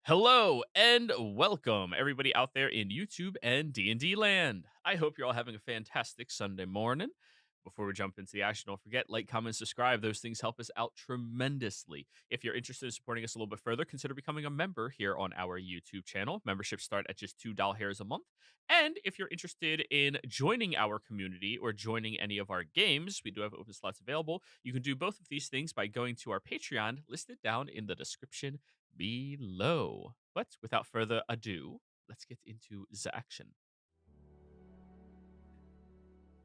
Hello and welcome everybody out there in YouTube and D&D land. I hope you're all having a fantastic Sunday morning. Before we jump into the action, don't forget like, comment, subscribe. Those things help us out tremendously. If you're interested in supporting us a little bit further, consider becoming a member here on our YouTube channel. Memberships start at just $2 a month. And if you're interested in joining our community or joining any of our games, we do have open slots available. You can do both of these things by going to our Patreon listed down in the description below. But without further ado, let's get into the action.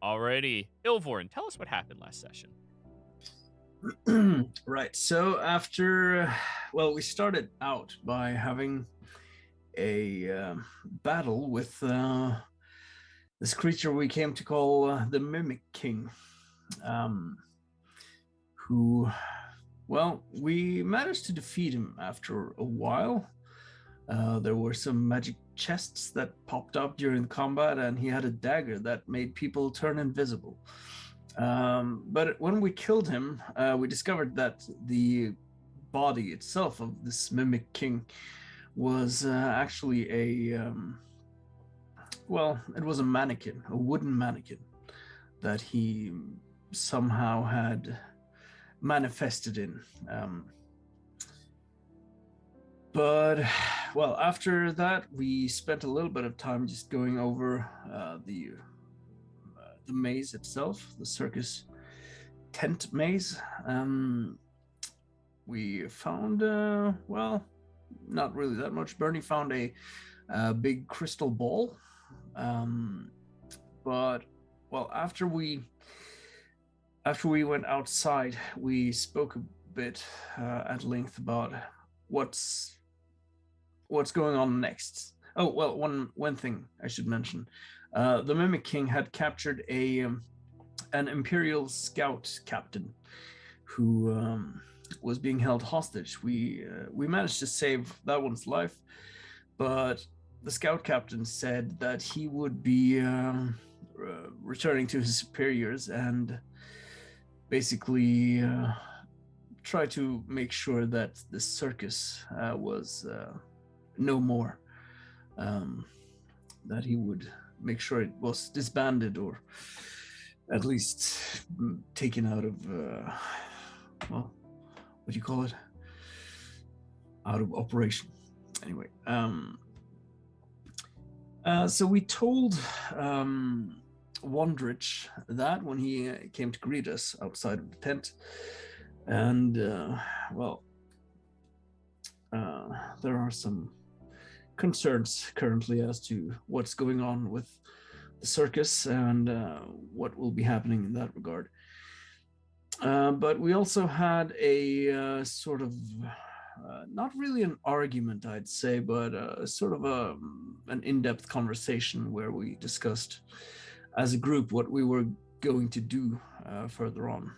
Alrighty, Ilvorn, tell us what happened last session. Right. So we started out by having a battle with this creature we came to call the Mimic King, who, we managed to defeat him after a while. There were some magic chests that popped up during combat, and he had a dagger that made people turn invisible. But when we killed him, we discovered that the body itself of this Mimic King was actually it was a mannequin, a wooden mannequin that he somehow had manifested in. But after that, we spent a little bit of time just going over the maze itself, the circus tent maze. We found, not really that much. Bernie found a big crystal ball. After we went outside, we spoke a bit at length about what's going on next. Oh, well, one thing I should mention. The Mimic King had captured an Imperial Scout captain who was being held hostage. We managed to save that one's life, but the Scout captain said that he would be returning to his superiors and basically try to make sure that the circus was no more. That he would make sure it was disbanded, or at least taken out of what do you call it? Out of operation. Anyway, so we told Wondrich that when he came to greet us outside of the tent, and there are some concerns currently as to what's going on with the circus and what will be happening in that regard. But we also had a sort of not really an argument, I'd say, but sort of an in-depth conversation where we discussed as a group what we were going to do further on.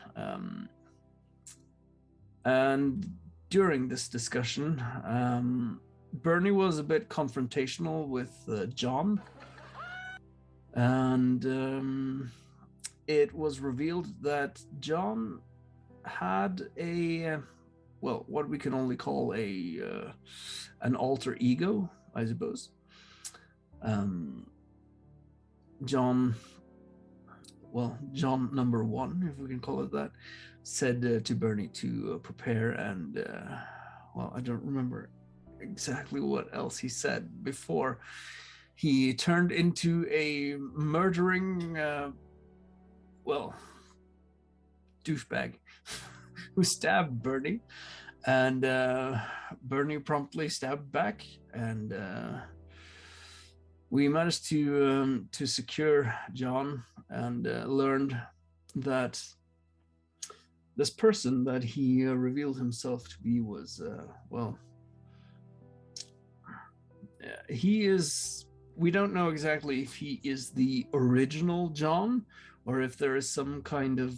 And during this discussion, Bernie was a bit confrontational with John, and it was revealed that John had what we can only call an alter ego, I suppose. John number one, if we can call it that, said to Bernie to prepare and, I don't remember exactly what else he said before he turned into a murdering, douchebag who stabbed Bernie, and Bernie promptly stabbed back, and we managed to secure John and learned that this person that he revealed himself to be was, he is, we don't know exactly if he is the original John or if there is some kind of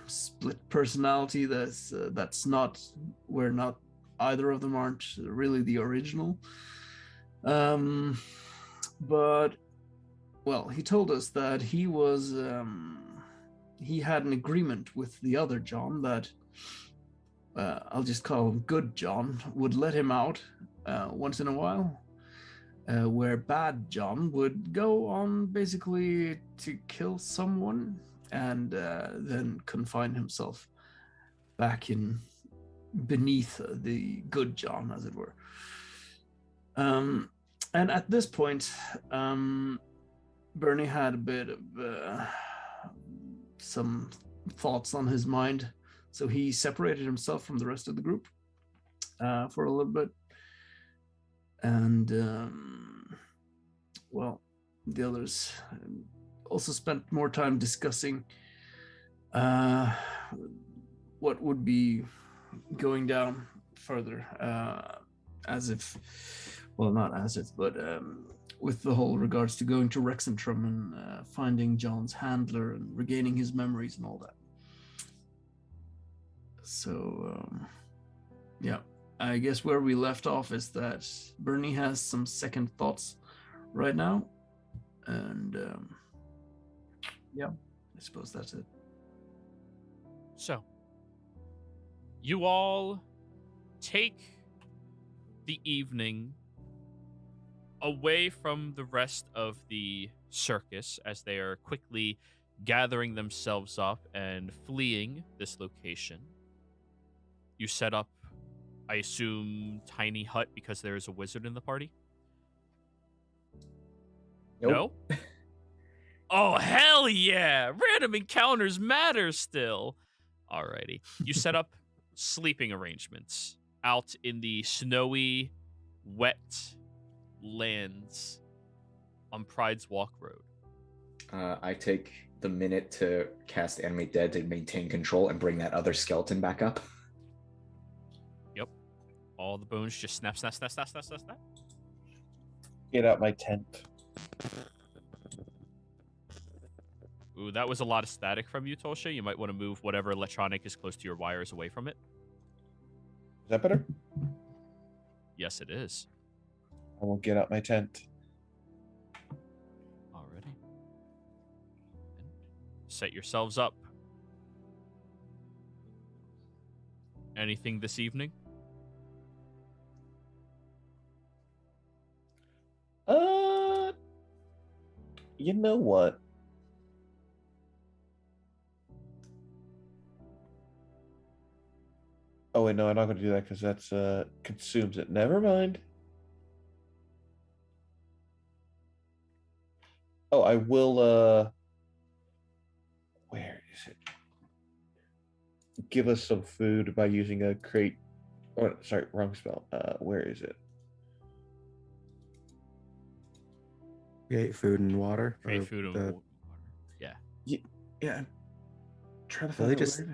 split personality that's not, where not either of them aren't really the original. But he told us that he had an agreement with the other John that I'll just call him Good John, would let him out once in a while, where Bad John would go on basically to kill someone and then confine himself back in beneath the Good John, as it were. And at this point, Bernie had a bit of some thoughts on his mind, so he separated himself from the rest of the group for a little bit, and well, the others also spent more time discussing what would be going down further, as if, well, not as if, but with the whole regards to going to Rexentrum and finding John's handler and regaining his memories and all that. So, yeah, I guess where we left off is that Bernie has some second thoughts right now, and yeah, I suppose that's it. So, you all take the evening away from the rest of the circus as they are quickly gathering themselves up and fleeing this location. You set up, I assume, tiny hut because there is a wizard in the party? Nope. No? Oh, hell yeah! Random encounters matter still. Alrighty. You set up sleeping arrangements out in the snowy, wet lands on Pride's Walk Road. I take the minute to cast Animate Dead to maintain control and bring that other skeleton back up. Yep. All the bones just snap, snap, snap, snap, snap, snap, snap. Get out my tent. Ooh, that was a lot of static from you, Tolsha. You might want to move whatever electronic is close to your wires away from it. Is that better? Yes, it is. I will get out my tent. Alrighty. Set yourselves up. Anything this evening? You know what? Oh wait, no, I'm not going to do that because that's consumes it. Never mind. Oh, I will. Where is it? Give us some food by using a crate. Oh, sorry, wrong spell. Where is it? Create food and water. Create food and water. Yeah. Yeah. Try to Lily find out just- where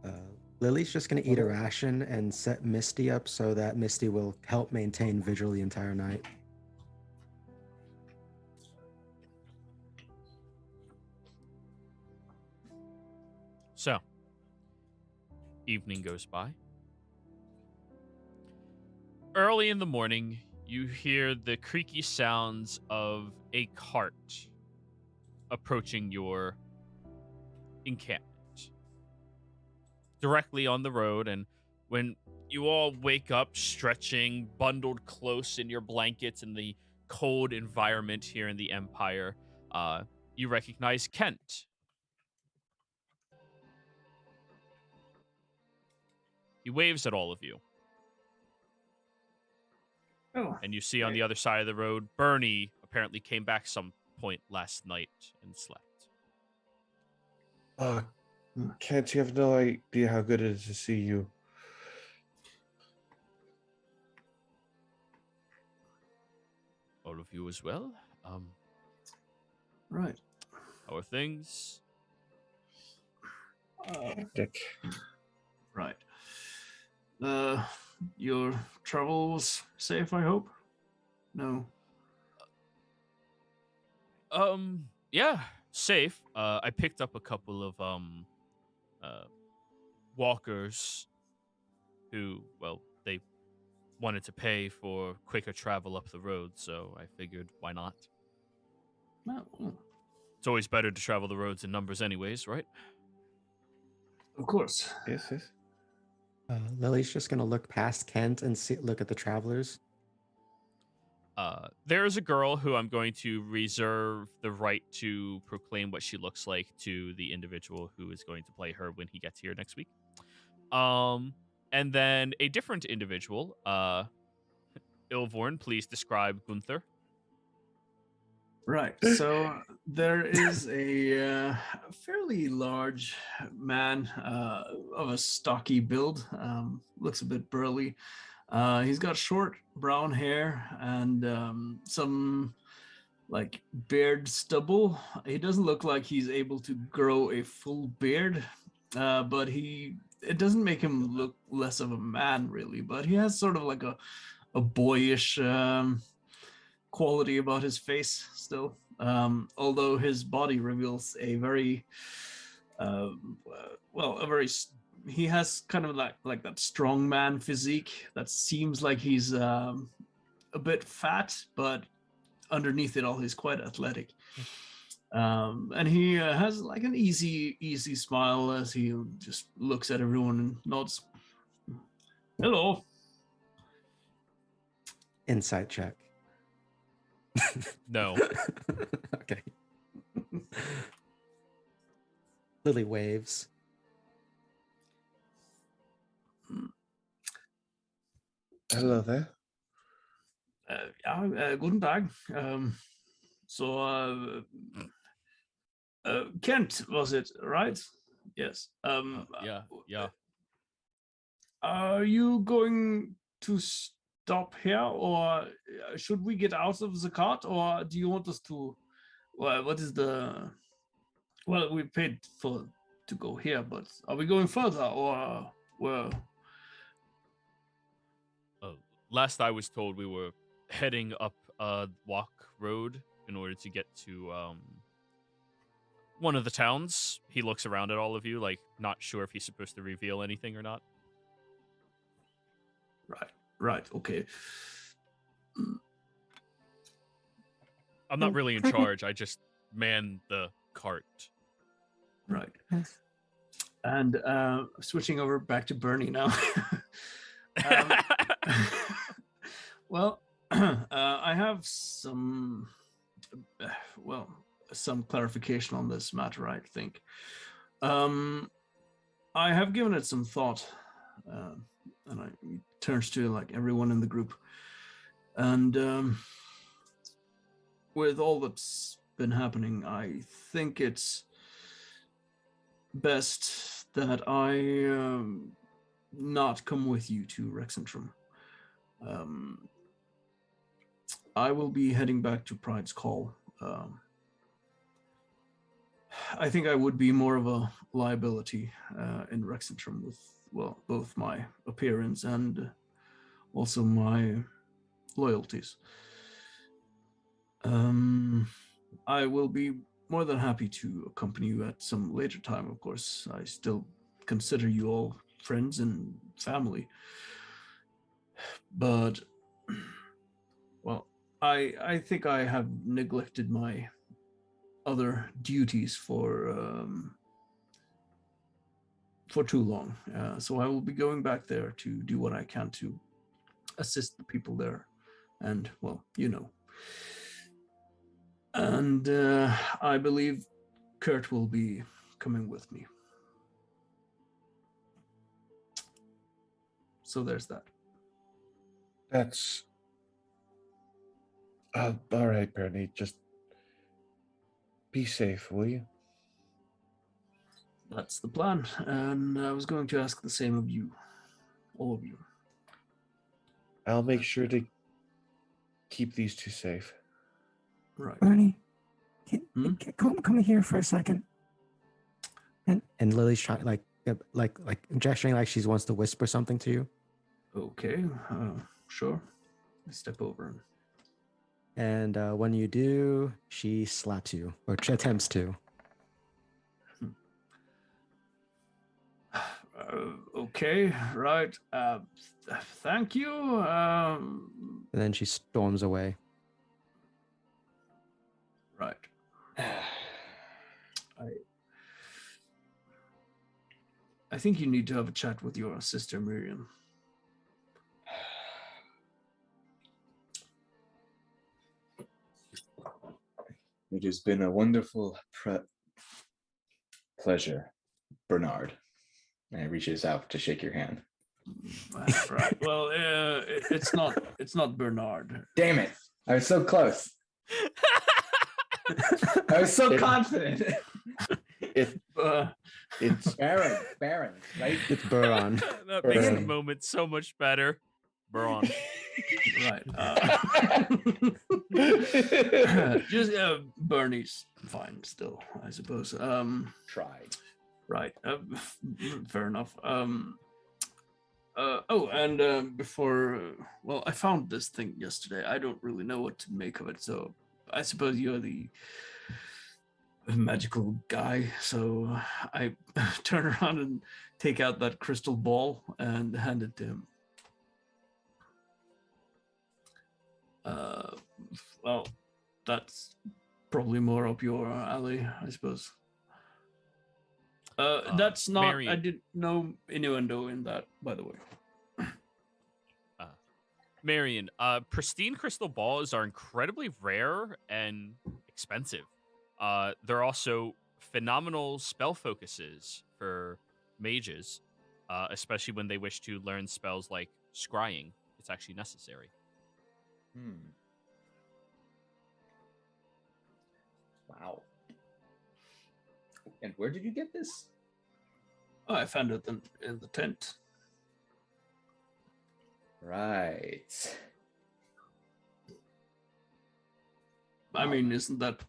it is. Lily's just going to eat a ration and set Misty up so that Misty will help maintain vigil the entire night. So, evening goes by. Early in the morning, you hear the creaky sounds of a cart approaching your encampment. Directly on the road, and when you all wake up stretching, bundled close in your blankets in the cold environment here in the Empire, you recognize Kent. He waves at all of you. Oh, And you see on the other side of the road, Bernie apparently came back some point last night and slept. Kent, you have no idea how good it is to see you. All of you as well. right. How are things? Dick. Right. Your travel was safe, I hope? No. Yeah, safe. I picked up a couple of walkers who, well, they wanted to pay for quicker travel up the road, so I figured why not? No. It's always better to travel the roads in numbers anyways, right? Of course. Yes, yes. Lily's just gonna look past Kent and look at the travelers. There is a girl who I'm going to reserve the right to proclaim what she looks like to the individual who is going to play her when he gets here next week. And then a different individual, Ilvorn, please describe Gunther. Right. So there is a fairly large man of a stocky build. Looks a bit burly. He's got short brown hair and some like beard stubble. He doesn't look like he's able to grow a full beard, but it doesn't make him look less of a man really. But he has sort of like a boyish quality about his face still. Although his body reveals a very he has kind of like that strong man physique that seems like he's a bit fat, but underneath it all he's quite athletic. And he has like an easy smile as he just looks at everyone and nods. Hello. Insight check. No. Okay. Lily waves. Hello there. Guten Tag. Kent, was it, right? Yes. Yeah. Are you going to stop here, or should we get out of the cart, or do you want us to? Well, what is the? Well, we paid to go here, but are we going further, or well? Last I was told, we were heading up a walk road in order to get to one of the towns. He looks around at all of you, like not sure if he's supposed to reveal anything or not. Right. Okay. I'm not really in charge. I just man the cart. Right. And switching over back to Bernie now. Well, I have some clarification on this matter, I think. I have given it some thought, and I turns to like everyone in the group, and with all that's been happening, I think it's best that I not come with you to Rexentrum. I will be heading back to Pride's Call. I think I would be more of a liability in Rexentrum with, well, both my appearance and also my loyalties. I will be more than happy to accompany you at some later time, of course. I still consider you all friends and family. But, well, I think I have neglected my other duties for too long. So I will be going back there to do what I can to assist the people there. And, well, you know. And I believe Kurt will be coming with me. So there's that. That's all right, Bernie. Just be safe, will you? That's the plan. And I was going to ask the same of you, all of you. I'll make sure to keep these two safe. Right. Bernie, come here for a second. And Lily's trying like gesturing like she wants to whisper something to you. Okay, sure. I step over. And when you do, she slaps you, or attempts to. Okay, right. Thank you. And then she storms away. Right. I think you need to have a chat with your sister Miriam. It has been a wonderful pleasure, Bernard. And he reaches out to shake your hand. Right. Well, it's not Bernard. Damn it! I was so close. I was so confident. It's Baron, right? It's Buron. That makes the Burn. moment so much better. Braun. Right. Just Bernie's fine still, I suppose. Tried. Right. Fair enough. Before, well, I found this thing yesterday. I don't really know what to make of it, so I suppose you're the magical guy. So I turn around and take out that crystal ball and hand it to him. Well, that's probably more up your alley, I suppose. That's not. Marion. I didn't know innuendo in that, by the way. Marion, pristine crystal balls are incredibly rare and expensive. They're also phenomenal spell focuses for mages, especially when they wish to learn spells like scrying. It's actually necessary. Wow. And where did you get this? Oh, I found it in the tent. Right. I mean, isn't that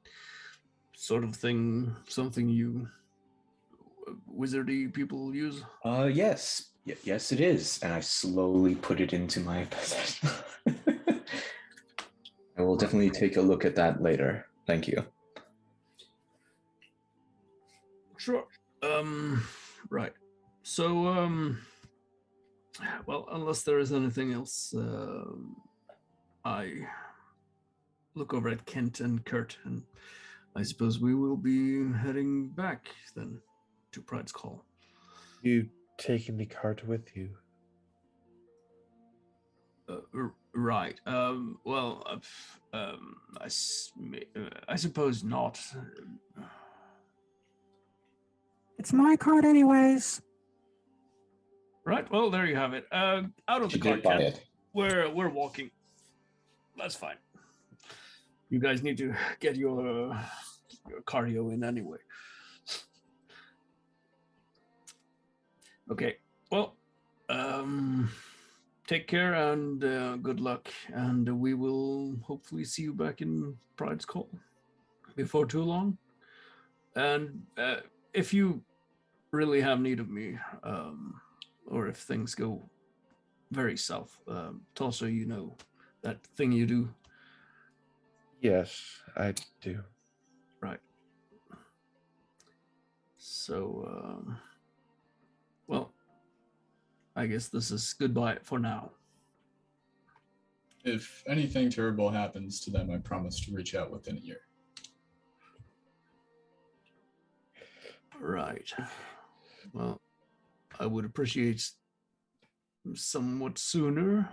sort of thing something you wizardy people use? Yes. Yes, it is. And I slowly put it into my possession. I will definitely take a look at that later. Thank you. Sure. Right. So, well, unless there is anything else, I look over at Kent and Kurt, and I suppose we will be heading back then to Pride's Call. You taking the cart with you? Right. Well, I suppose not. It's my card, anyways. Right. Well, there you have it. Out of the You car, did buy Kent. it. We're walking. That's fine. You guys need to get your cardio in anyway. Okay. Well, take care and good luck, and we will hopefully see you back in Pride's Call before too long. And if you really have need of me, or if things go very south, Tulsa, you know that thing you do. Yes, I do. Right. So, well, I guess this is goodbye for now. If anything terrible happens to them, I promise to reach out within a year. Right. Well, I would appreciate somewhat sooner,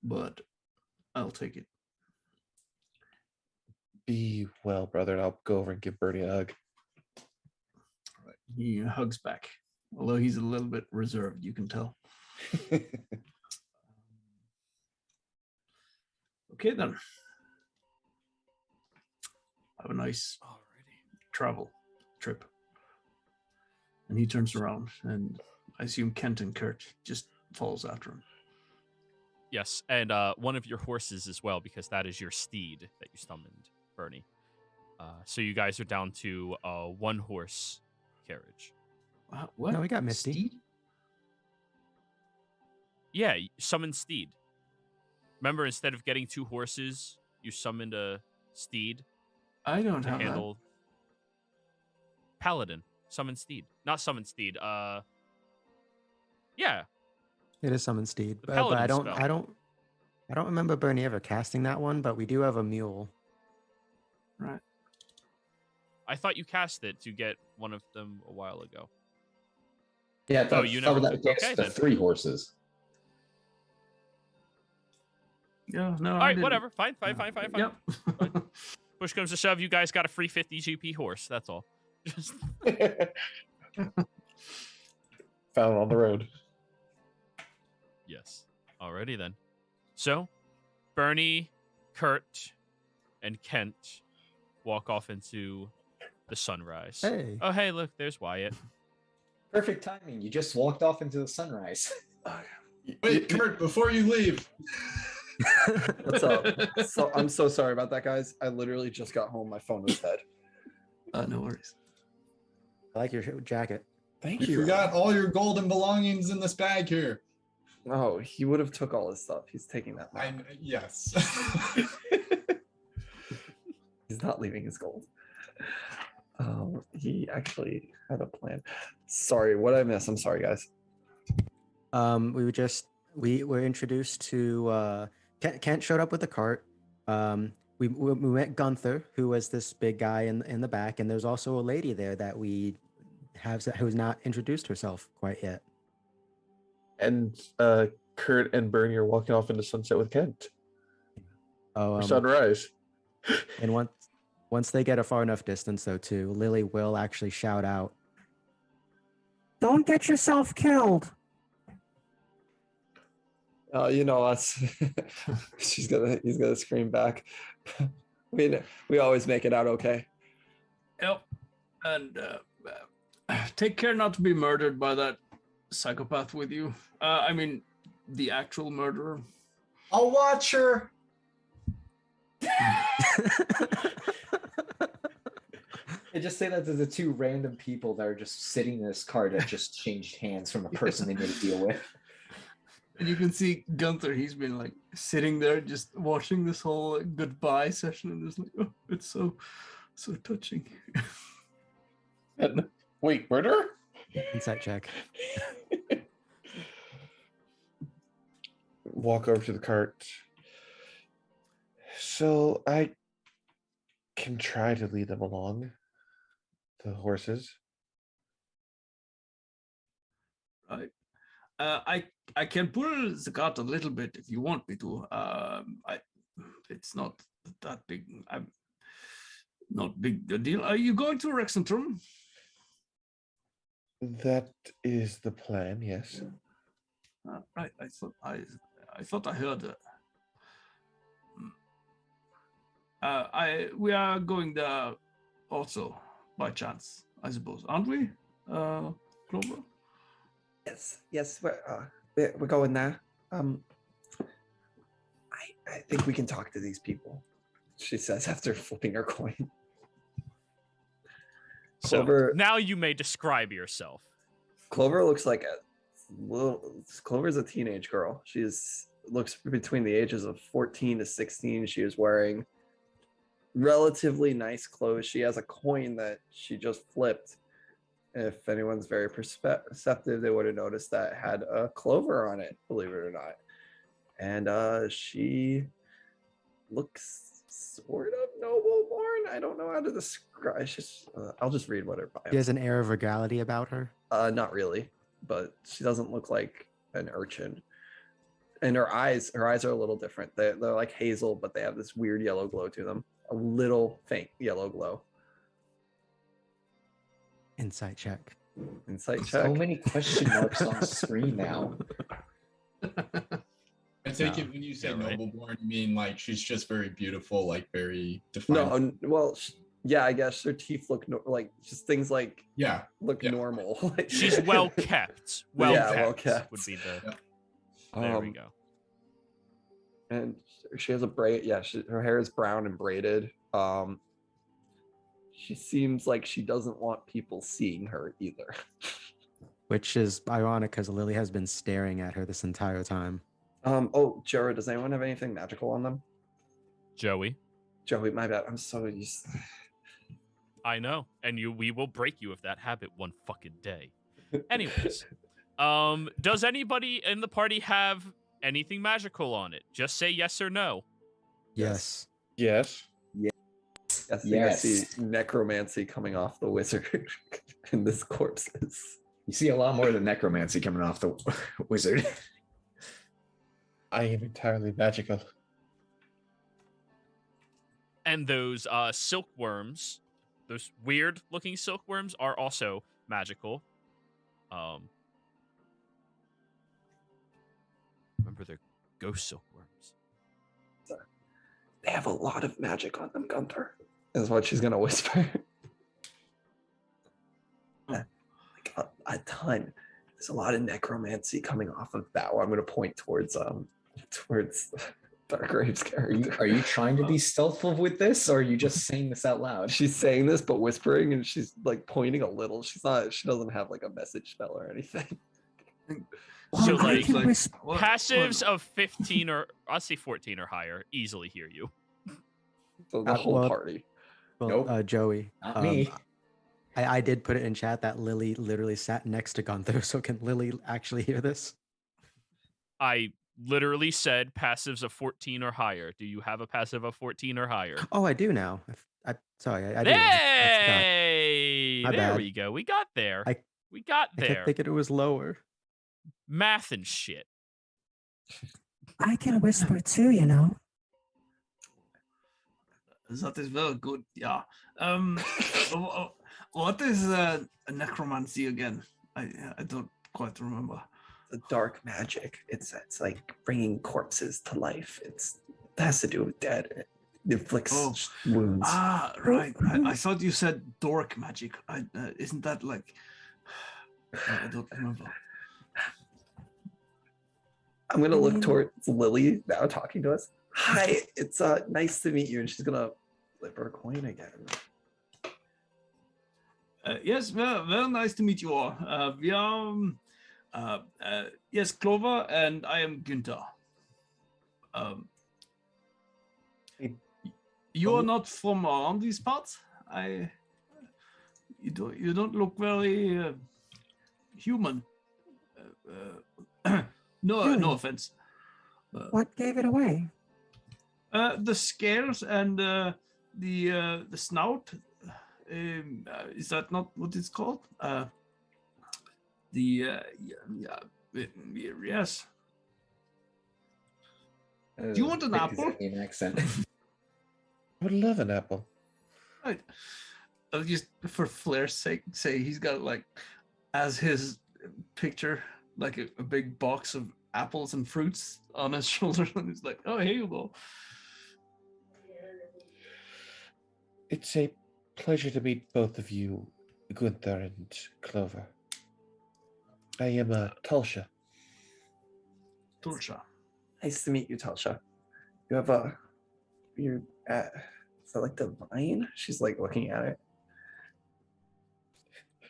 but I'll take it. Be well, brother. And I'll go over and give Bernie a hug. Right. He hugs back, although he's a little bit reserved, you can tell. Okay, then. Have a nice travel trip. And he turns around, and I assume Kent and Kurt just follows after him. Yes, and one of your horses as well, because that is your steed that you summoned, Bernie. So you guys are down to a one-horse carriage. What? No, we got Misty. Steed? Yeah, summon steed. Remember, instead of getting two horses, you summoned a steed I don't to have handle. Paladin, summon steed, not summon steed. Yeah, It is summon steed, The but paladin I don't, spell. I don't remember Bernie ever casting that one. But we do have a mule. that. Right. I thought you cast it to get one of them a while ago. Yeah, Oh, you never. yes, Okay, the then. 3 horses. Yeah, no. All right, whatever. Fine. Yep. Push comes to shove, you guys got a free 50 GP horse. That's all. Just Found on the road. yes. Alrighty then. So, Bernie, Kurt, and Kent walk off into the sunrise. Hey. Oh, hey, look, there's Wyatt. Perfect timing. You just walked off into the sunrise. Wait, Kurt, before you leave. What's up? So I'm so sorry about that, guys. I literally just got home. My phone was dead. No worries. I like your jacket. Thank You forgot all your golden belongings in this bag here. Oh, he would have took all his stuff. He's taking that back. Yes. He's not leaving his gold. He actually had a plan. Sorry, what I miss? I'm sorry, guys. We were introduced to Kent showed up with a cart. We met Gunther, who was this big guy in the back, and there's also a lady there that we have who's not introduced herself quite yet. And Kurt and Bernie are walking off into sunset with Kent. Oh, Sunrise. and once they get a far enough distance, though, too, Lily will actually shout out, "Don't get yourself killed!" You know us. He's gonna scream back. We always make it out okay. Yep. And take care not to be murdered by that psychopath with you. I mean, the actual murderer. I'll watch her. I just say that to the 2 random people that are just sitting in this car that just changed hands from a person they made a deal with. And you can see Gunther, he's been like sitting there just watching this whole goodbye session, and it's like, oh, it's so touching. And, wait, murder? Insight check. Walk over to the cart. So I can try to lead them along. The horses. Right. I can pull the cart a little bit if you want me to. It's not that big. I'm not big a deal. Are you going to Rexentrum? That is the plan, yes. Right. I thought I heard. We are going there also by chance, I suppose, aren't we, Clover? Yes, we're going there. I think we can talk to these people, she says after flipping her coin. So Clover- now you may describe yourself. Clover looks like Clover's a teenage girl. Looks between the ages of 14 to 16. She is wearing relatively nice clothes. She has a coin that she just flipped. If anyone's very perceptive, they would have noticed that it had a clover on it, believe it or not. And she looks sort of noble born. I don't know how to describe. I'll just read what her bio. She has an air of regality about her. Not really, but she doesn't look like an urchin. And her eyes are a little different. They're like hazel, but they have this weird yellow glow to them. A little faint yellow glow. Insight check. Insight So check. many question marks on screen now. I take it when you say Yeah, right. noble born, you mean like she's just very beautiful, like very defined. No, well, yeah, I guess her teeth look like just things like Yeah. look Yeah. normal. Like- She's well kept. Well kept would be the. Yeah. There we go. And she has a braid. Yeah, her hair is brown and braided. She seems like she doesn't want people seeing her either. Which is ironic because Lily has been staring at her this entire time. Oh, Jared, does anyone have anything magical on them? Joey, Joey, my bad. I'm so used. I know, and we will break you of that habit one fucking day. Anyways, does anybody in the party have anything magical on it? Just say yes or no. Yes. Yes. I think I see necromancy coming off the wizard in this corpses. You see a lot more of the necromancy coming off the wizard. I am entirely magical. And those silkworms, those weird looking silkworms, are also magical. Remember, they're ghost silkworms. They have a lot of magic on them, Gunther. Is what she's gonna whisper. Like a ton. There's a lot of necromancy coming off of that. I'm gonna point towards Darkgrave's character. Are you trying to be stealthful with this, or are you just saying this out loud? She's saying this but whispering, and she's like pointing a little. She doesn't have like a message spell or anything. So Well, like what- passives of 15 or I'll say 14 or higher easily hear you. So the whole well, party. Well, Nope. Joey, Not me. I did put it in chat that Lily literally sat next to Gunther. So can Lily actually hear this? I literally said passives of 14 or higher. Do you have a passive of 14 or higher? Oh, I do now. Sorry, I do. I forgot. Hey, My there bad. we go. We got there. I We got I kept there. thinking it was lower. Math and shit. I can whisper too, you know. That is very good. Yeah. What is a necromancy again? I don't quite remember. The dark magic. It's like bringing corpses to life. It has to do with dead. It inflicts wounds. Ah, right. I thought you said dork magic. Isn't that like? I don't remember. I'm gonna look towards Lily now talking to us. Hi, it's nice to meet you. And she's gonna flip her coin again. Yes, very nice to meet you all. We are, yes, Clover, and I am Günther. You are not from around these parts. You don't look very human. No offense. What gave it away? The scales and the snout. Is that not what it's called? Yes. Do you want an apple? An accent. I would love an apple. I'll just for flair's sake say he's got like as his picture like a big box of apples and fruits on his shoulder, and he's like, "Oh, here you go." It's a pleasure to meet both of you, Gunther and Clover. I am Talsha. Tulsa. Nice to meet you, Tasha. You're at, is that like the vine? She's like looking at it.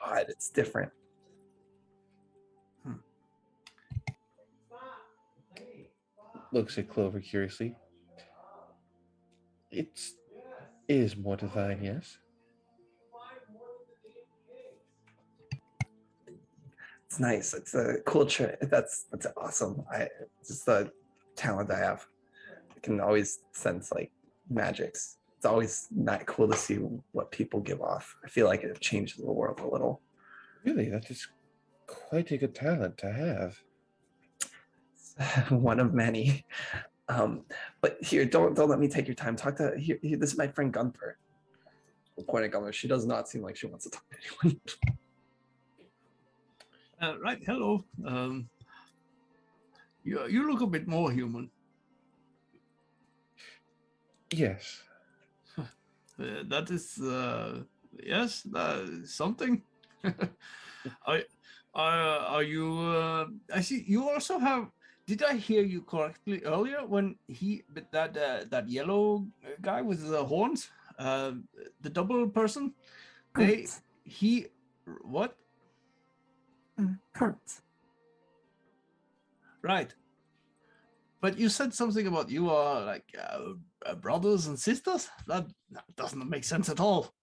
God, it's different. Looks at Clover curiously. It is more divine, yes. It's nice. It's a cool trick. That's awesome. It's just a talent I have. I can always sense like magics. It's always not cool to see what people give off. I feel like it changes the world a little. Really, that is quite a good talent to have. One of many. But here, don't let me take your time. Talk to here. This is my friend Gunther. Point at Gunther. She does not seem like she wants to talk to anyone. Right. Hello. You look a bit more human. Yes. That is yes, something. Are you? I see. You also have. Did I hear you correctly earlier when that yellow guy with the horns, the double person? Kurt. What? Kurt. Right. But you said something about you are like brothers and sisters. That doesn't make sense at all.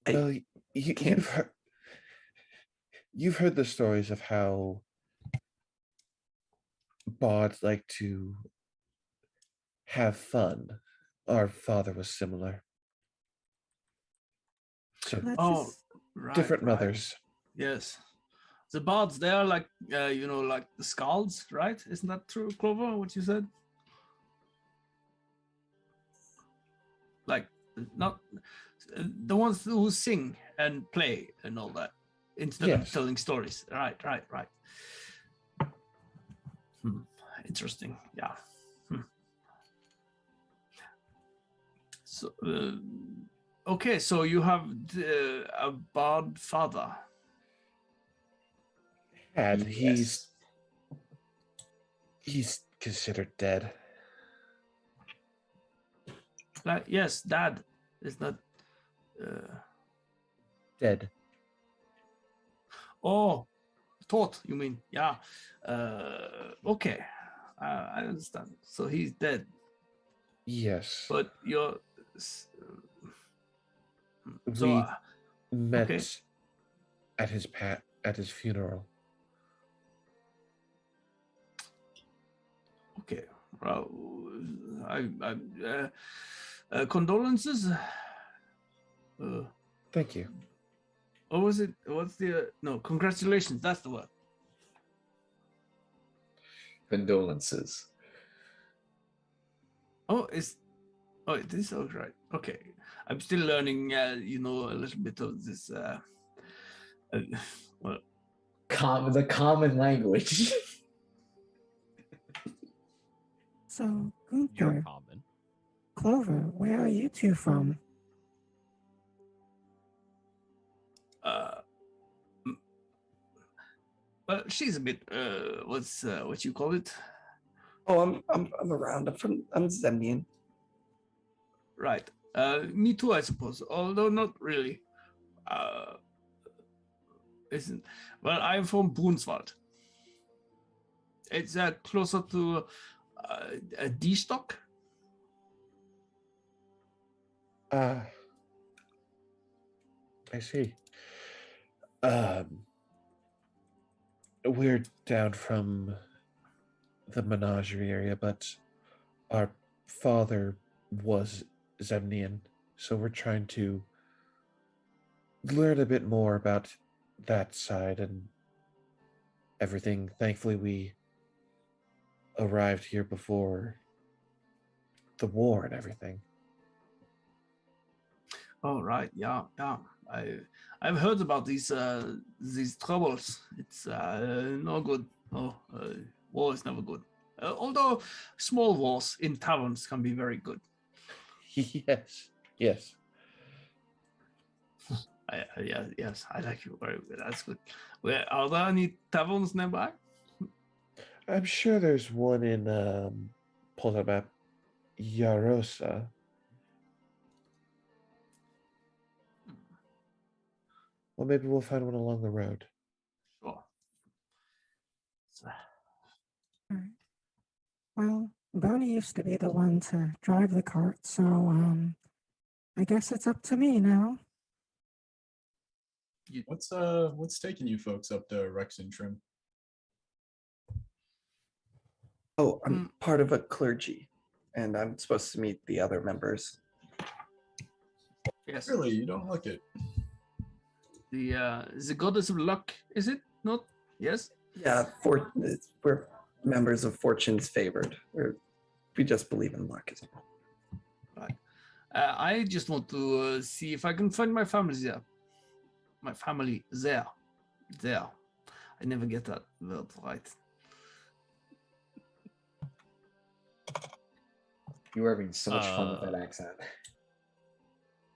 Well, you've heard the stories of how bards like to have fun. Our father was similar. So Let's Oh, just Right, different right. mothers. Yes. The bards, they are like, like the skalds, right? Isn't that true, Clover, what you said? Like, not the ones who sing and play and all that instead of Yes. telling stories. Right. Interesting. Yeah. So, okay, so you have a bard father. Dad, Yes. he's considered dead. Like, yes, dad is not. Dead. Oh, thought you mean? Yeah. Okay, I understand. So he's dead, Yes. but you're. So We met okay. at his funeral. Okay. Well, condolences. Thank you. What was it? What's the no? Congratulations. That's the word. Condolences. It is all right. Okay, I'm still learning. A little bit of this. Well, The common language. So, You're Gunther, common. Clover, where are you two from? well, she's a bit. What you call it? Oh, I'm around. I'm Zemnian. Right. Me too, I suppose. Although not really. Isn't. Well, I'm from Brunswald. It's closer to a D stock. I see. We're down from the menagerie area, but our father was Zemnian, so we're trying to learn a bit more about that side and everything. Thankfully, we arrived here before the war and everything. Oh right, yeah. I've heard about these troubles. It's no good. War is never good. Although small wars in taverns can be very good. Yes. Yes, I like you very good. That's good. Where are there any taverns nearby? I'm sure there's one in pull up map, Yarosa. Well, maybe we'll find one along the road. Sure. Well, Bernie used to be the one to drive the cart, so I guess it's up to me now. What's taking you folks up to Rex and Trim? Oh, I'm part of a clergy, and I'm supposed to meet the other members. Yes. Really, you don't look it. The goddess of luck, is it not? Yes. Yeah, we're members of Fortune's Favored. We just believe in luck as well. Right. I just want to see if I can find my family there. My family there. I never get that word right. You were having so much fun with that accent.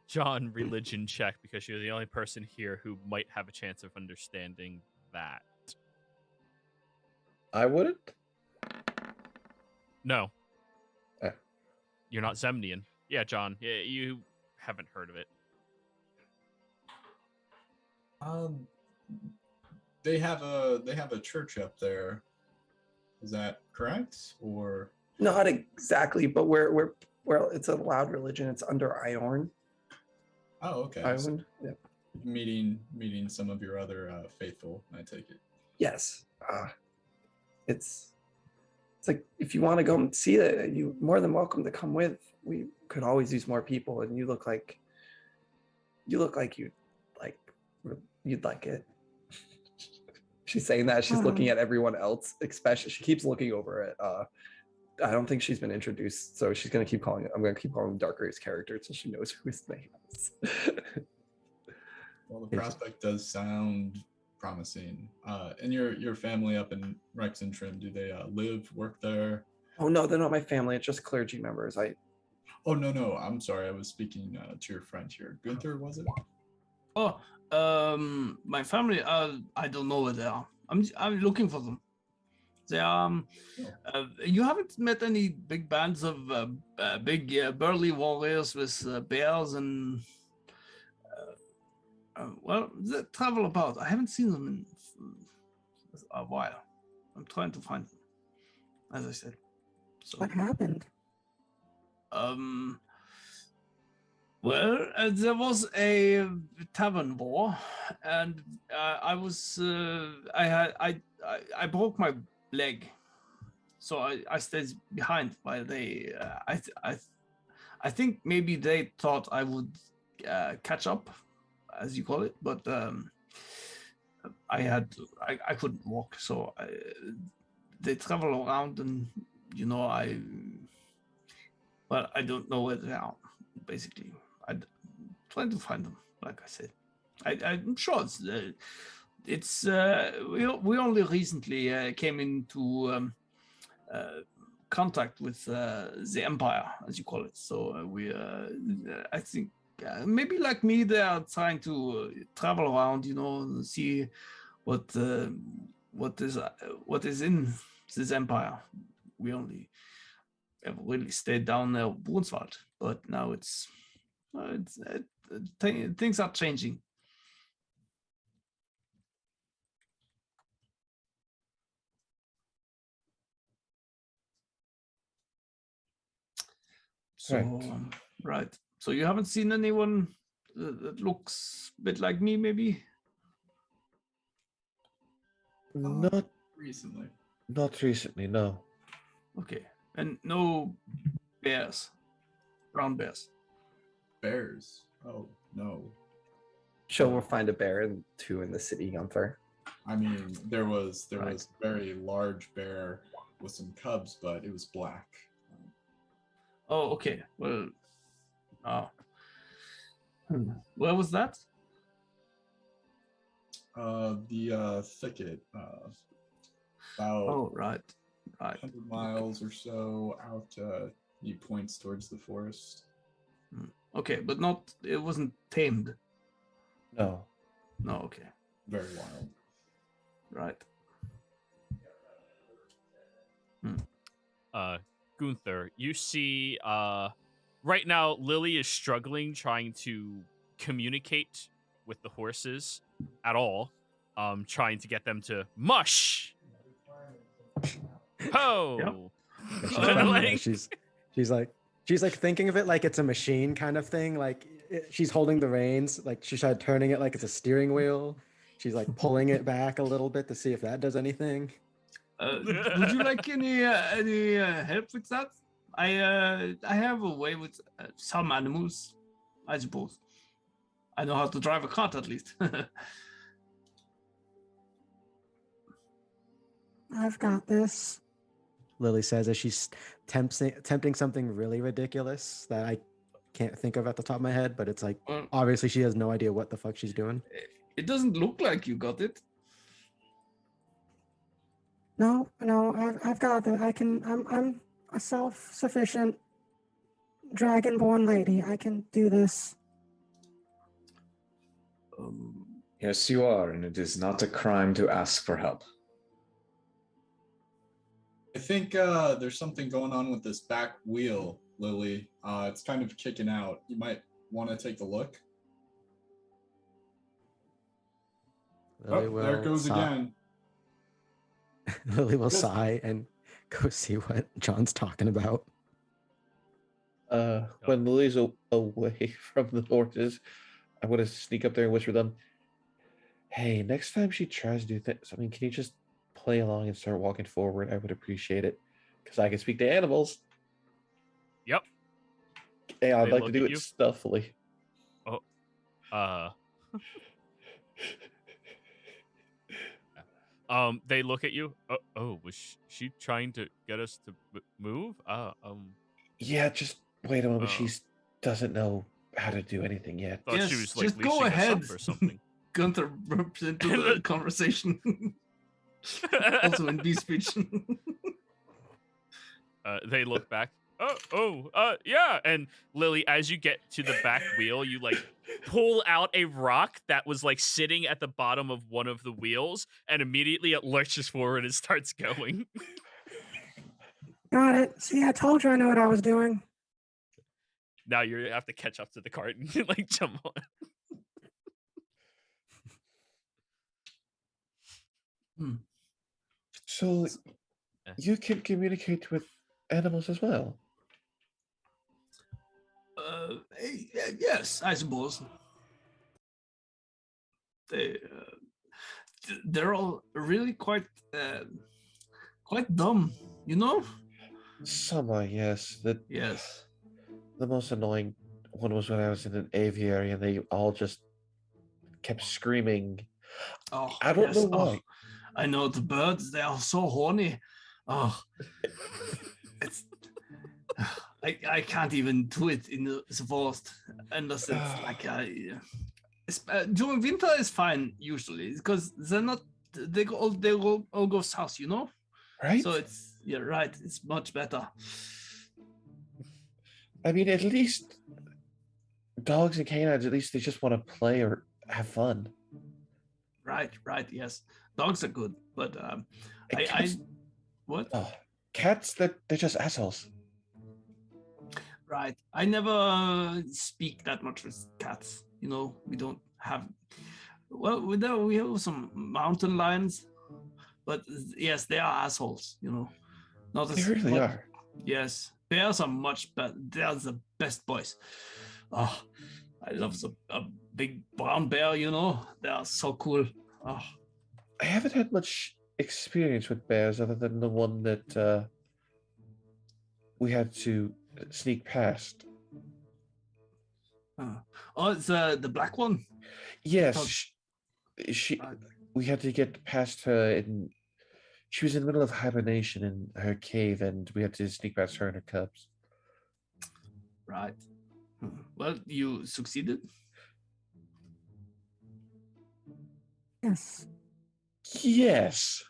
John, religion check, because you're the only person here who might have a chance of understanding that. I wouldn't. No. Eh. You're not Zemnian. Yeah, John. Yeah, you haven't heard of it. They have a church up there. Is that correct? Or Not exactly, but we're it's a loud religion. It's under Iorn. oh, okay. So Iorn. Yeah. meeting some of your other faithful, I take it. Yes. It's like if you want to go and see it, you're more than welcome to come with. We could always use more people, and you look like you like You'd like it. She's saying that. She's looking at everyone else, especially. She keeps looking over at. I don't think she's been introduced, so she's gonna keep calling. I'm gonna keep calling Dark Race character until she knows who his name is. Well, the prospect does sound promising. And your family up in Rexentrim, do they live, work there? Oh no, they're not my family. It's just clergy members. Oh no, I'm sorry. I was speaking to your friend here. Gunther, was it? Oh, my family. I don't know where they are. I'm looking for them. They are. You haven't met any big bands of big burly warriors with bears and. Well, they travel about. I haven't seen them in a while. I'm trying to find them, as I said. So, What happened? Well, there was a tavern war, and I was I broke my leg, so I stayed behind while they. I think maybe they thought I would catch up, as you call it, but I couldn't walk, so they travel around, and I don't know where they are. Basically, I'm trying to find them. Like I said, I'm sure it's we only recently came into contact with the Empire, as you call it. So I think. Maybe like me, they are trying to travel around, see what is in this empire. We only have really stayed down there, Brunswald, but now things are changing. So, right. So you haven't seen anyone that looks a bit like me, maybe? Not recently. Not recently, no. Okay. And no bears, brown bears. Bears? Oh, no. Sure, we'll find a bear and two in the city, Gunther. I mean, there was a very large bear with some cubs, but it was black. Oh, okay. Well, where was that? The thicket. About right. 100 miles or so out. He points towards the forest. Okay, but it wasn't tamed. No. No, okay. Very wild. Right. Gunther, you see right now Lily is struggling trying to communicate with the horses at all, trying to get them to mush. Ho! Yep. She's like thinking of it like it's a machine kind of thing. Like she's holding the reins, like she tried turning it like it's a steering wheel. She's like pulling it back a little bit to see if that does anything. Would you like any help with that? I have a way with some animals, I suppose. I know how to drive a cart at least. I've got this. Lily says as she's tempting something really ridiculous that I can't think of at the top of my head, but it's like obviously she has no idea what the fuck she's doing. It doesn't look like you got it. No, I've got it. I'm a self-sufficient dragonborn lady. I can do this. Yes, you are, and it is not a crime to ask for help. I think there's something going on with this back wheel, Lily. It's kind of kicking out. You might want to take a look. Lily there it goes again. Lily will sigh and go see what John's talking about. When Lily's away from the horses, I want to sneak up there and whisper them, "Hey, next time she tries to do things, can you just play along and start walking forward? I would appreciate it, because I can speak to animals." Yep. Hey, I'd They like to look do at it you? stealthily. Oh, They look at you. Oh, was she trying to get us to move? Yeah, just wait a moment. Oh. She doesn't know how to do anything yet. Thought she Yes, was like just go leashing us ahead. up or something. Gunther burps into the conversation. Also in B speech. They look back. Yeah. And Lily, as you get to the back wheel, you like pull out a rock that was like sitting at the bottom of one of the wheels, and immediately it lurches forward and starts going. Got it. See, I told you I knew what I was doing. Now you have to catch up to the cart and like jump on. So you can communicate with animals as well? Yes, I suppose. They're all really quite dumb, you know? Some are, yes. Yes. The most annoying one was when I was in an aviary and they all just kept screaming. Oh, I don't yes. know why. Oh, I know the birds, they are so horny. Oh, it's I can't even do it in the forest unless it's like during winter is fine usually because they all go south, you know. Right? So it's right. It's much better. I mean, at least dogs and canines, at least they just want to play or have fun. Right. Yes, dogs are good, but Cats, what? oh, cats, they're just assholes. Right. I never speak that much with cats. You know, we don't have. Well, we have some mountain lions, but yes, they are assholes. You know, not They as really much- are. Yes, bears are much better. They are the best boys. Oh, I love a big brown bear. You know, they are so cool. Oh, I haven't had much experience with bears other than the one that we had to sneak past. it's the black one. Yes, thought- she we had to get past her and she was in the middle of hibernation in her cave and we had to sneak past her and her cubs. Right. Well, you succeeded. Yes. Yes.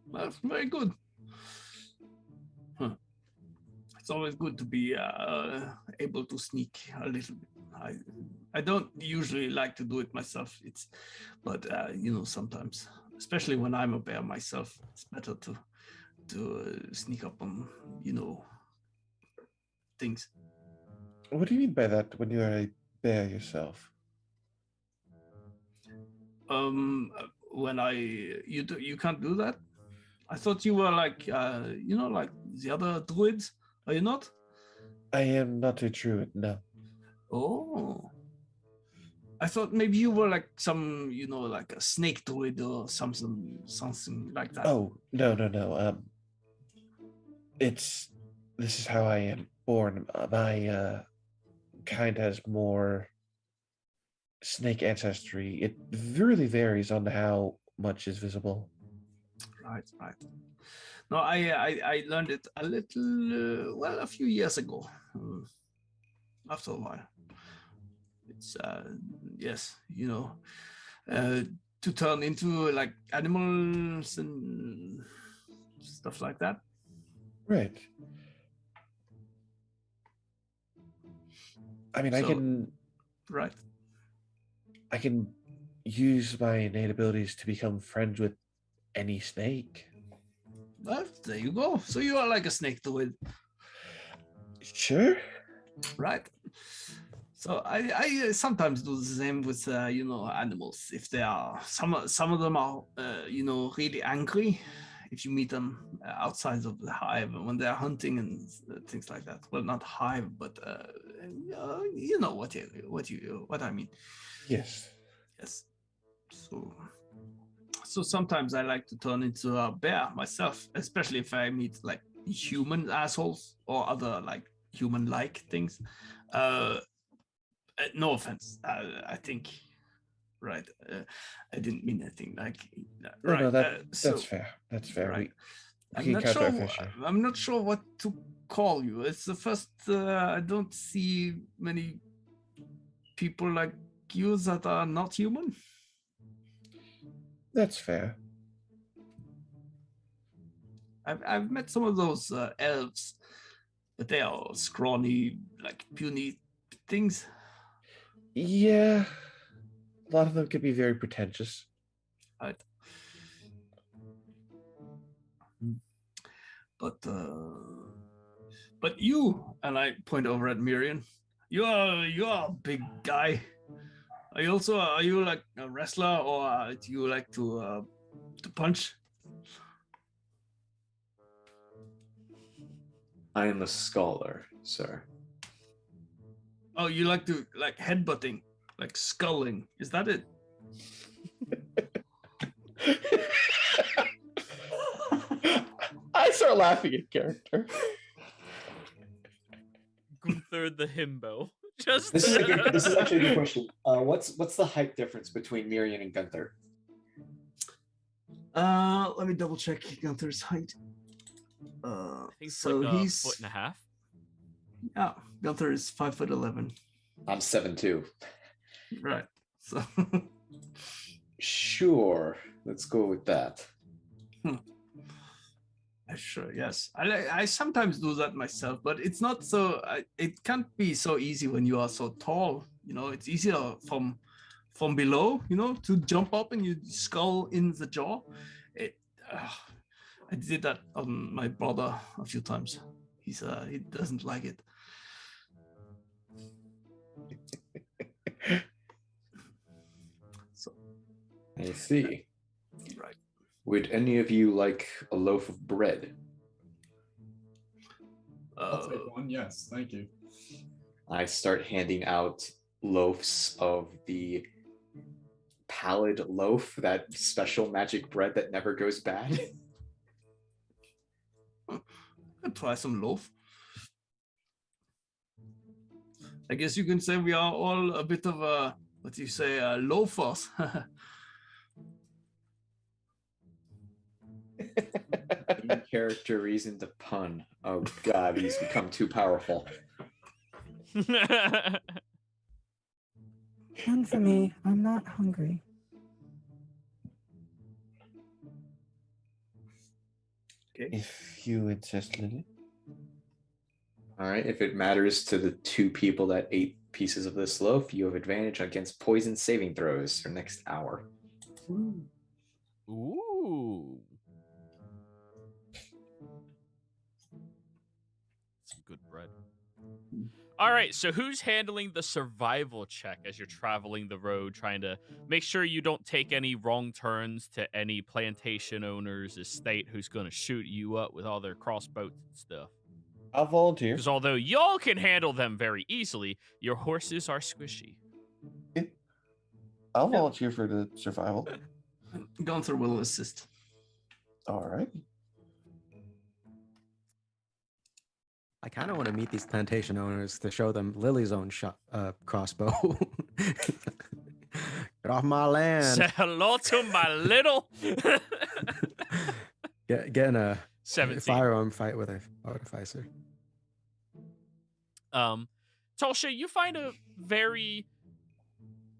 Well, very good. It's always good to be able to sneak a little bit. I don't usually like to do it myself. But you know, sometimes, especially when I'm a bear myself, it's better to sneak up on, you know, things. What do you mean by that when you're a bear yourself? When you can't do that. I thought you were like you know, like the other druids. Are you not? I am not a druid, no. Oh, I thought maybe you were like some, you know, like a snake druid or something like that. Oh, no. This is how I am born. My kind has more snake ancestry. It really varies on how much is visible. Right. No, I learned it a little, well, a few years ago. After a while, it's yes, you know, to turn into like animals and stuff like that. Right. I mean, So- Right. I can use my innate abilities to become friends with any snake. Well, there you go. So you are like a snake druid. Sure. Right. So I sometimes do the same with you know, animals. If they are some of them are you know, really angry. If you meet them outside of the hive when they're hunting and things like that. Well, not hive, but you know what I mean. Yes. Yes. So sometimes I like to turn into a bear myself, especially if I meet like human assholes or other like human-like things. No offense. I think right. I didn't mean anything like that. No, Right. no, that's so, fair. That's fair. right. We I'm can not count our sure. fair share. I'm not sure what to call you. It's the first. I don't see many people like you that are not human. That's fair. I've met some of those elves, but they are scrawny, like puny things. Yeah, a lot of them can be very pretentious. Right. But you, and I point over at Miriam, you are a big guy. Are you like a wrestler, or do you like to punch? I am a scholar, sir. Oh, you like to like headbutting, like sculling. Is that it? I start laughing at character. Gunther the himbo. Just This is actually a good question. What's the height difference between Miriam and Gunther? Let me double check Gunther's height. I think it's so like a he's foot and a half. Yeah, Gunther is 5'11". I'm 7'2". Right. So Sure, let's go with that. sure, yes. I sometimes do that myself, but it's not so. It can't be so easy when you are so tall. You know, it's easier from below. You know, to jump up and you skull in the jaw. I did that on my brother a few times. He doesn't like it. So I see. right. Would any of you like a loaf of bread? I'll take one. Yes, thank you. I start handing out loaves of the pallid loaf, that special magic bread that never goes bad. I'd try some loaf. I guess you can say we are all a bit of what do you say, loafers. In character reason to pun. Oh god, he's become too powerful. None for me. I'm not hungry. Okay. If you insist, Lily. All right, if it matters to the two people that ate pieces of this loaf, you have advantage against poison saving throws for next hour. Ooh. Some good bread. All right, so who's handling the survival check as you're traveling the road, trying to make sure you don't take any wrong turns to any plantation owner's estate who's going to shoot you up with all their crossbows and stuff? I'll volunteer. Because although y'all can handle them very easily, your horses are squishy. I'll volunteer for the survival. Gunther will assist. All right. I kind of want to meet these plantation owners to show them Lily's own crossbow. Get off my land. Say hello to my little. Get in a 17. firearm fight with a artificer. Tulsha, you find a very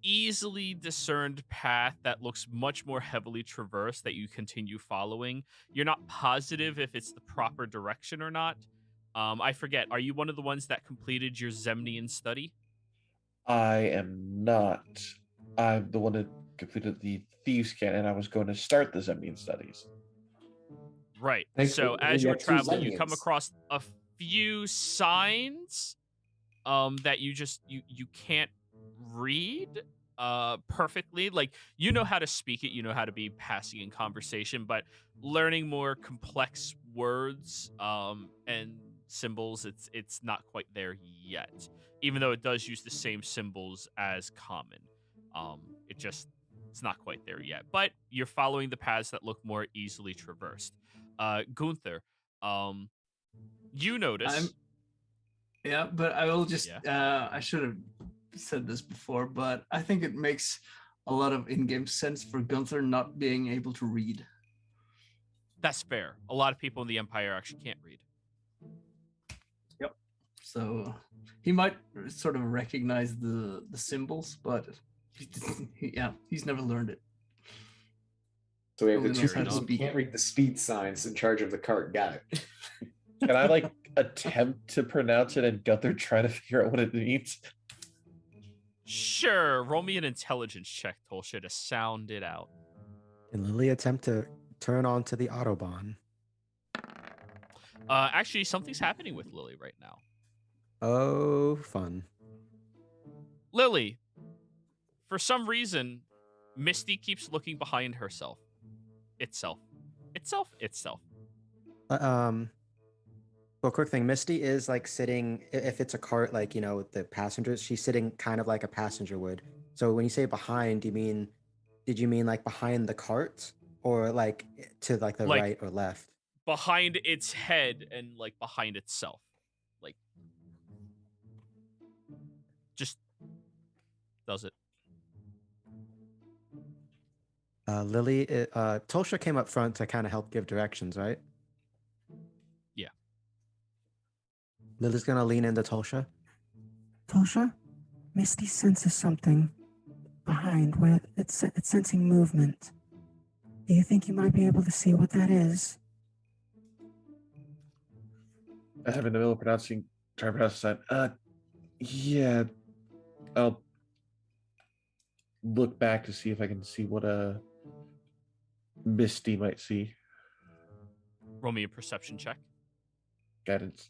easily discerned path that looks much more heavily traversed that you continue following. You're not positive if it's the proper direction or not. I forget. Are you one of the ones that completed your Zemnian study? I am not. I'm the one that completed the Thieves' Can, and I was going to start the Zemnian studies. Right. Thanks So for- as you you're got two traveling, you come Zemnians. across a few signs that you can't read perfectly. Like, you know how to speak it, you know how to be passing in conversation, but learning more complex words and symbols, it's not quite there yet, even though it does use the same symbols as common. It's not quite there yet, but you're following the paths that look more easily traversed. Gunther, you notice Yeah, but I will just Yeah. I should have said this before, but I think it makes a lot of in-game sense for Gunther not being able to read. That's fair. A lot of people in the Empire actually can't read. So he might sort of recognize the symbols, but he's never learned it. So we have the Only two knows how to people who speak can't it. read the speed signs in charge of the cart. Got it. Can I like attempt to pronounce it and Gunther try to figure out what it means? Sure, roll me an intelligence check, Tolsha, to sound it out. Can Lily attempt to turn on to the Autobahn? Actually, something's happening with Lily right now. Oh, fun. Lily, for some reason, Misty keeps looking behind herself. Itself. Well, quick thing. Misty is like sitting, if it's a cart, like, you know, with the passengers, she's sitting kind of like a passenger would. So when you say behind, did you mean like behind the cart or like to like the Like- right or left? Behind its head and like behind itself. Like, just does it. Tolsha came up front to kind of help give directions, right? Yeah. Lily's gonna lean into Tolsha. Tosha, Misty senses something behind where it's sensing movement. Do you think you might be able to see what that is? I'm in the middle of trying to pronounce the sign. Yeah. I'll look back to see if I can see what Misty might see. Roll me a perception check. Guidance.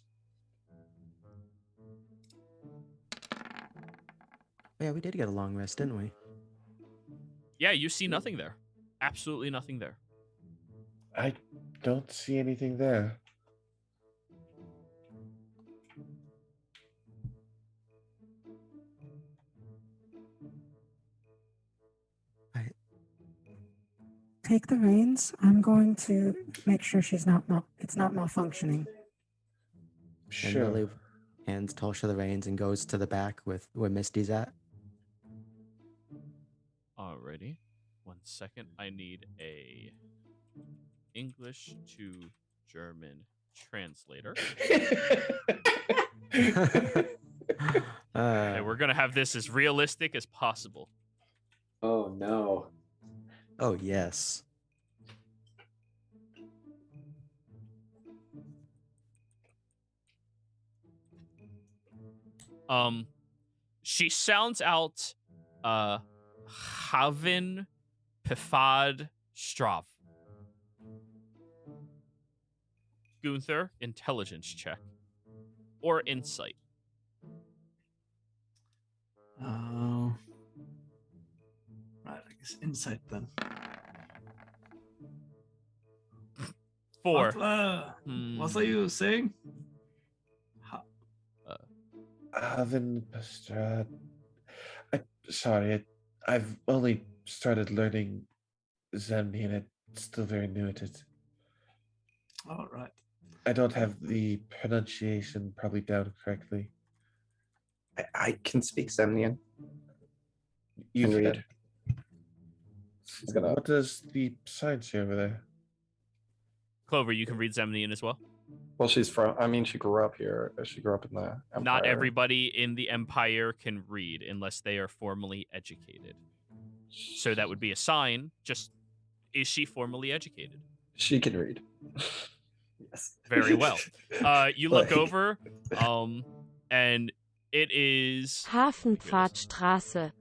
Yeah, we did get a long rest, didn't we? Yeah, you see nothing there. Absolutely nothing there. I don't see anything there. Take the reins. I'm going to make sure it's not malfunctioning. And Sure. Lily hands Tolsha the reins and goes to the back with where Misty's at. Alrighty. 1 second. I need a English to German translator. And we're gonna have this as realistic as possible. Oh no. Oh, yes. She sounds out Havin Pifad Strav. Gunther, intelligence check. Or insight. Right, I guess insight then. 4. What are you saying? Haven Pastrad. Sorry, I've only started learning Zemni and it's still very new at it. All right. I don't have the pronunciation probably down correctly. I can speak Semnian. You And can. read. He's gonna. What does the sign say over there? Clover, you can read Zemnian as well. Well, she's from. I mean, she grew up here. She grew up in the Empire. Not everybody in the Empire can read unless they are formally educated. So that would be a sign. Just, is she formally educated? She can read. Yes. Very well. You look Like- over, and it is Hafenpfadstraße.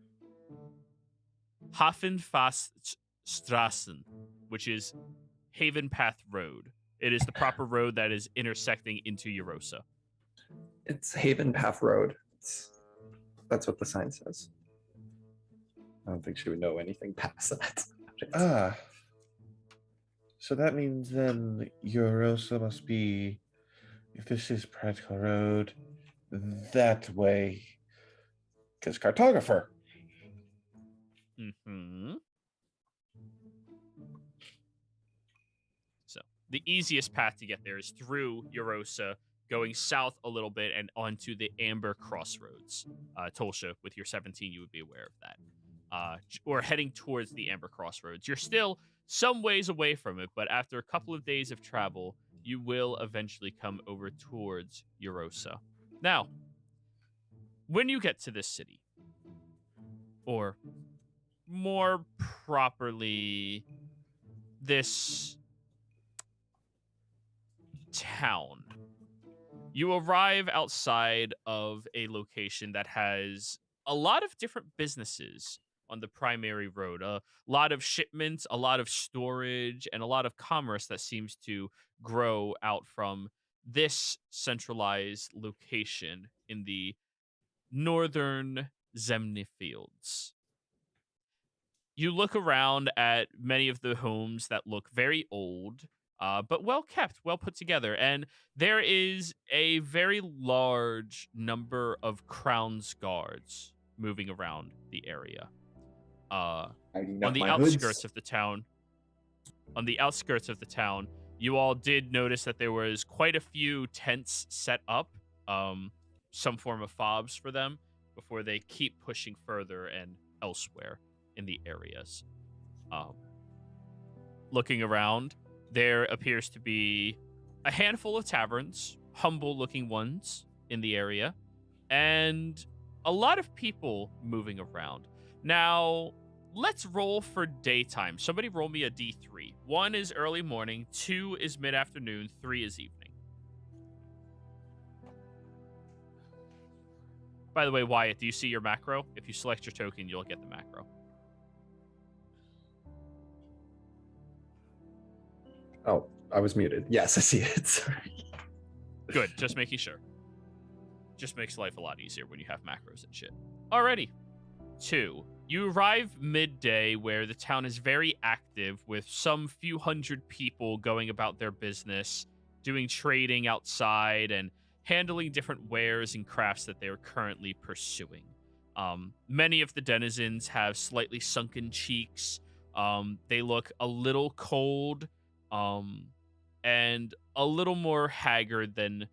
Hafenfahrtstraßen, which is Haven Path Road. It is the proper road that is intersecting into Eurosa. It's Haven Path Road. That's what the sign says. I don't think she would know anything past that. Ah. So that means then Eurosa must be, if this is practical road, that way. Because cartographer. Mm-hmm. So the easiest path to get there is through Eurosa, going south a little bit and onto the Amber Crossroads. Tolsha, with your 17, you would be aware of that. or heading towards the Amber Crossroads. You're still some ways away from it, but after a couple of days of travel, you will eventually come over towards Eurosa. Now, when you get to this city, or more properly, this town, you arrive outside of a location that has a lot of different businesses on the primary road, a lot of shipments, a lot of storage, and a lot of commerce that seems to grow out from this centralized location in the northern Zemni fields. You look around at many of the homes that look very old, but well kept, well put together. And there is a very large number of Crown's guards moving around the area. Hiding On up the my outskirts hoods. of the town, you all did notice that there was quite a few tents set up, some form of fobs for them before they keep pushing further and elsewhere in the areas. Looking around, there appears to be a handful of taverns, humble-looking ones in the area, and a lot of people moving around. Now, let's roll for daytime. Somebody roll me a D3. 1 is early morning, 2 is mid-afternoon, 3 is evening. By the way, Wyatt, do you see your macro? If you select your token, you'll get the macro. Oh, I was muted. Yes, I see it. Sorry. Good, just making sure. Just makes life a lot easier when you have macros and shit. Alrighty. 2. You arrive midday where the town is very active with some few hundred people going about their business, doing trading outside and handling different wares and crafts that they are currently pursuing. Many of the denizens have slightly sunken cheeks. They look a little cold, and a little more haggard than,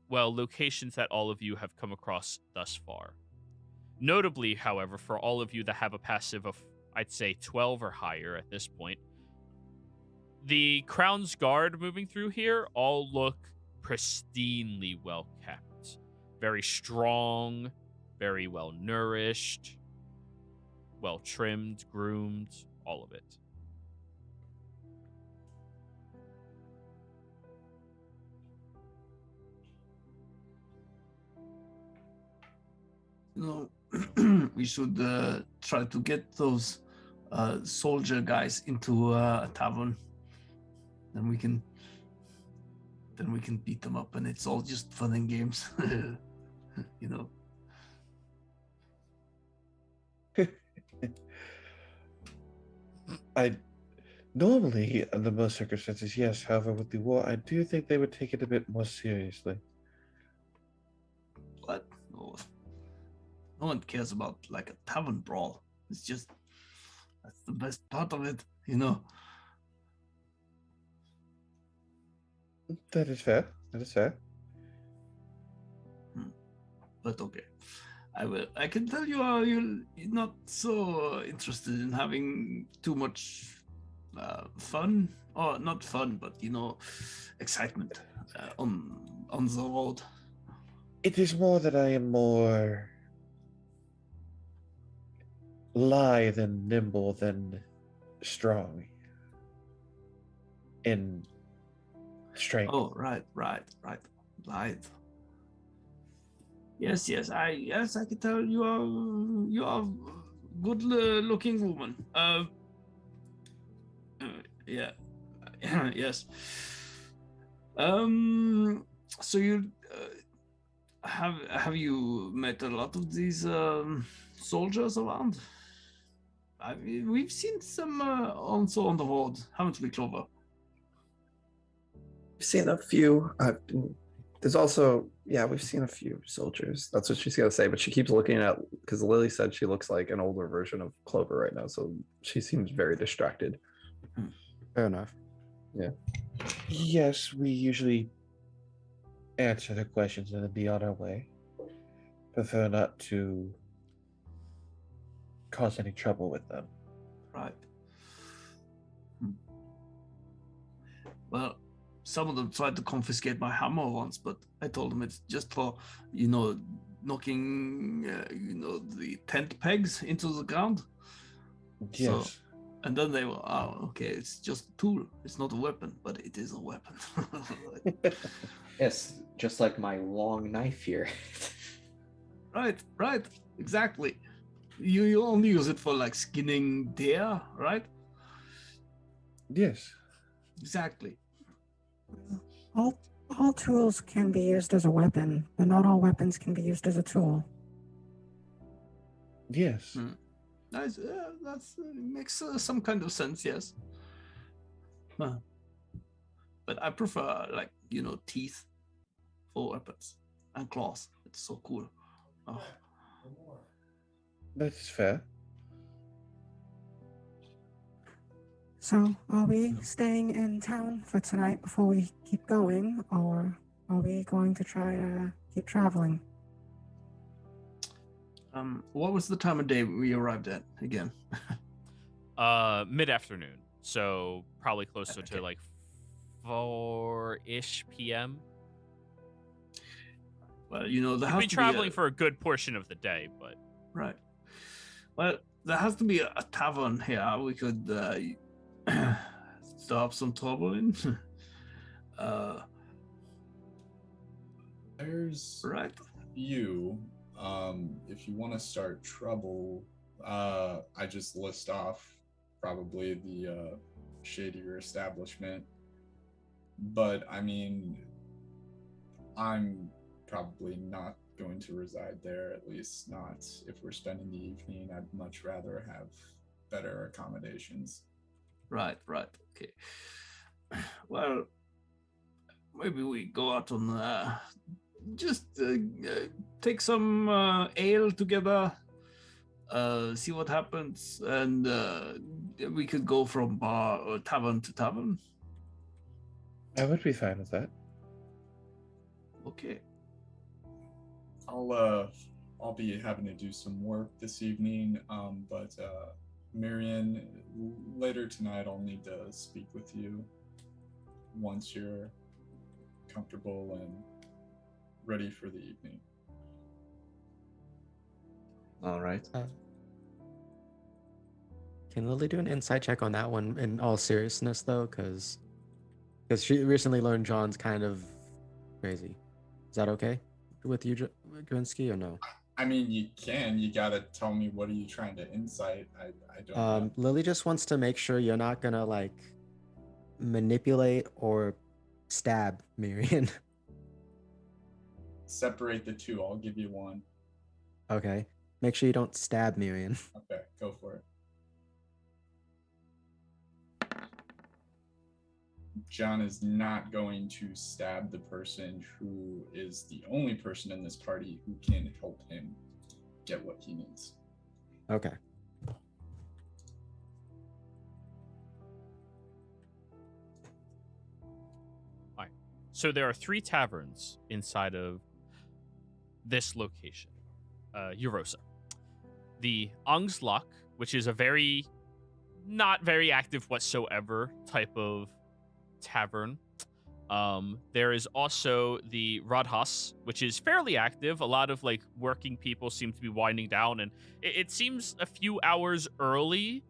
well, locations that all of you have come across thus far. Notably, however, for all of you that have a passive of, I'd say, 12 or higher at this point, the Crown's Guard moving through here all look pristinely well kept. Very strong, very well nourished, well trimmed, groomed, all of it. You know, we should try to get those soldier guys into a tavern. Then we can beat them up, and it's all just fun and games. You know. I normally, under most circumstances, yes. However, with the war, I do think they would take it a bit more seriously. What? No one cares about like a tavern brawl. It's just that's the best part of it, you know. That is fair. That is fair. But okay, I can tell you you're not so interested in having too much fun, or not fun, but you know, excitement on the road. It is more that I am more lithe and nimble than strong in strength. Oh, right. Yes, I can tell you are good looking woman. Yeah, yes. So you have you met a lot of these soldiers around? We've seen some also on the road, haven't we, Clover? We've seen a few. There's also, yeah, we've seen a few soldiers. That's what she's gonna say, but she keeps looking at, because Lily said she looks like an older version of Clover right now, so she seems very distracted. Fair enough. Yeah. Yes, we usually answer the questions and then be on our way. Prefer not to cause any trouble with them. Right. Well, some of them tried to confiscate my hammer once, but I told them it's just for, knocking, the tent pegs into the ground. So, Yes. and then they were, okay, it's just a tool. It's not a weapon, but it is a weapon. Yes, just like my long knife here. Right, exactly. You only use it for like skinning deer, right? Yes. Exactly. All tools can be used as a weapon, but not all weapons can be used as a tool. Yes. Nice. That's makes some kind of sense. Yes. But I prefer teeth for weapons and claws. It's so cool. Oh. That is fair. So, are we staying in town for tonight before we keep going, or are we going to try to keep traveling? What was the time of day we arrived at again? Mid-afternoon. So probably closer to Okay. like 4-ish p.m. Well, there You've has been to traveling be for a good portion of the day, but right. Well, there has to be a tavern here we could stop some trouble in. There's Right. you. If you want to start trouble, I just list off probably the shadier establishment. But I mean, I'm probably not going to reside there, at least not if we're spending the evening. I'd much rather have better accommodations. Right. Okay. Well, maybe we go out on just take some ale together, see what happens, and we could go from bar or tavern to tavern. I would be fine with that. Okay. I'll be having to do some work this evening, but Marion, later tonight I'll need to speak with you once you're comfortable and ready for the evening. All right. Can Lily do an insight check on that one in all seriousness, though? Because she recently learned John's kind of crazy. Is that okay with you, Gwinsky, or no? I mean, you can. You gotta tell me, what are you trying to insight? I don't know. Lily just wants to make sure you're not gonna like manipulate or stab Miriam. Separate the two. I'll give you one. Okay. Make sure you don't stab Miriam. Okay, go for it. John is not going to stab the person who is the only person in this party who can help him get what he needs. Okay. all right. So there are 3 taverns inside of this location. Eurosa. The Angslak, which is a not very active whatsoever type of tavern. There is also the Radhas, which is fairly active. A lot of like working people seem to be winding down, and it seems a few hours early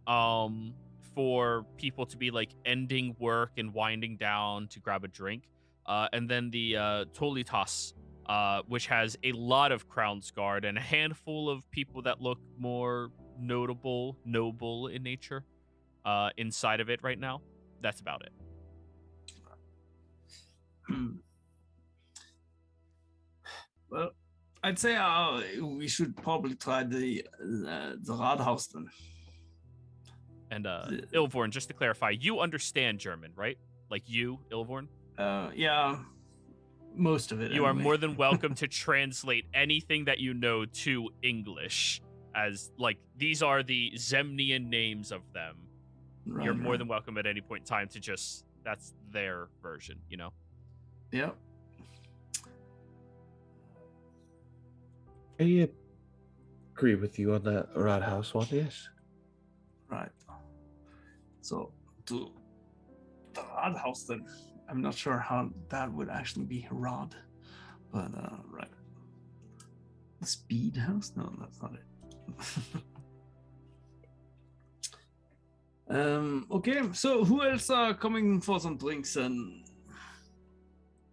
for people to be like ending work and winding down to grab a drink. And then the Tolitas, which has a lot of Crown's Guard and a handful of people that look more noble in nature inside of it right now. That's about it. Well, I'd say we should probably try the Rathaus then. And Ilvorn, just to clarify, you understand German, right? Like you, Ilvorn? Yeah, most of it. You are anyway. more than welcome to translate anything that you know to English, as like these are the Zemnian names of them. Right, You're more right. than welcome at any point in time to just, that's their version, you know? Yep. agree with you on the Roadhouse one, yes. Right. So to the rod house then. I'm not sure how that would actually be rod, but right. The speed house? No, that's not it. Okay, so who else are coming for some drinks? And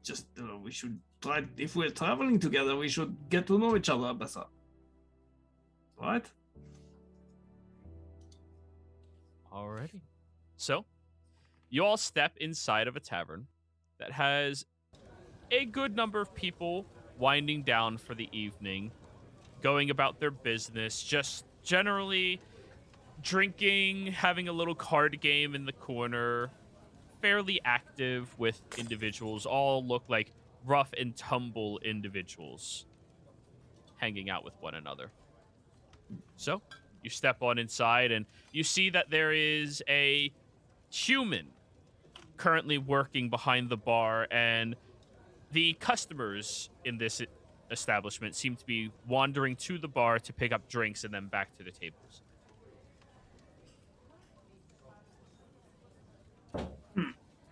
just we should try, if we're traveling together, we should get to know each other better, right? Alrighty. So, you all step inside of a tavern that has a good number of people winding down for the evening, going about their business, just generally drinking, having a little card game in the corner, fairly active with individuals, all look like rough and tumble individuals hanging out with one another. So, you step on inside and you see that there is a human currently working behind the bar, and the customers in this establishment seem to be wandering to the bar to pick up drinks and then back to the tables.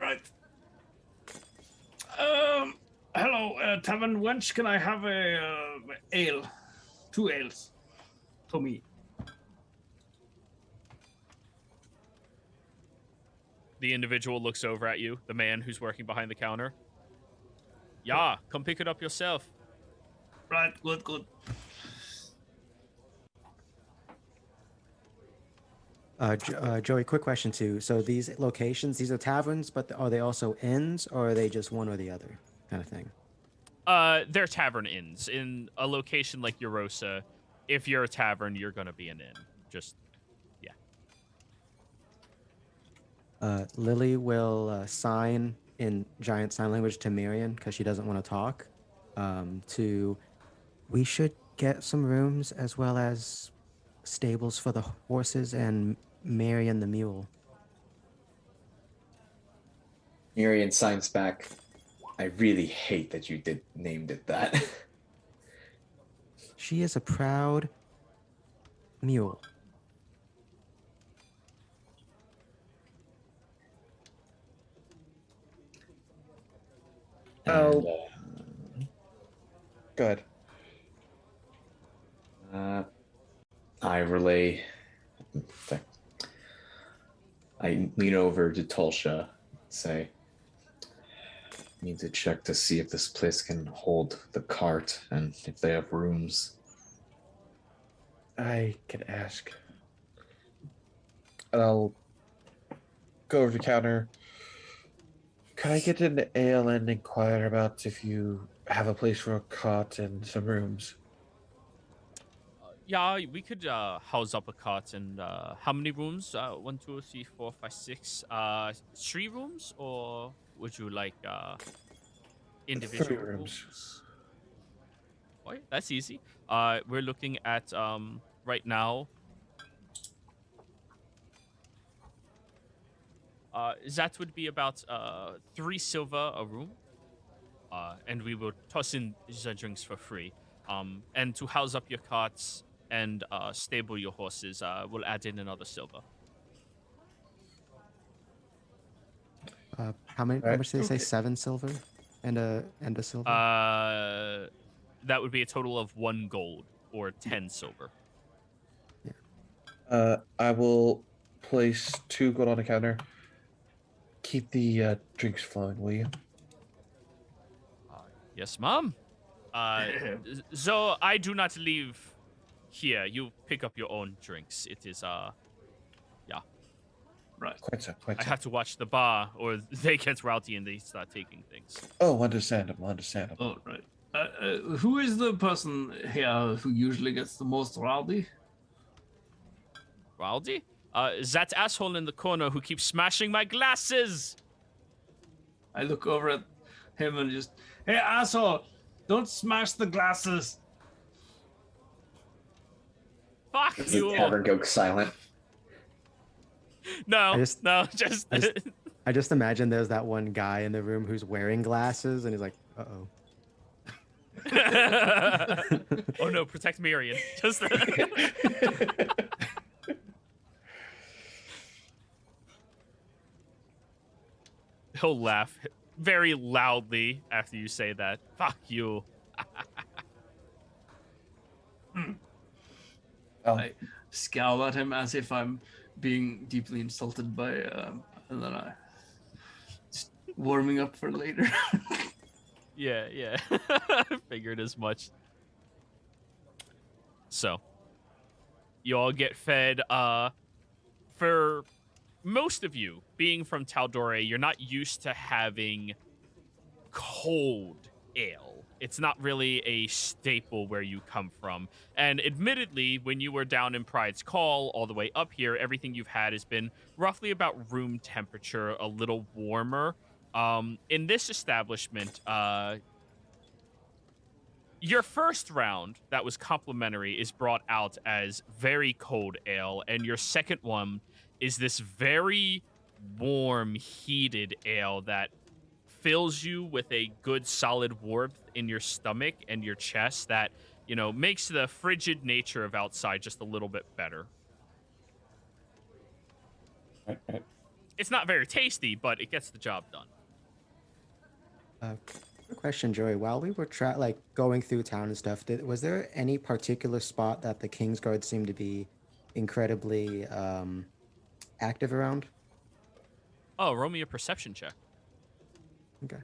Right. Hello, tavern wench. Can I have a ale? 2 ales. To me. The individual looks over at you, the man who's working behind the counter. Yeah, come pick it up yourself. Right, good. Joey, quick question too. So these locations, these are taverns, but are they also inns, or are they just one or the other kind of thing? They're tavern inns. In a location like Eurosa, if you're a tavern, you're gonna be an inn. Just, yeah. Lily will sign in giant sign language to Marion because she doesn't want to talk. We should get some rooms as well as stables for the horses and Marion the mule. Miriam signs back. I really hate that you named it that. She is a proud mule. Oh. Good. I relay. I lean over to Tulsha, say, need to check to see if this place can hold the cart and if they have rooms. I can ask. And I'll go over to the counter. Can I get an ale and inquire about if you have a place for a cot and some rooms? Yeah, we could house up a cot. And how many rooms? 1, 2, 3, 4, 5, 6. 3 rooms, or would you like individual 3 rooms? Oh, yeah, that's easy. We're looking at right now. That would be about 3 silver a room. And we will toss in the drinks for free. And to house up your carts and stable your horses, we'll add in another silver. How much did they say? 7 silver and a silver? That would be a total of 1 gold or 10 silver. Yeah. I will place 2 gold on the counter. Keep the drinks flowing, will you? Yes, Mom. So I do not leave here. You pick up your own drinks. It is yeah. Right. Quite so. I have to watch the bar, or they get rowdy and they start taking things. Oh, understandable. Oh, right. Who is the person here who usually gets the most rowdy? Rowdy? That asshole in the corner who keeps smashing my glasses. I look over at him and just, hey, asshole, don't smash the glasses. Fuck Does you. the tavern go silent? No, I just imagine there's that one guy in the room who's wearing glasses and he's like, uh-oh. Oh no, protect Miriam. Just he'll laugh very loudly after you say that. Fuck you. I scowl at him as if I'm being deeply insulted by, and then I just warming up for later. Yeah. Figured as much. So, you all get fed. For most of you, being from Tal'Dorei, you're not used to having cold ale. It's not really a staple where you come from. And admittedly, when you were down in Pride's Call all the way up here, everything you've had has been roughly about room temperature, a little warmer. In this establishment, your first round that was complimentary is brought out as very cold ale, and your second one is this very warm, heated ale that fills you with a good solid warmth in your stomach and your chest that, you know, makes the frigid nature of outside just a little bit better. Right. It's not very tasty, but it gets the job done. Quick question, Joey. While we were going through town and stuff, was there any particular spot that the Kingsguard seemed to be incredibly active around? Oh, roll me a perception check. Okay.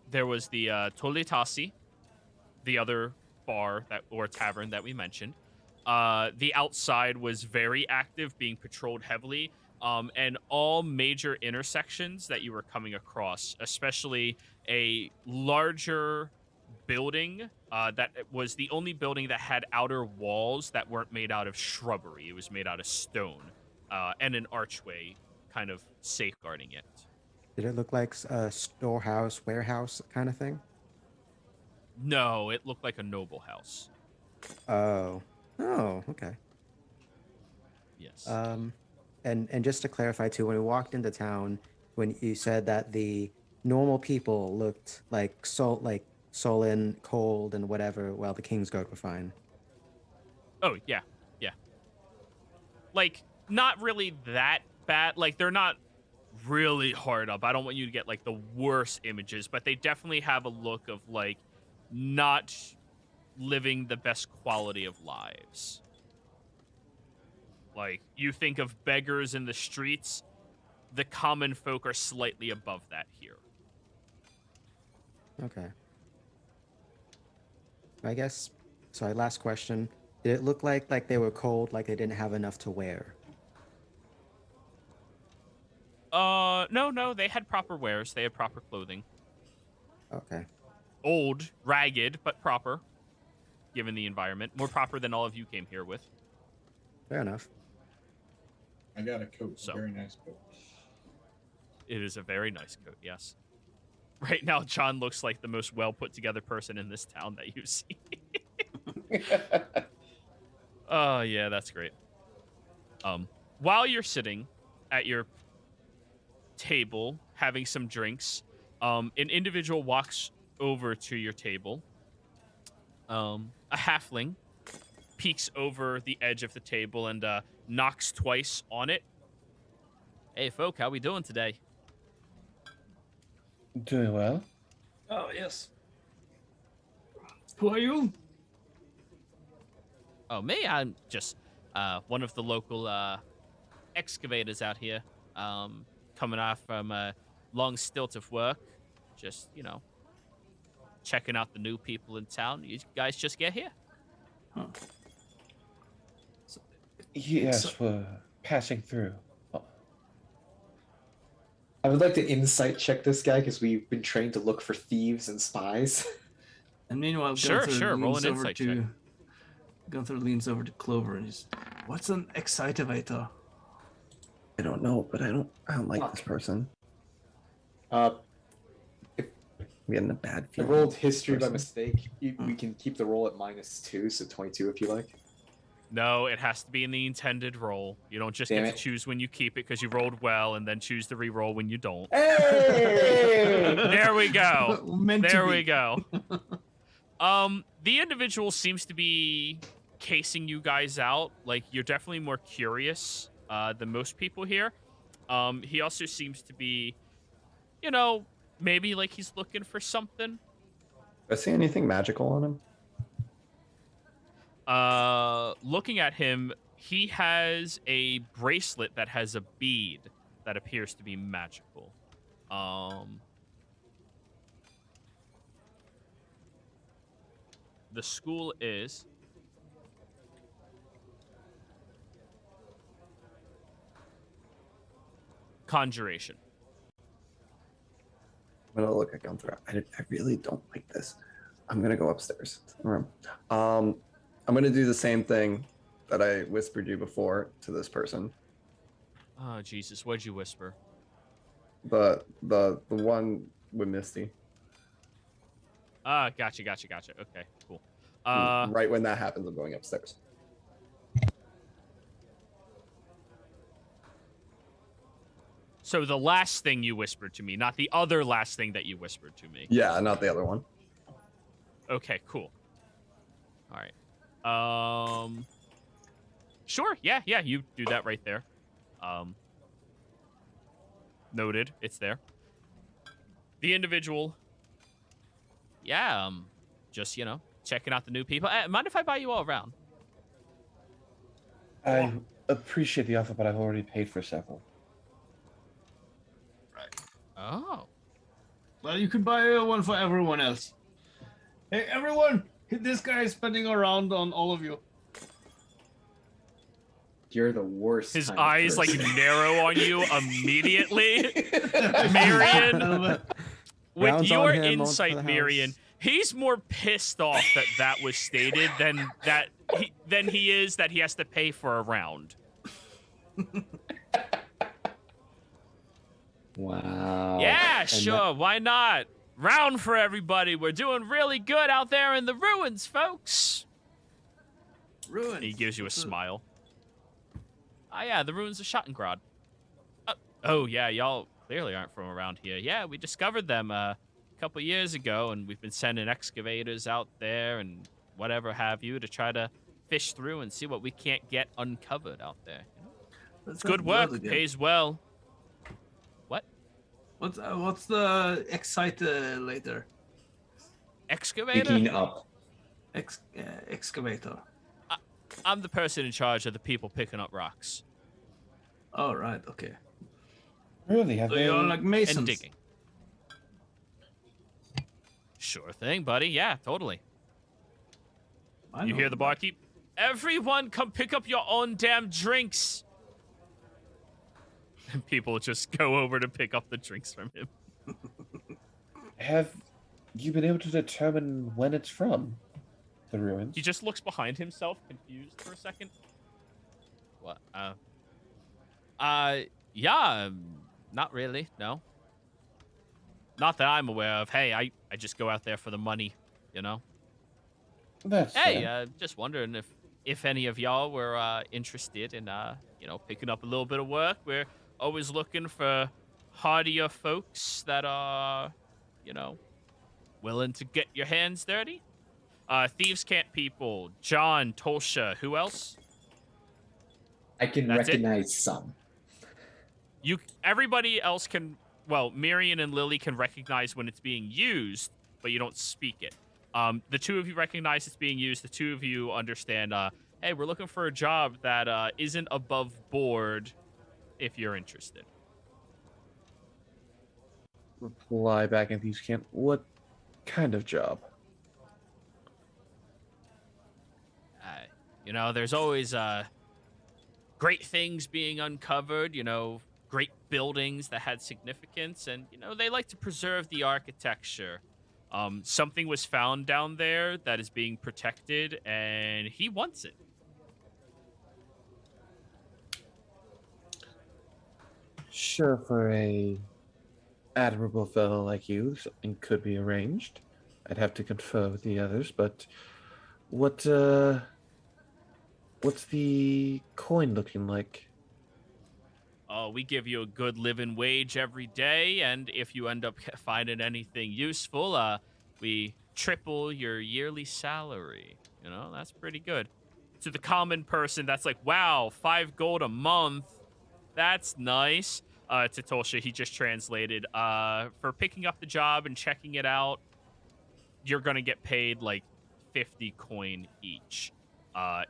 There was the Tolitasi, the other bar or tavern that we mentioned. The outside was very active, being patrolled heavily, and all major intersections that you were coming across, especially a larger building that was the only building that had outer walls that weren't made out of shrubbery. It was made out of stone, and an archway kind of safeguarding it. Did it look like a storehouse, warehouse kind of thing? No, it looked like a noble house. Oh, okay. Yes. And just to clarify too, when we walked into town, when you said that the normal people looked like sullen, cold, and whatever, while the Kingsguard were fine. Oh yeah. Like, not really that bad. Like, they're not really hard up. I don't want you to get like the worst images, but they definitely have a look of like not living the best quality of lives. Like, you think of beggars in the streets, the common folk are slightly above that here. Okay. I guess, sorry, last question. Did it look like they were cold, like they didn't have enough to wear? No, they had proper wares. They had proper clothing. Okay. Old, ragged, but proper, given the environment. More proper than all of you came here with. Fair enough. I got a coat. So. Very nice coat. It is a very nice coat, yes. Right now, John looks like the most well-put-together person in this town that you've seen. Oh, yeah, that's great. While you're sitting at your table, having some drinks, an individual walks over to your table. A halfling peeks over the edge of the table and knocks twice on it. Hey, folk, how we doing today? Doing well. Oh, yes. Who are you? Oh, me? I'm just one of the local excavators out here, coming off from a long stilt of work. Just, you know, checking out the new people in town. You guys just get here? Huh. Yes, we're passing through. I would like to insight check this guy because we've been trained to look for thieves and spies. And meanwhile, Sure, Gunther roll leans an over insight to check. Gunther leans over to Clover and he's, "What's an excitivator?" I don't know, but I don't like this person. I'm I'm getting a bad I feeling. rolled history by person. mistake. We can keep the roll at -2, so 22 if you like. No, it has to be in the intended roll. You don't just Damn get it. to choose when you keep it because you rolled well and then choose to re-roll when you don't. Hey! There we go. Meant to There be. we go. The individual seems to be casing you guys out. Like, you're definitely more curious than most people here. He also seems to be, you know, maybe like he's looking for something. I see anything magical on him? Looking at him, he has a bracelet that has a bead that appears to be magical. The school is conjuration. I'm gonna look at Gunther. I really don't like this. I'm gonna go upstairs to the room. I'm gonna do the same thing that I whispered you before to this person. Oh, Jesus. What'd you whisper? The one with Misty. Gotcha. Okay, cool. Right when that happens, I'm going upstairs. So the last thing you whispered to me, not the other last thing that you whispered to me. Yeah, not the other one. Okay, cool. All right. Sure. Yeah, you do that right there. Noted. It's there. The individual. Yeah, just, checking out the new people. Mind if I buy you all around? I appreciate the offer, but I've already paid for several. Oh. Well, you could buy one for everyone else. Hey, everyone! This guy is spending around on all of you. You're the worst. His kind of eyes like person. narrow on you immediately. Marion, with Rounds on your him, on to insight, the Marion, house. he's more pissed off that was stated than he is that he has to pay for a round. Wow. Yeah, sure, why not? Round for everybody. We're doing really good out there in the ruins, folks. Ruins. He gives you a smile. Ah, yeah, the ruins of Schottengrad. Oh, yeah, y'all clearly aren't from around here. Yeah, we discovered them a couple years ago, and we've been sending excavators out there and whatever have you to try to fish through and see what we can't get uncovered out there. It's good work, pays well. What? What's the exciter? Excavator? Picking up. Excavator. I'm the person in charge of the people picking up rocks. Oh, right, okay. Really? Have So they? you're like masons. And digging. Sure thing, buddy. Yeah, totally. You hear the barkeep? Everyone come pick up your own damn drinks. And people just go over to pick up the drinks from him. Have you been able to determine when it's from? The ruins? He just looks behind himself, confused for a second. What? Yeah, not really, no. Not that I'm aware of. Hey, I just go out there for the money, you know? That's Hey, fair. just wondering if any of y'all were interested in, picking up a little bit of work. We're always looking for hardier folks that are, willing to get your hands dirty. Thieves' Camp people, John, Tolsha, who else? I can That's it? recognize some. Everybody else can, well, Miriam and Lily can recognize when it's being used, but you don't speak it. The two of you recognize it's being used. The two of you understand, hey, we're looking for a job that isn't above board if you're interested. Reply back in these camp. What kind of job? There's always great things being uncovered, great buildings that had significance, and, they like to preserve the architecture. Something was found down there that is being protected, and he wants it. Sure, for a admirable fellow like you, something could be arranged. I'd have to confer with the others, but what What's the coin looking like? We give you a good living wage every day, and if you end up finding anything useful, we triple your yearly salary. You know, that's pretty good. To the common person, that's like, wow, 5 gold a month. That's nice. To Tolsha, he just translated. For picking up the job and checking it out, you're gonna get paid like 50 coin each.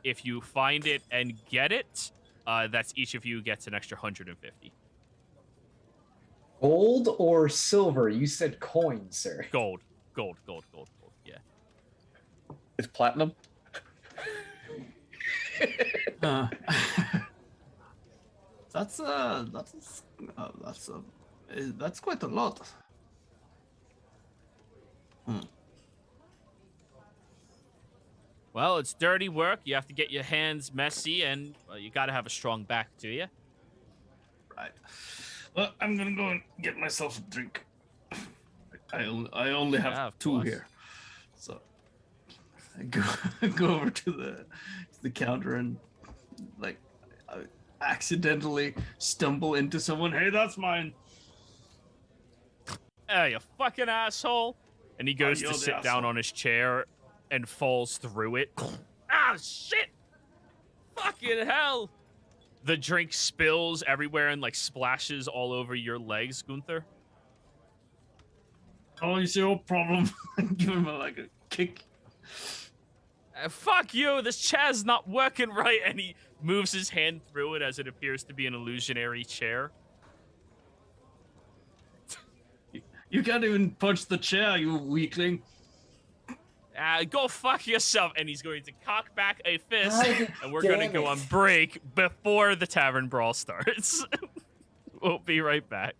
If you find it and get it, that's each of you gets an extra 150. Gold or silver? You said coin, sir. Gold. Yeah. It's platinum. Uh, that's quite a lot. Well, it's dirty work. You have to get your hands messy, and you got to have a strong back to you. Right. Well, I'm gonna go and get myself a drink. I only have of 2 course. here, so I go over to the counter and like I accidentally stumble into someone. Hey, that's mine. Hey, you fucking asshole! And he goes you're to the sit down asshole. on his chair and falls through it. Ah, shit! Fucking hell! The drink spills everywhere and like splashes all over your legs, Gunther. Oh, it's your problem. Give him a kick. Fuck you! This chair's not working right, and he moves his hand through it as it appears to be an illusionary chair. You can't even punch the chair, you weakling. Go fuck yourself. And he's going to cock back a fist, God and we're going to damn go it. on break before the tavern brawl starts. We'll be right back.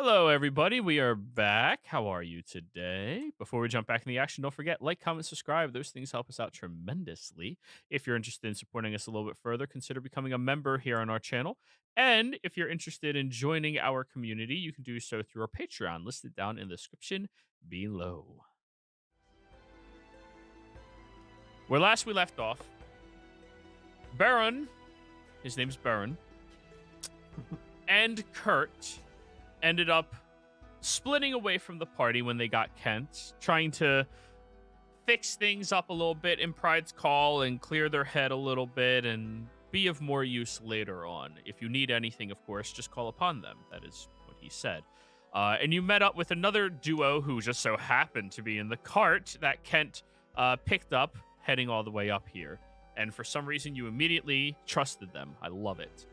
Hello, everybody. We are back. How are you today? Before we jump back in the action, don't forget, like, comment, subscribe. Those things help us out tremendously. If you're interested in supporting us a little bit further, consider becoming a member here on our channel. And if you're interested in joining our community, you can do so through our Patreon, listed down in the description below. Where last we left off, Baron, his name's Baron, and Kurt ended up splitting away from the party when they got Kent, trying to fix things up a little bit in Pride's Call and clear their head a little bit and be of more use later on. If you need anything, of course, just call upon them. That is what he said. And you met up with another duo who just so happened to be in the cart that Kent picked up, heading all the way up here. And for some reason, you immediately trusted them. I love it.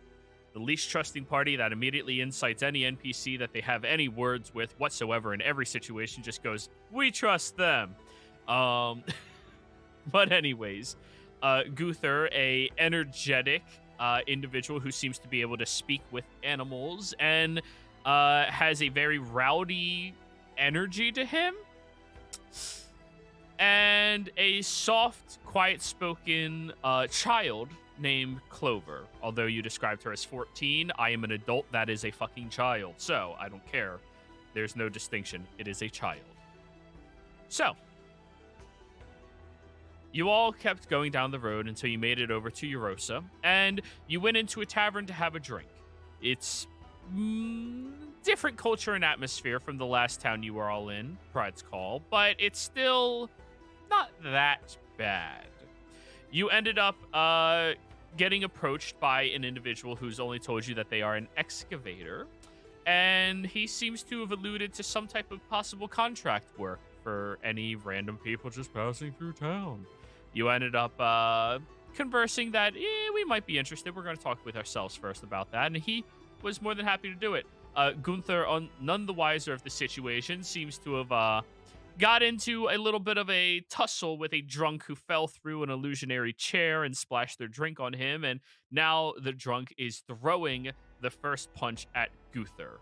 The least trusting party that immediately incites any NPC that they have any words with whatsoever in every situation just goes, we trust them. But anyways, Gunther, a energetic individual who seems to be able to speak with animals and has a very rowdy energy to him. And a soft, quiet-spoken child named Clover. Although you described her as 14, I am an adult. That is a fucking child. So, I don't care. There's no distinction. It is a child. So, you all kept going down the road until you made it over to Eurosa, and you went into a tavern to have a drink. It's different culture and atmosphere from the last town you were all in, Pride's Call, but it's still not that bad. You ended up getting approached by an individual who's only told you that they are an excavator, and he seems to have alluded to some type of possible contract work for any random people just passing through town. You ended up conversing that we might be interested. We're going to talk with ourselves first about that, and he was more than happy to do it. Gunther, none the wiser of the situation, seems to have got into a little bit of a tussle with a drunk who fell through an illusionary chair and splashed their drink on him, and now the drunk is throwing the first punch at Gunther.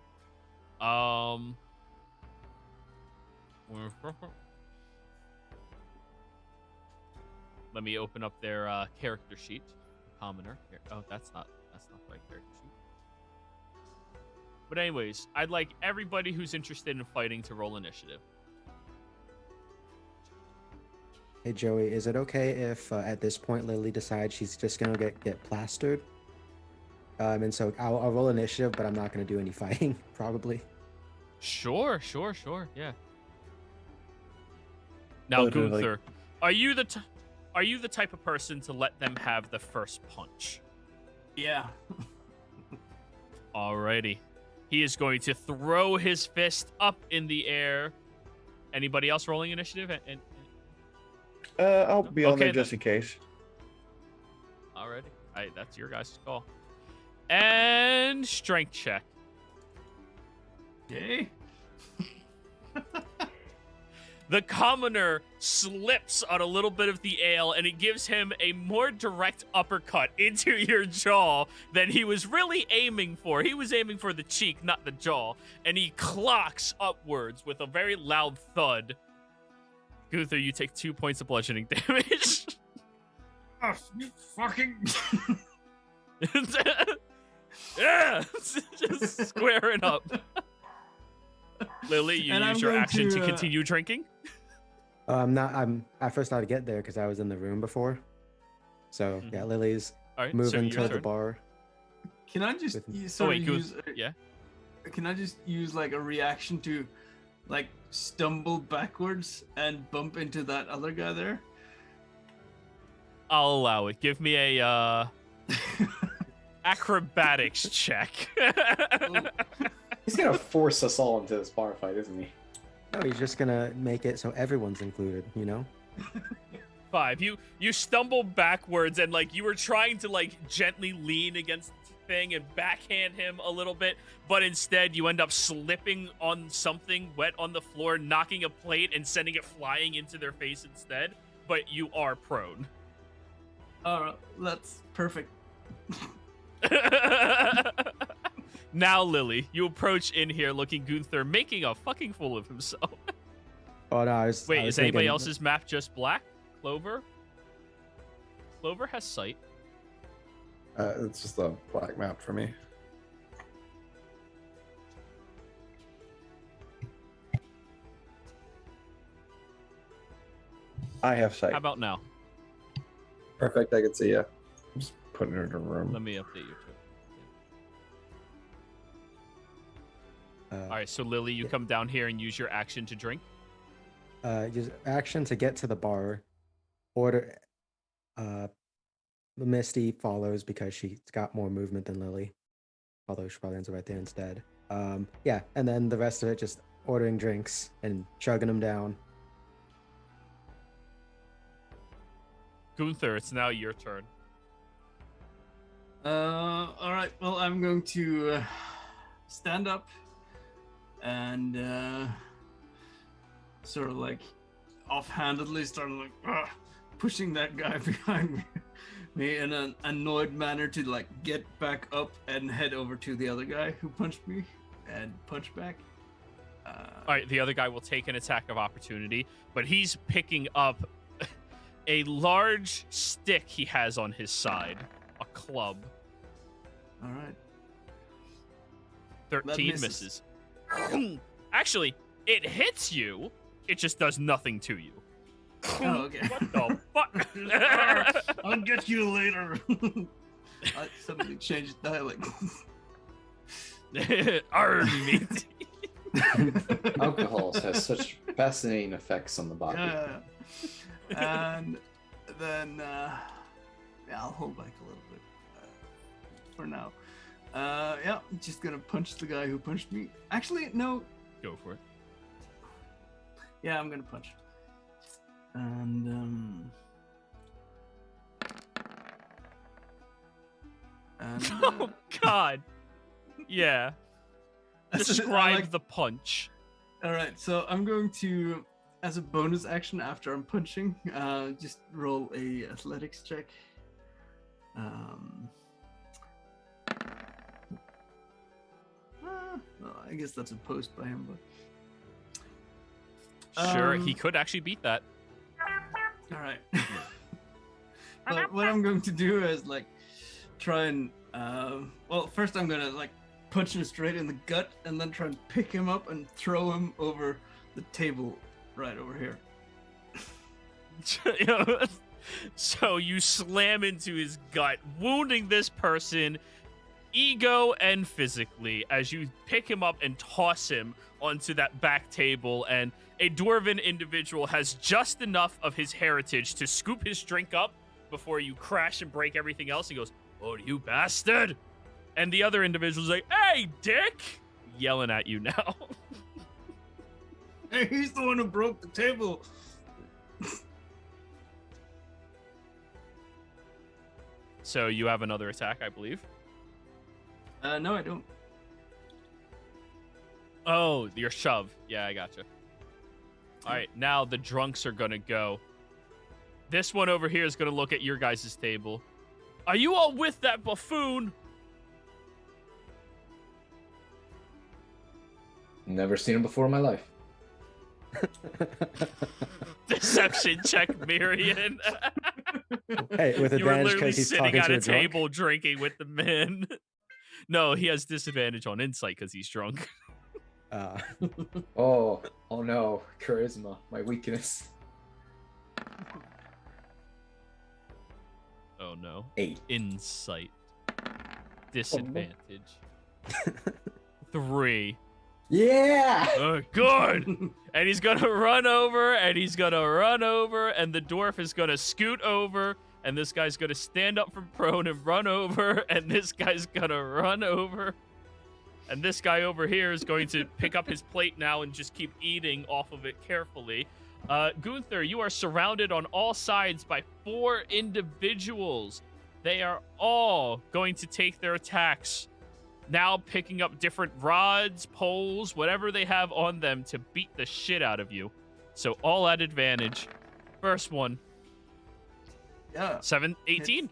Let me open up their character sheet. Commoner. Here. Oh, that's not the right character sheet. But anyways, I'd like everybody who's interested in fighting to roll initiative. Hey Joey, is it okay if at this point Lily decides she's just gonna get plastered? And so I'll roll initiative, but I'm not gonna do any fighting, probably. Sure, yeah. Now, Gunther, are you the type of person to let them have the first punch? Yeah. Alrighty. He is going to throw his fist up in the air. Anybody else rolling initiative? I'll be on there just in case. Alrighty. That's your guys' call. And strength check. Okay. The commoner slips on a little bit of the ale, and it gives him a more direct uppercut into your jaw than he was really aiming for. He was aiming for the cheek, not the jaw, and he clocks upwards with a very loud thud. Gunther, you take 2 points of bludgeoning damage. Oh, you fucking... Yeah! Just squaring up. Lily, you use your action to continue drinking? I first had to get there because I was in the room before. So yeah, Lily's moving to the bar. Can I just Can I just use like a reaction to like stumble backwards and bump into that other guy there? I'll allow it. Give me a acrobatics check. He's gonna force us all into this bar fight, isn't he? No, he's just gonna make it so everyone's included, you know? 5. You stumble backwards and like you were trying to like gently lean against the thing and backhand him a little bit, but instead you end up slipping on something wet on the floor, knocking a plate and sending it flying into their face instead, but you are prone. Alright, that's perfect. Now, Lily, you approach in here looking Gunther making a fucking fool of himself. Oh no! Wait, is anybody else's map just black? Clover? Clover has sight. It's just a black map for me. I have sight. How about now? Perfect. I can see you. I'm just putting it in a room. Let me update you. All right, so Lily, you come down here and use your action to drink. Use action to get to the bar. Order. Misty follows because she's got more movement than Lily, although she probably ends up right there instead. Yeah, and then the rest of it just ordering drinks and chugging them down. Gunther, it's now your turn. All right. Well, I'm going to stand up and sort of like offhandedly start like pushing that guy behind me in an annoyed manner to like get back up and head over to the other guy who punched me and punch back. All right, the other guy will take an attack of opportunity, but he's picking up a large stick he has on his side, a club. All right. 13 misses. Actually, it hits you. It just does nothing to you. Oh, okay. What the fuck? I'll get you later. Somebody changed dialect. Arr, mate. Alcohol has such fascinating effects on the body. Yeah. And then, yeah, I'll hold back a little bit for now. Yeah, I'm just gonna punch the guy who punched me. Actually, no. Go for it. Yeah, I'm gonna punch. And Oh God. Yeah. Describe the punch. All right, so I'm going to, as a bonus action after I'm punching, just roll a athletics check. Well, I guess that's a post by him, but Sure, he could actually beat that. all right. But what I'm going to do is like try and well, first I'm gonna like punch him straight in the gut and then try and pick him up and throw him over the table right over here. So you slam into his gut, wounding this person ego and physically as you pick him up and toss him onto that back table, and a dwarven individual has just enough of his heritage to scoop his drink up before you crash and break everything else. He goes, "Oh, you bastard!" And the other individual's like, "Hey, dick!" Yelling at you now. Hey, he's the one who broke the table. So you have another attack, I believe. No, I don't. Oh, your shove. Yeah, I gotcha. All right, now the drunks are gonna go. This one over here is gonna look at your guys' table. Are you all with that buffoon? Never seen him before in my life. Deception check, Mirian. Hey, with You were advantage literally because he's sitting talking at to a a drunk. table drinking with the men. No, he has disadvantage on insight because he's drunk. Oh no, charisma, my weakness. Oh no. 8. Insight. Disadvantage. 3. Yeah. Oh, good. And he's gonna run over, and he's gonna run over, and the dwarf is gonna scoot over, and this guy's gonna stand up from prone and run over, and this guy's gonna run over, and this guy over here is going to pick up his plate now and just keep eating off of it carefully. Gunther, you are surrounded on all sides by 4 individuals. They are all going to take their attacks, now picking up different rods, poles, whatever they have on them to beat the shit out of you. So all at advantage. First one. Yeah. 18.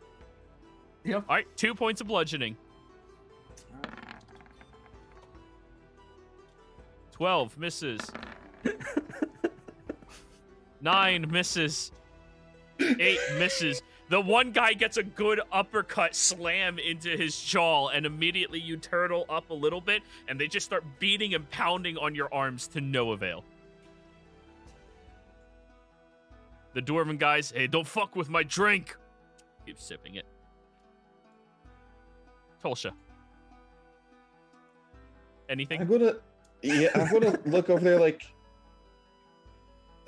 Yep. All right, 2 points of bludgeoning. 12 misses. 9 misses. 8 misses. The one guy gets a good uppercut slam into his jaw, and immediately you turtle up a little bit, and they just start beating and pounding on your arms to no avail. The dwarven guys, hey, don't fuck with my drink. Keep sipping it. Tolsha. Anything? I'm gonna look over there like,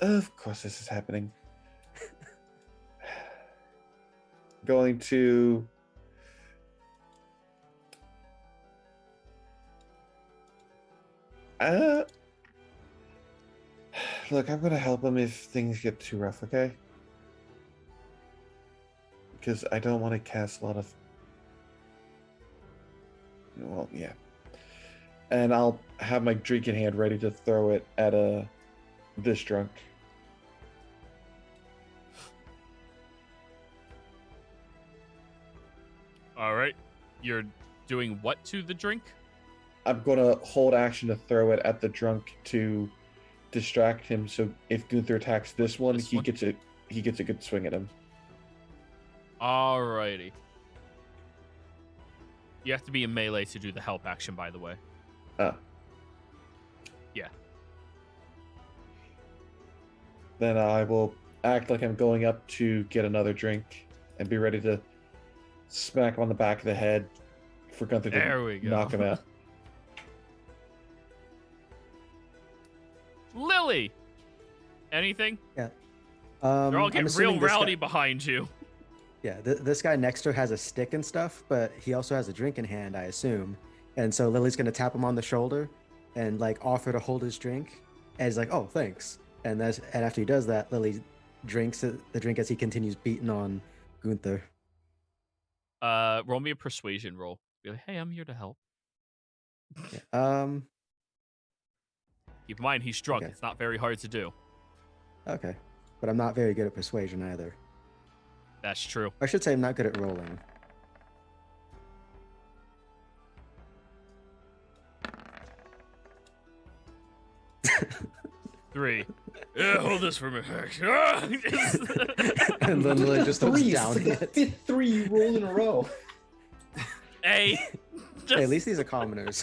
of course this is happening. Going to look, I'm gonna help him if things get too rough, okay? Because I don't want to cast a lot of, well, yeah. And I'll have my drink in hand ready to throw it at this drunk. All right. You're doing what to the drink? I'm gonna hold action to throw it at the drunk to distract him. So if Gunther attacks this one, he gets a good swing at him. Alrighty. You have to be in melee to do the help action, by the way. Oh. Yeah. Then I will act like I'm going up to get another drink and be ready to smack him on the back of the head for Gunther to knock him out. Lily! Anything? Yeah. They're all I'm getting assuming real this rowdy guy- behind you. Yeah, this guy next to her has a stick and stuff, but he also has a drink in hand, I assume. And so Lily's gonna tap him on the shoulder and like offer to hold his drink. And he's like, "Oh, thanks." And after he does that, Lily drinks the drink as he continues beating on Gunther. Roll me a persuasion roll. Be like, hey, I'm here to help. Yeah. Keep in mind, he's drunk. Okay. It's not very hard to do. Okay, but I'm not very good at persuasion either. That's true. I should say I'm not good at rolling. Three. Yeah, hold this for me. And then Lily just looks down. It's like the fifth 3 you roll in a row. Hey. Hey, at least these are commoners.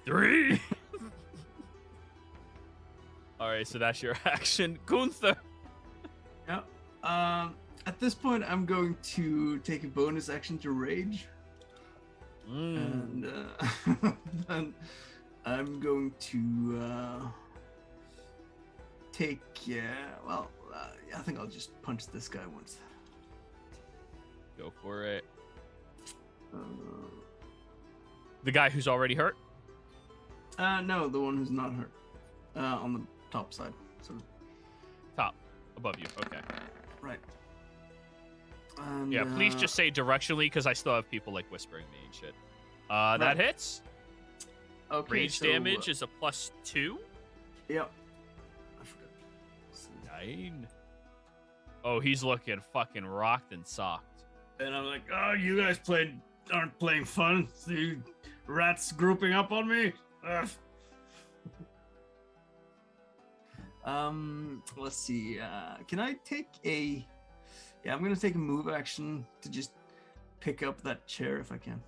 3. All right, so that's your action, Gunther. Yeah. At this point, I'm going to take a bonus action to rage, and then I'm going to take. I think I'll just punch this guy once. Go for it. Uh, The guy who's already hurt? No, the one who's not hurt. On the top side, sort of. Top. Above you. Okay. Right. And, Yeah, please just say directionally, because I still have people like whispering me and shit. That Right. hits. Okay, Rage so, damage is a +2. Yep. I forgot. 9. Oh, he's looking fucking rocked and socked. And I'm like, oh, you guys aren't playing fun. See rats grouping up on me. Ugh. Let's see. Can I take a? Yeah, I'm gonna take a move action to just pick up that chair if I can.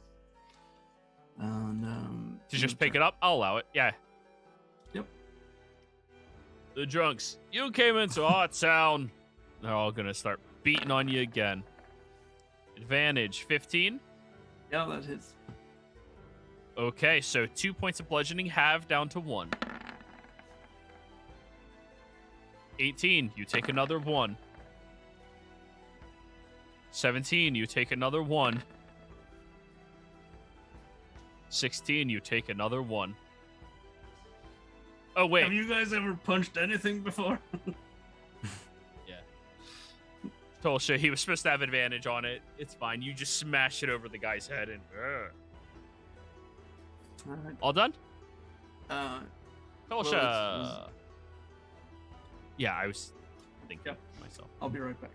And To just pick it up? I'll allow it. Yeah. Yep. The drunks. You came into our town. They're all gonna start beating on you again. Advantage 15. Yeah, that hits. Okay, so 2 points of bludgeoning halved down to 1. 18, you take another 1. 17, you take another 1. 16, you take another 1. Oh, wait. Have you guys ever punched anything before? Yeah. Tolsha, he was supposed to have advantage on it. It's fine. You just smash it over the guy's head and... Alright. All done? Well, Tolsha. it's- Yeah, I was thinking Yep. myself. I'll be right back.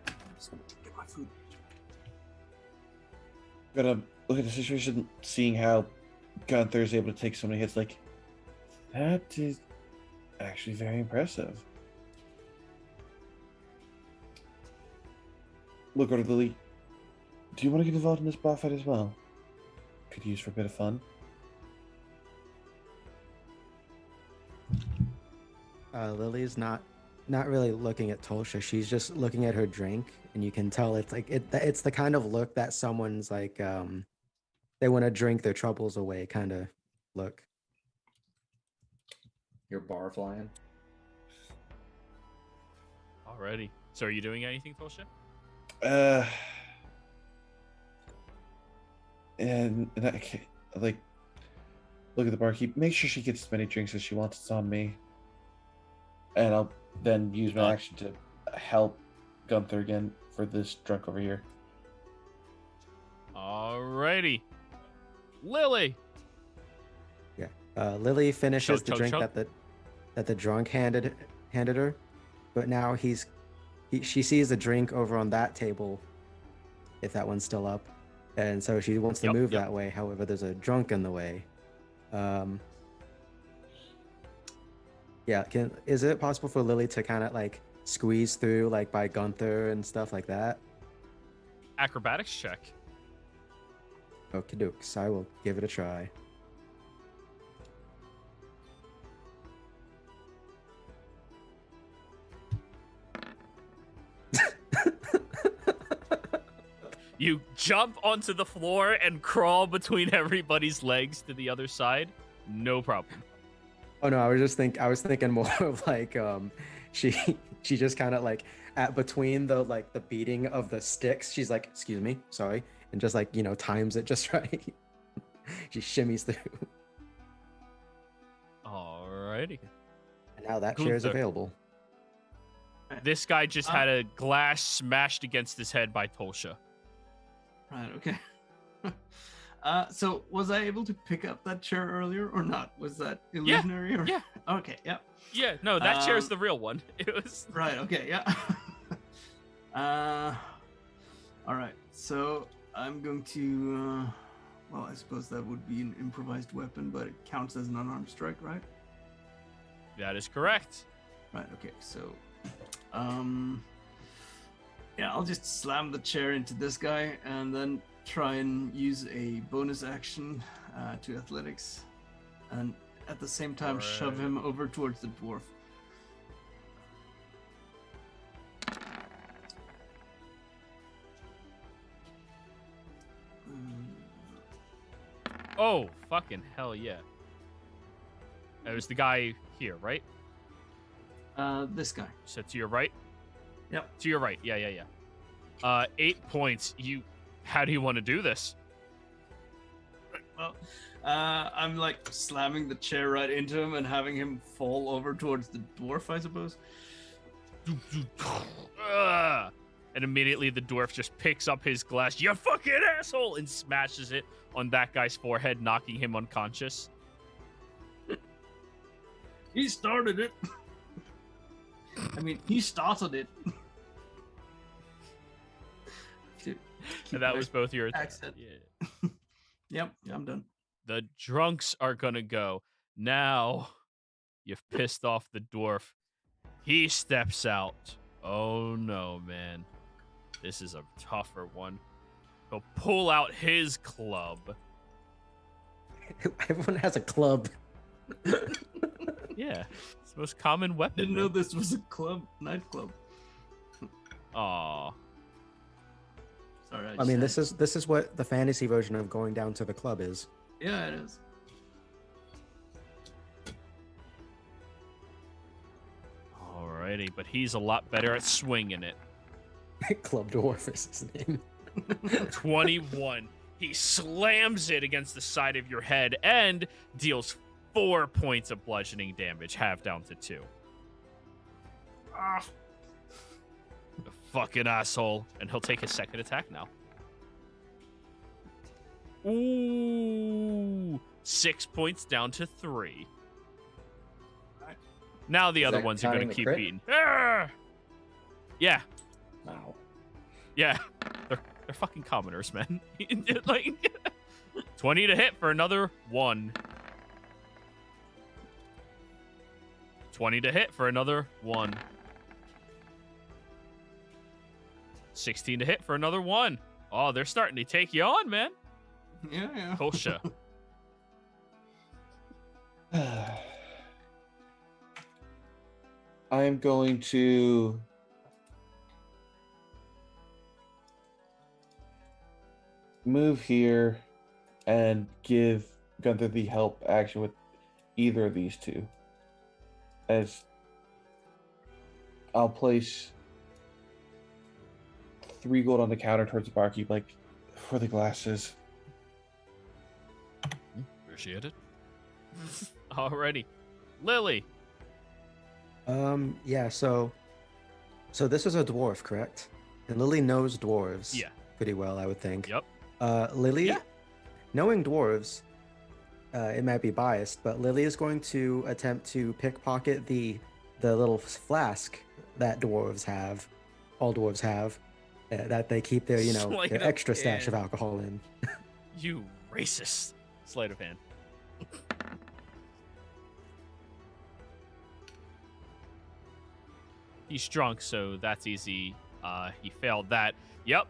I'm just gonna get my food. Gonna look at the situation, seeing how Gunther is able to take so many hits. Like, That is actually very impressive. Look, Lord Lily, do you want to get involved in this bar fight as well? Could use for a bit of fun. Lily's not really looking at Tolsha. She's just looking at her drink, and you can tell it's like it's the kind of look that someone's like they want to drink their troubles away kind of look. Your bar flying. Alrighty. So are you doing anything, Tolsha? And I can't, like, look at the barkeep. Make sure she gets as many drinks as she wants. It's on me. And I'll then use my action to help Gunther again for this drunk over here. Alrighty. Lily. Yeah. Lily finishes the drink Choke. that the drunk handed her, but now she sees the drink over on that table, if that one's still up, and so she wants to move that way. However, there's a drunk in the way. Yeah, is it possible for Lily to kind of like squeeze through like by Gunther and stuff like that? Acrobatics check. Okie dokes, I will give it a try. You jump onto the floor and crawl between everybody's legs to the other side. No problem. Oh no, I was thinking more of like she just kind of like at between the beating of the sticks, she's like, excuse me, sorry, and just like, times it just right. She shimmies through. Alrighty. And now that chair is Gunther. available. This guy just had a glass smashed against his head by Tolsha. Right, okay. So was I able to pick up that chair earlier or not? Was that illusionary? Or... Yeah. Okay, yeah. Yeah, no, that chair's the real one. It was right, okay, yeah. All right, so I'm going to, well, I suppose that would be an improvised weapon, but it counts as an unarmed strike, right? That is correct. Right, okay, so, yeah, I'll just slam the chair into this guy and then try and use a bonus action to athletics, and at the same time shove him over towards the dwarf. Oh, fucking hell yeah. It was the guy here, right? This guy. So to your right? Yep. To your right. Yeah. 8 points. How do you want to do this? Well, I'm like slamming the chair right into him and having him fall over towards the dwarf, I suppose. And immediately the dwarf just picks up his glass, you fucking asshole, and smashes it on that guy's forehead, knocking him unconscious. He started it. I mean, he started it. And that was both your attacks. accent. Yeah. Yep, I'm done. The drunks are gonna go. Now, you've pissed off the dwarf. He steps out. Oh no, man. This is a tougher one. He'll pull out his club. Everyone has a club. Yeah, it's the most common weapon. Didn't know this was a nightclub. Aw. Sorry, I mean, this is what the fantasy version of going down to the club is. Yeah, it is. Alrighty, but he's a lot better at swinging it. Club Dwarf is his name. 21. He slams it against the side of your head and deals 4 points of bludgeoning damage, half down to 2. The fucking asshole. And he'll take his second attack now. Ooh. 6 points down to 3. Now the other that ones are going counting to the keep crit? beating. Ah! Yeah. Wow. Yeah. They're fucking commoners, man. Like 20 to hit for another 1. 20 to hit for another 1. 16 to hit for another 1. Oh, they're starting to take you on, man. Yeah. Kosha. I am going to move here and give Gunther the help action with either of these two. As I'll place 3 gold on the counter towards the barkeep, like for the glasses. Appreciate it. Alrighty. Lily. Yeah, so this is a dwarf, correct? And Lily knows dwarves. Yeah. Pretty well, I would think. Yep. Lily, Yeah. knowing dwarves, it might be biased, but Lily is going to attempt to pickpocket the little flask that dwarves have, all dwarves have, that they keep their, Sleight their of extra stash hand. of alcohol in. You racist. Sleight of hand. He's drunk, so that's easy. He failed that. Yep.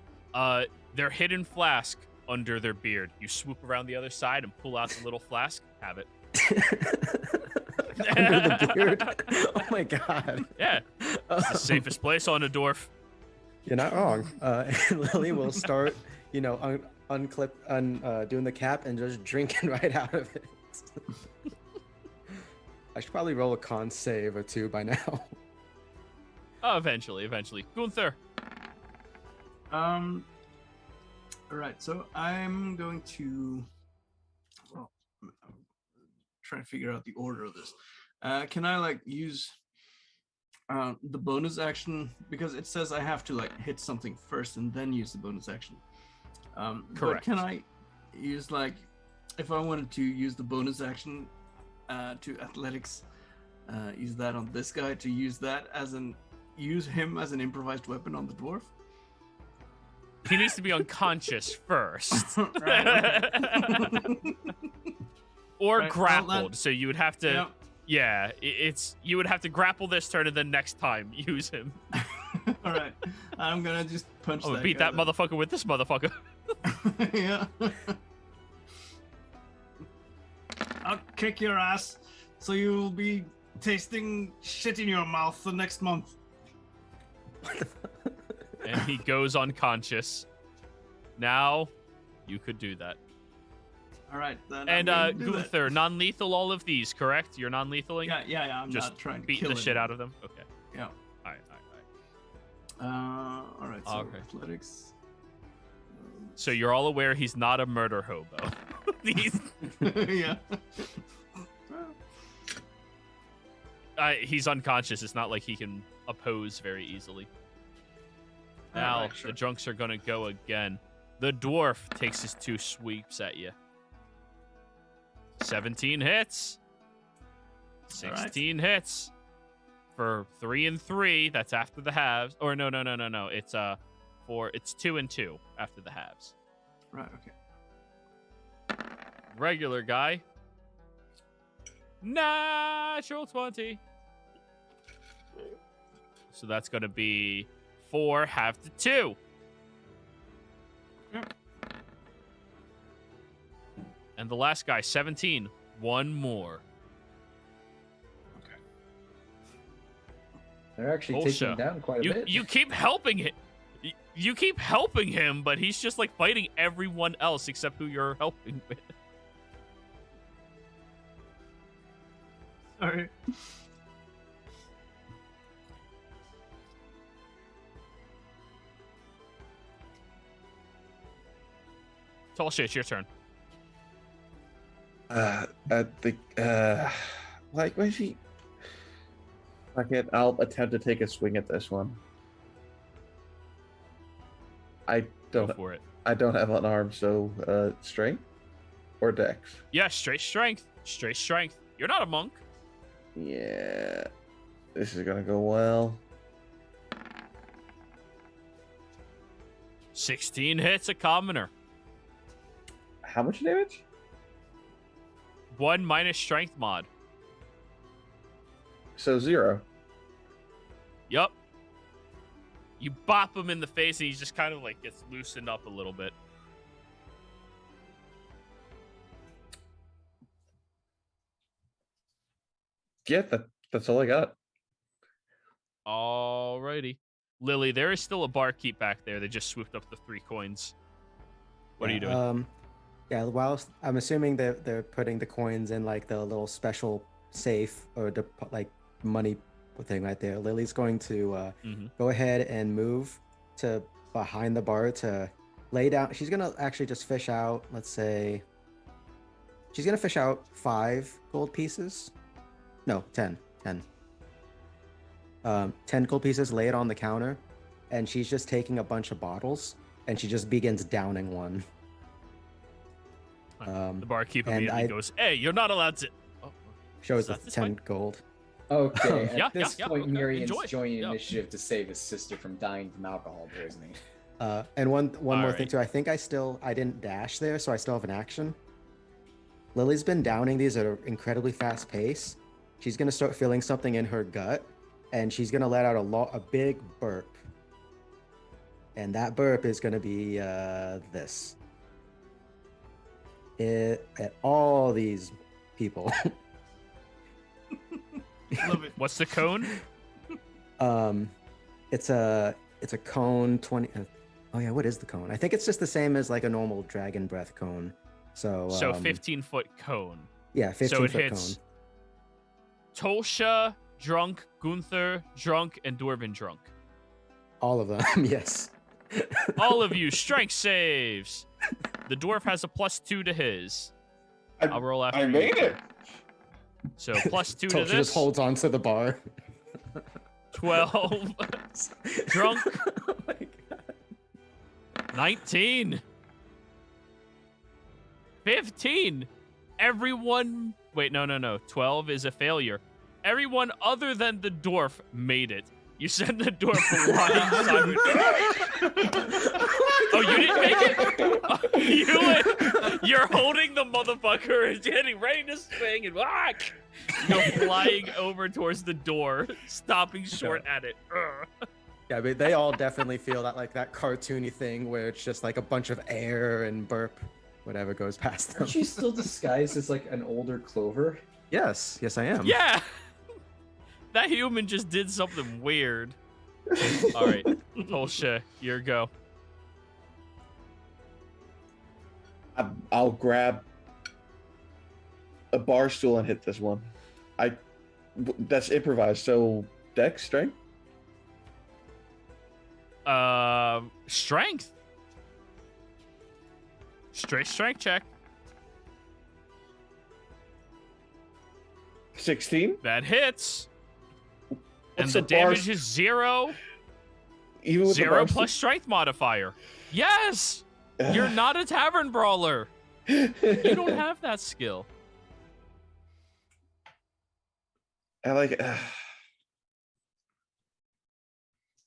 Their hidden flask under their beard. You swoop around the other side and pull out the little flask. Have it. Under the beard. Oh my god. Yeah. It's the safest place on a dwarf. You're not wrong. And Lily will start, doing the cap and just drinking right out of it. I should probably roll a con save or 2 by now. Oh, eventually. Gunther. All right, so I'm going to try to figure out the order of this. Can I use the bonus action, because it says I have to hit something first and then use the bonus action. But Correct. can I use if I wanted to use the bonus action to athletics, use that on this guy to use him as an improvised weapon on the dwarf? He needs to be unconscious first. Right, Or Right, grappled, so you would have to... Yep. Yeah, you would have to grapple this turn and then next time use him. All right, I'm gonna just punch. I'm gonna that beat guy that motherfucker with this motherfucker. Yeah. I'll kick your ass, so you'll be tasting shit in your mouth the next month. And he goes unconscious. Now, you could do that. All right, then. And I'm gonna do that. Gunther, non-lethal all of these, correct? You're non-lethaling? Yeah. I'm Just not trying to beating kill the shit anyone. out of them? Okay. Yeah. All right. All right. So Okay. athletics. So you're all aware he's not a murder hobo. He's, Yeah. he's unconscious. It's not like he can oppose very easily. Now, Alright, sure. the drunks are going to go again. The dwarf takes his 2 sweeps at you. 17 hits. 16 hits. For 3 and 3, that's after the halves. Or no. It's it's 2 and 2 after the halves. Right. Okay. Regular guy. Natural 20. So that's going to be 4 half to 2. Yep. And the last guy, 17. 1 more. They're actually Bullshit. taking down quite a bit. You keep helping it. You keep helping him, but he's just fighting everyone else except who you're helping with. Sorry. Tall shit, it's your turn. Where's he? I'll attempt to take a swing at this one. I Go don't. for it. I don't have an arm, so strength or dex. Yeah, straight strength. Straight strength. You're not a monk. Yeah, this is gonna go well. 16 hits a commoner. How much damage? 1 minus strength mod. So 0. Yup. You bop him in the face, and he just kind of like gets loosened up a little bit. Yeah, that's all I got. Alrighty. Lily, there is still a barkeep back there. They just swooped up the 3 coins. What are you doing? Yeah, while I'm assuming they're putting the coins in like the little special safe or like money thing right there. Lily's going to go ahead and move to behind the bar to lay down. She's gonna actually just fish out. Let's say she's gonna fish out 5 gold pieces. No, 10. 10 gold pieces. Lay it on the counter, and she's just taking a bunch of bottles, and she just begins downing one. The barkeep immediately goes, "Hey, you're not allowed to." Oh, shows the 10 gold. Okay, Yeah, at this yeah, point, okay, Miriam's enjoy. joining Yeah. initiative to save his sister from dying from alcohol poisoning. And one more All thing right. too. I think I didn't dash there, so I still have an action. Lily's been downing these at an incredibly fast pace. She's gonna start feeling something in her gut, and she's gonna let out a big burp. And that burp is gonna be this. At all these people. Love it. What's the cone? It's a cone 20. Oh yeah, what is the cone? I think it's just the same as like a normal dragon breath cone. So 15-foot cone. Yeah, 15 So it foot hits cone. Tolsha, drunk, Gunther, drunk, and Dwarven drunk. All of them, yes. All of you, strength saves. The dwarf has a +2 to his. I'll roll after I you. made it. So +2 to Tolsha this. just holds on to the bar. 12. Drunk. Oh my god. 19. 15. Everyone. Wait, no. 12 is a failure. Everyone other than the dwarf made it. You send the dwarf flying sideways. Oh, you didn't make it? You're holding the motherfucker and getting ready to swing and whack. You go flying over towards the door, stopping short at it. Ugh. Yeah, but they all definitely feel that like that cartoony thing where it's just like a bunch of air and burp, whatever goes past them. Aren't you still disguised as like an older Clover? Yes, I am. Yeah. That human just did something weird. All right, Tolsha, your go. I'll grab a bar stool and hit this one. That's improvised, so dex strength. Strength. Straight strength check. 16. That hits. And What's the the bar damage is 0. Even with the 0 bar plus strength modifier. Yes! stool? You're not a tavern brawler. You don't have that skill. I like it.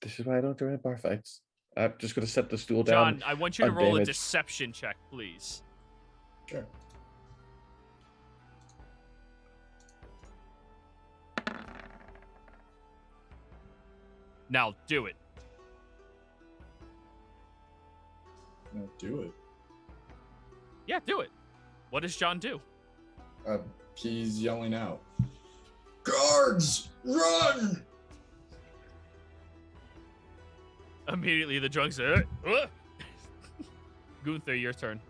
This is why I don't join bar fights. I'm just gonna set the stool down. John, I want you to roll a undamaged. deception check, please. Sure. Now do it. No, do it. Yeah, do it. What does John do? He's yelling out, "Guards, run!" Immediately the drunk says, Gunther, your turn.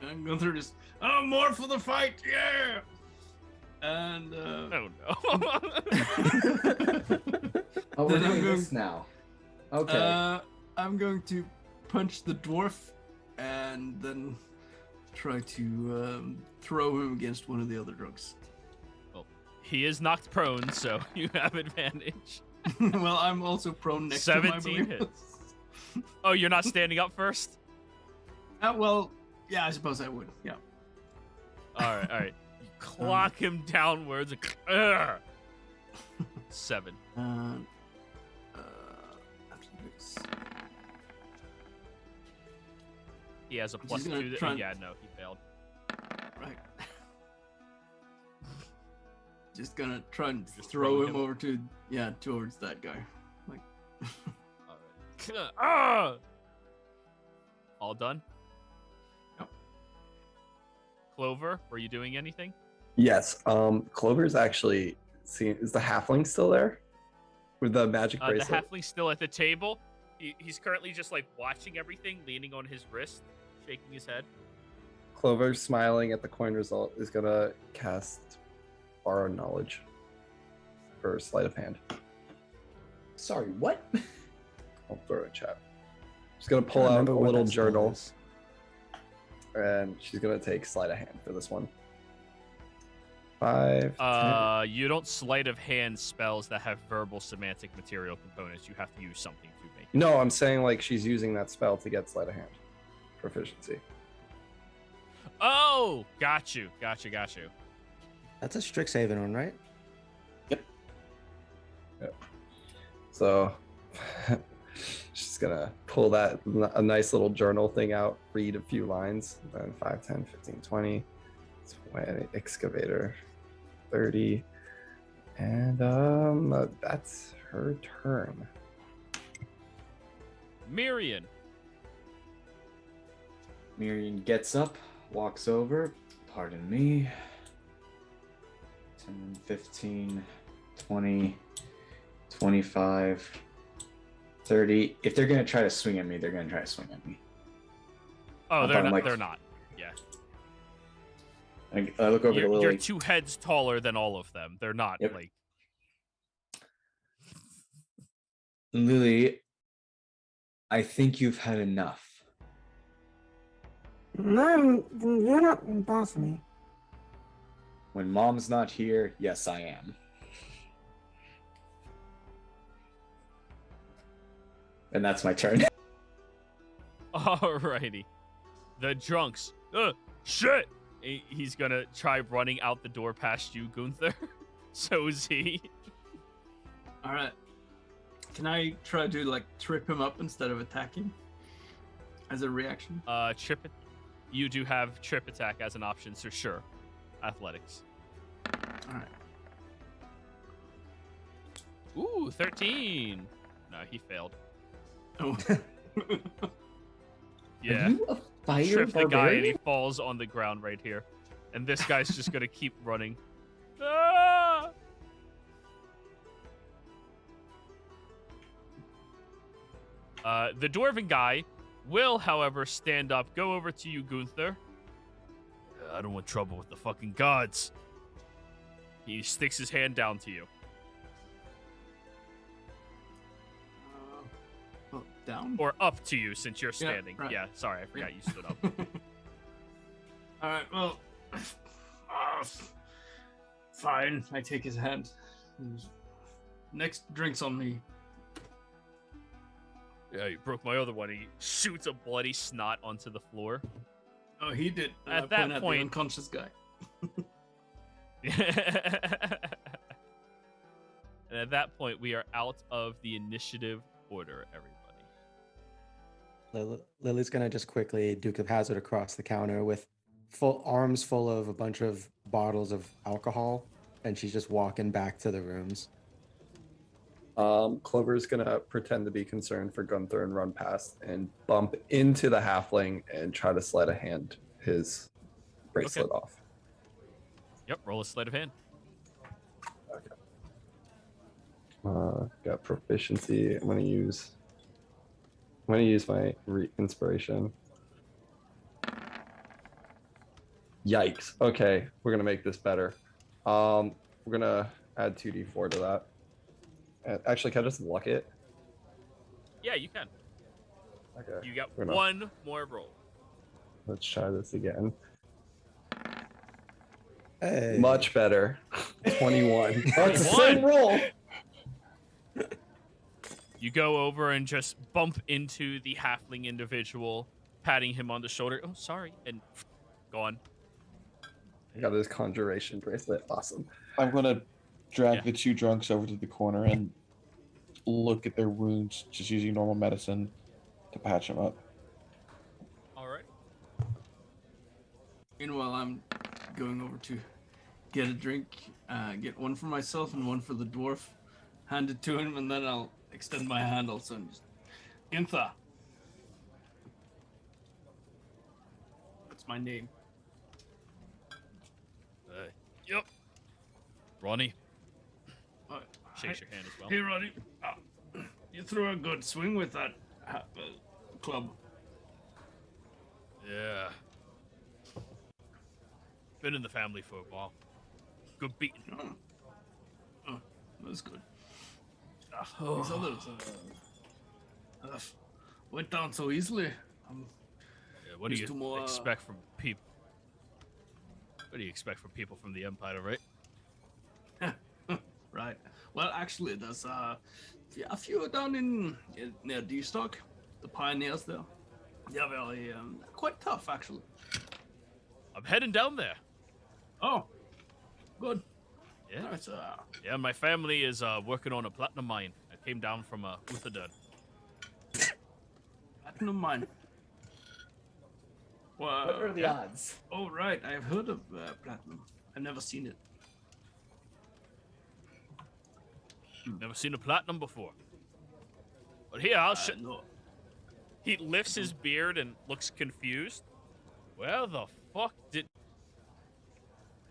I'm going through this. Oh, more for the fight, yeah! And Oh no. Oh, we're Then I'm doing going- this now. Okay. I'm going to punch the dwarf and then try to throw him against one of the other drunks. He is knocked prone, so you have advantage. Well, I'm also prone next to him, I 17 believe. hits. Oh, you're not standing up first? Well, yeah, I suppose I would. Yeah. All right. You clock him downwards. And, 7. Athletics. He has a He's plus gonna 2. try and- Yeah, no, he failed. Right. Just gonna try and Just throw throw him him? over towards that guy. Like, Ah! All done? Yep. Clover, were you doing anything? Yes. Clover's actually seeing. Is the halfling still there with the magic The bracelet? halfling's still at the table. He's currently just like watching everything, leaning on his wrist, shaking his head. Clover, smiling at the coin result, is gonna cast Borrow Knowledge for sleight of hand. Sorry, what? I'll throw it in chat. She's gonna Can't pull out a remember what little that spell journal, is. and she's gonna take sleight of hand for this one. 5. 10. You don't sleight of hand spells that have verbal semantic material components. You have to use something to make it. No, I'm saying like she's using that spell to get sleight of hand proficiency. Oh, got you. That's a Strixhaven one, right? So she's gonna pull a nice little journal thing out, read a few lines, then 5, 10, 15, 20, 20 excavator, 30, and that's her turn. Mirian. Miriam gets up, walks over. Pardon me. 10, 15, 20, 25, 30. If they're going to try to swing at me, they're going to try to swing at me. Oh, Up they're on, not. like- They're not. Yeah, I look over to Lily. you're 2 heads taller than all of them. They're not Yep. like. Lily, I think you've had enough. No, you're not boss me. When Mom's not here, yes, I am. And that's my turn. Alrighty. The drunks. Shit! He's gonna try running out the door past you, Gunther. So is he. all right. Can I try to like trip him up instead of attacking as a reaction? Trip. You do have trip attack as an option, so sure. Athletics. All right. Ooh, 13. No, he failed. Oh. Yeah. Are you a fire Trip the guy and he barbarian? falls on the ground right here. And this guy's just gonna keep running. Ah! The dwarven guy will, however, stand up, go over to you, Gunther. I don't want trouble with the fucking gods. He sticks his hand down to you. Well, down. Or up to you, since you're Yeah, standing. right. Yeah, sorry, I forgot you stood up. All right. Well, fine. I take his hand. Next drink's on me. Yeah, you broke my other one. He shoots a bloody snot onto the floor. Oh, he did. At point that at point- the unconscious guy. And at that point, we are out of the initiative order, everybody. Lily's gonna just quickly Duke of Hazard across the counter with arms full of a bunch of bottles of alcohol, and she's just walking back to the rooms. Clover's gonna pretend to be concerned for Gunther and run past and bump into the halfling and try to sleight of hand his bracelet off. Yep, roll a sleight of hand. Got proficiency. I'm gonna use my inspiration. Yikes. Okay, we're gonna make this better. We're gonna add 2d4 to that. Actually, can I just luck it? Yeah, you can. Okay. You got We're not- one more roll. Let's try this again. Hey. Much better. 21. Oh, it's the same roll. You go over and just bump into the halfling individual, patting him on the shoulder. Oh, sorry. And gone. I got this conjuration bracelet. Awesome. I'm gonna drag Yeah. the 2 drunks over to the corner and look at their wounds, just using normal medicine to patch them up. All right. Meanwhile, I'm going over to get a drink, get one for myself and one for the dwarf, hand it to him, and then I'll extend my hand also and just, Ginther. That's my name. Yep. Ronnie. Alright. Shakes your hand as well. Hey, Ronnie. You threw a good swing with that club. Yeah. Been in the family for a while. Good beating. Oh, that's good. These others went down so easily. Yeah, what do you expect from people? What do you expect from people from the Empire, right? Right. Well, actually, there's a few down in near D-Stock, the pioneers there. They're very quite tough, actually. I'm heading down there. Oh, good. Yeah. That's, Yeah, my family is working on a platinum mine. I came down from Uthodurn. Platinum mine. Well, What are the odds? Oh, right. I've heard of platinum. I've never seen it. Never seen a platinum before. But here, I'll show. No. He lifts his beard and looks confused. Where the fuck did...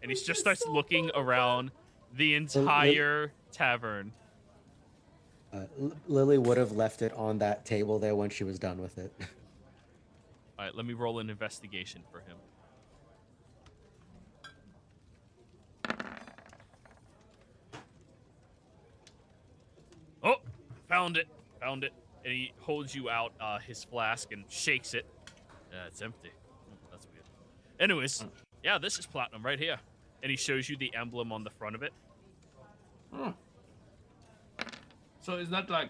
And he just starts looking around the entire tavern. Lily would have left it on that table there when she was done with it. All right, let me roll an investigation for him. Oh, found it. And he holds you out his flask and shakes it. Yeah, it's empty. That's weird. Anyways, yeah, this is platinum right here. And he shows you the emblem on the front of it. Hmm. So is that like,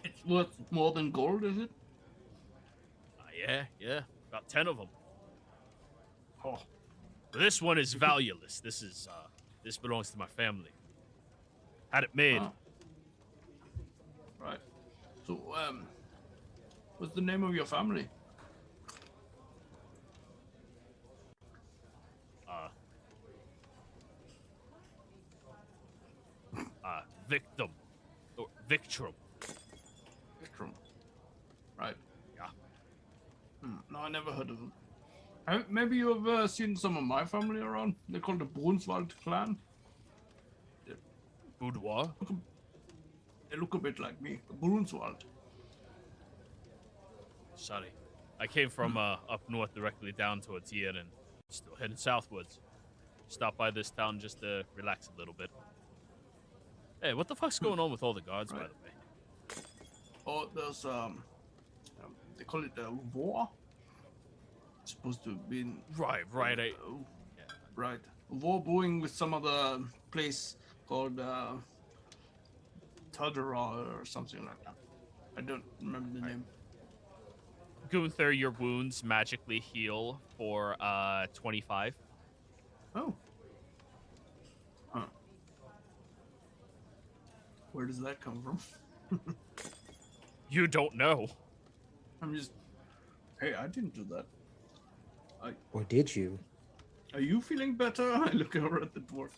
it's worth more than gold, is it? Yeah. About 10 of them. Oh. But this one is valueless. This belongs to my family. Had it made. Oh. Right. So, what's the name of your family? Victim. Or Victrum. Victrum. Right. Yeah. No, I never heard of them. Maybe you've seen some of my family around. They're called the Brunswald clan. Boudoir? They look a bit like me. The Brunswald. Sorry. I came from up north directly down towards here and still heading southwards. Stop by this town just to relax a little bit. Hey, what the fuck's going on with all the guards, by the way? Oh, there's they call it war. It's supposed to be right. Right. War brewing with some other place called Tal'Dorei or something like that. I don't remember the name. Gunther, your wounds magically heal for 25. Oh. Huh. Where does that come from? You don't know. I'm just... Hey, I didn't do that. Or did you? Are you feeling better? I look over at the dwarf.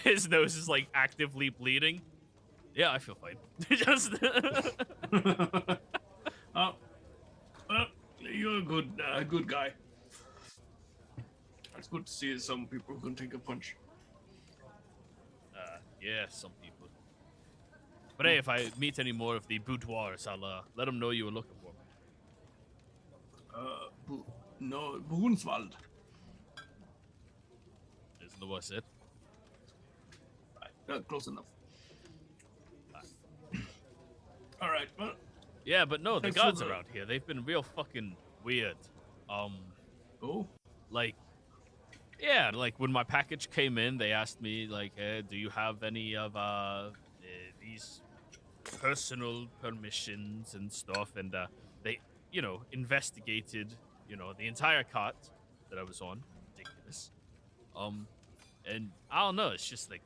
His nose is like actively bleeding. Yeah, I feel fine. Just... Well, you're a good guy. It's good to see some people who can take a punch. Yeah, some people. But hey, if I meet any more of the boudoirs, I'll let them know you were looking for me. No, Brunswald. Isn't the what's it? Right, close enough. All right, well. Yeah, but no, the Thanks gods for the- around here, they've been real fucking weird. Oh? Like, yeah, like when my package came in, they asked me, like, do you have any of these personal permissions and stuff? And they, investigated, the entire cart that I was on. Ridiculous. And I don't know, it's just like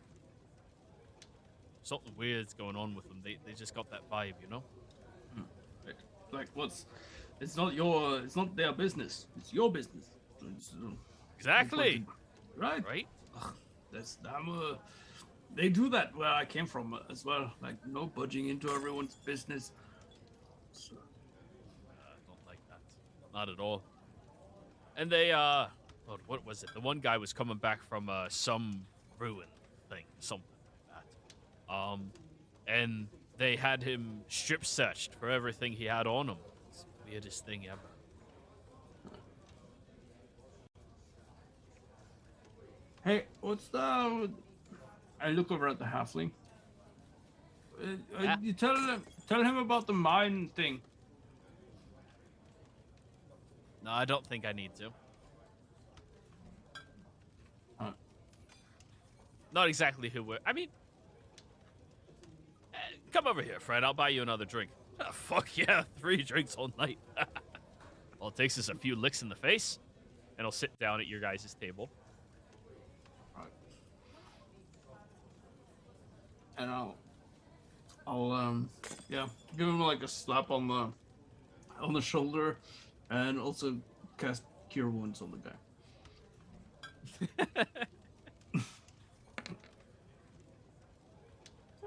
something weird's going on with them. They just got that vibe, Like, it's not their business. It's your business. Exactly. Right. right? Ugh, that's damn. They do that where I came from as well. Like no budging into everyone's business. So, I don't like that. Not at all. And they, what was it? The one guy was coming back from some ruin thing, something like that. And they had him strip searched for everything he had on him. It's the weirdest thing ever. hey, what's the? I look over at the halfling. Yeah. You tell him about the mine thing. No, I don't think I need to. Huh. Not exactly who we're. I mean, come over here, Fred. I'll buy you another drink. Ah, fuck yeah, 3 drinks all night. All it takes is a few licks in the face, and I'll sit down at your guys' table. And I'll yeah, give him like a slap on the shoulder, and also cast Cure Wounds on the guy.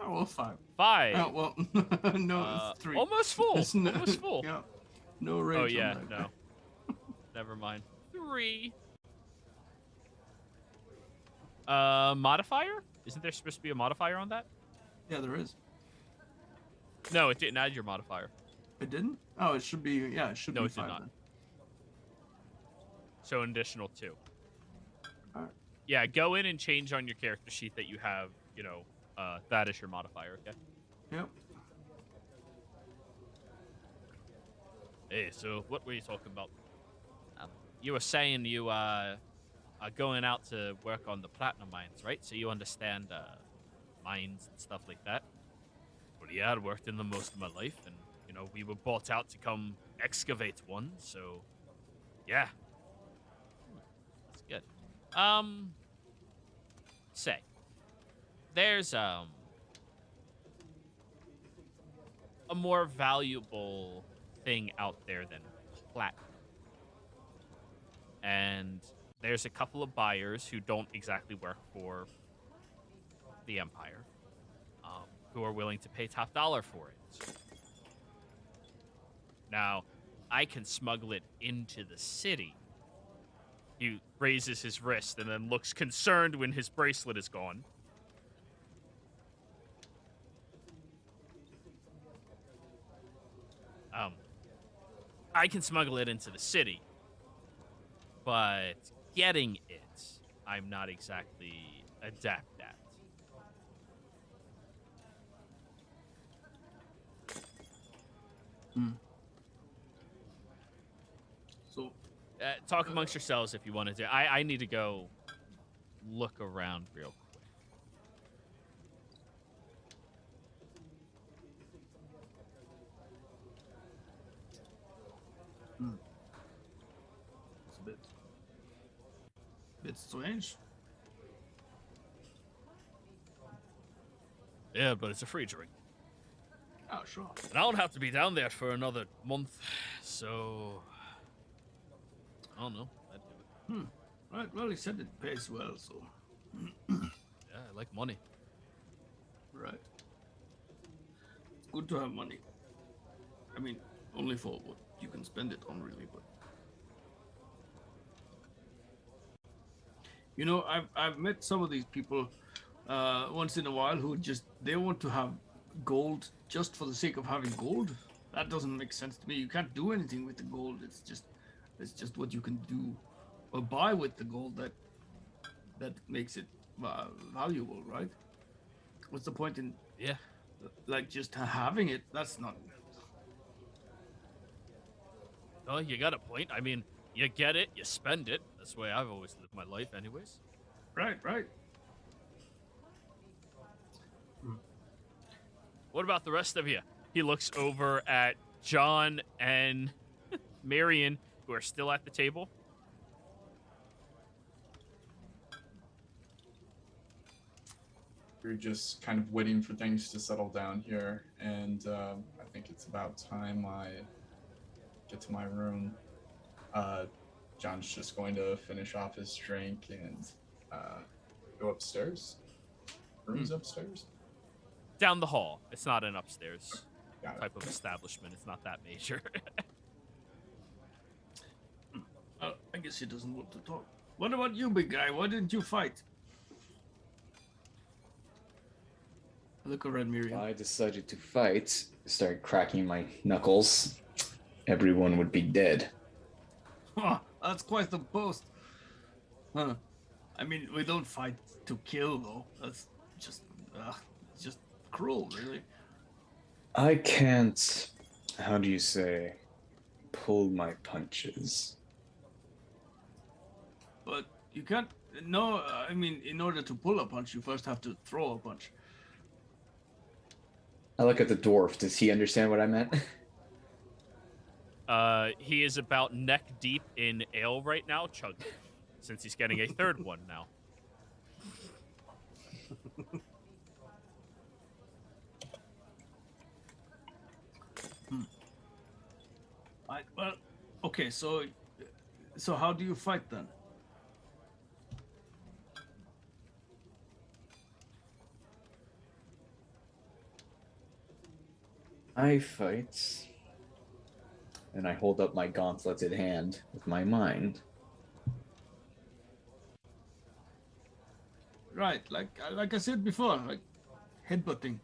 Oh well, 5. 5. Oh well, no, it's 3. Almost full. It's no- Almost full. Yeah, no rage. Oh yeah, on that no. guy. Never mind. 3. Modifier? Isn't there supposed to be a modifier on that? Yeah, there is. No, it didn't add your modifier. It didn't. Oh, it should be. Yeah, it should No, be it did 5 not. then. So an additional 2. Alright. Yeah, go in and change on your character sheet that you have, that is your modifier, okay? Yep. Hey, so what were you talking about? You were saying you are going out to work on the platinum mines, right? So you understand mines and stuff like that. Well, yeah, I'd worked in them most of my life, and we were bought out to come excavate one. So, yeah, that's good. Say, there's a more valuable thing out there than platinum. And there's a couple of buyers who don't exactly work for the Empire, who are willing to pay top dollar for it. Now, I can smuggle it into the city. He raises his wrist and then looks concerned when his bracelet is gone. I can smuggle it into the city, but getting it, I'm not exactly adept at. So, Talk amongst yourselves if you wanted to. I need to go look around real quick. it's a bit strange. Yeah, but it's a free drink. Oh, sure. And I don't have to be down there for another month, so I don't know. I'd do it. Right. Well, he said it pays well, so. Yeah, I like money. Right. It's good to have money. I mean, only for what you can spend it on, really. But I've met some of these people once in a while who they want to have gold just for the sake of having gold. That doesn't make sense to me. You can't do anything with the gold. It's just what you can do or buy with the gold that makes it valuable, right? What's the point in just having it? That's not. Oh, you got a point. I mean, you get it, you spend it. That's the way I've always lived my life, anyways. Right. What about the rest of you? He looks over at John and Marion, who are still at the table. We're just kind of waiting for things to settle down here, and I think it's about time I get to my room. John's just going to finish off his drink and Go upstairs. Rooms upstairs. Down the hall. It's not an upstairs Got it. type of establishment. It's not that major. I guess he doesn't want to talk. What about you, big guy? Why didn't you fight? Look around, Miriam. If I decided to fight, start cracking my knuckles, everyone would be dead. Huh, that's quite the boast. Huh. I mean, we don't fight to kill, though. That's just cruel, really. I can't, how do you say, pull my punches. But you can't. No, I mean, in order to pull a punch, you first have to throw a punch. I look at the dwarf. Does he understand what I meant? He is about neck deep in ale right now, chugging, since he's getting a third one now. Well, okay, so how do you fight then? I fight, and I hold up my gauntleted hand with my mind. Right, like I said before, like headbutting.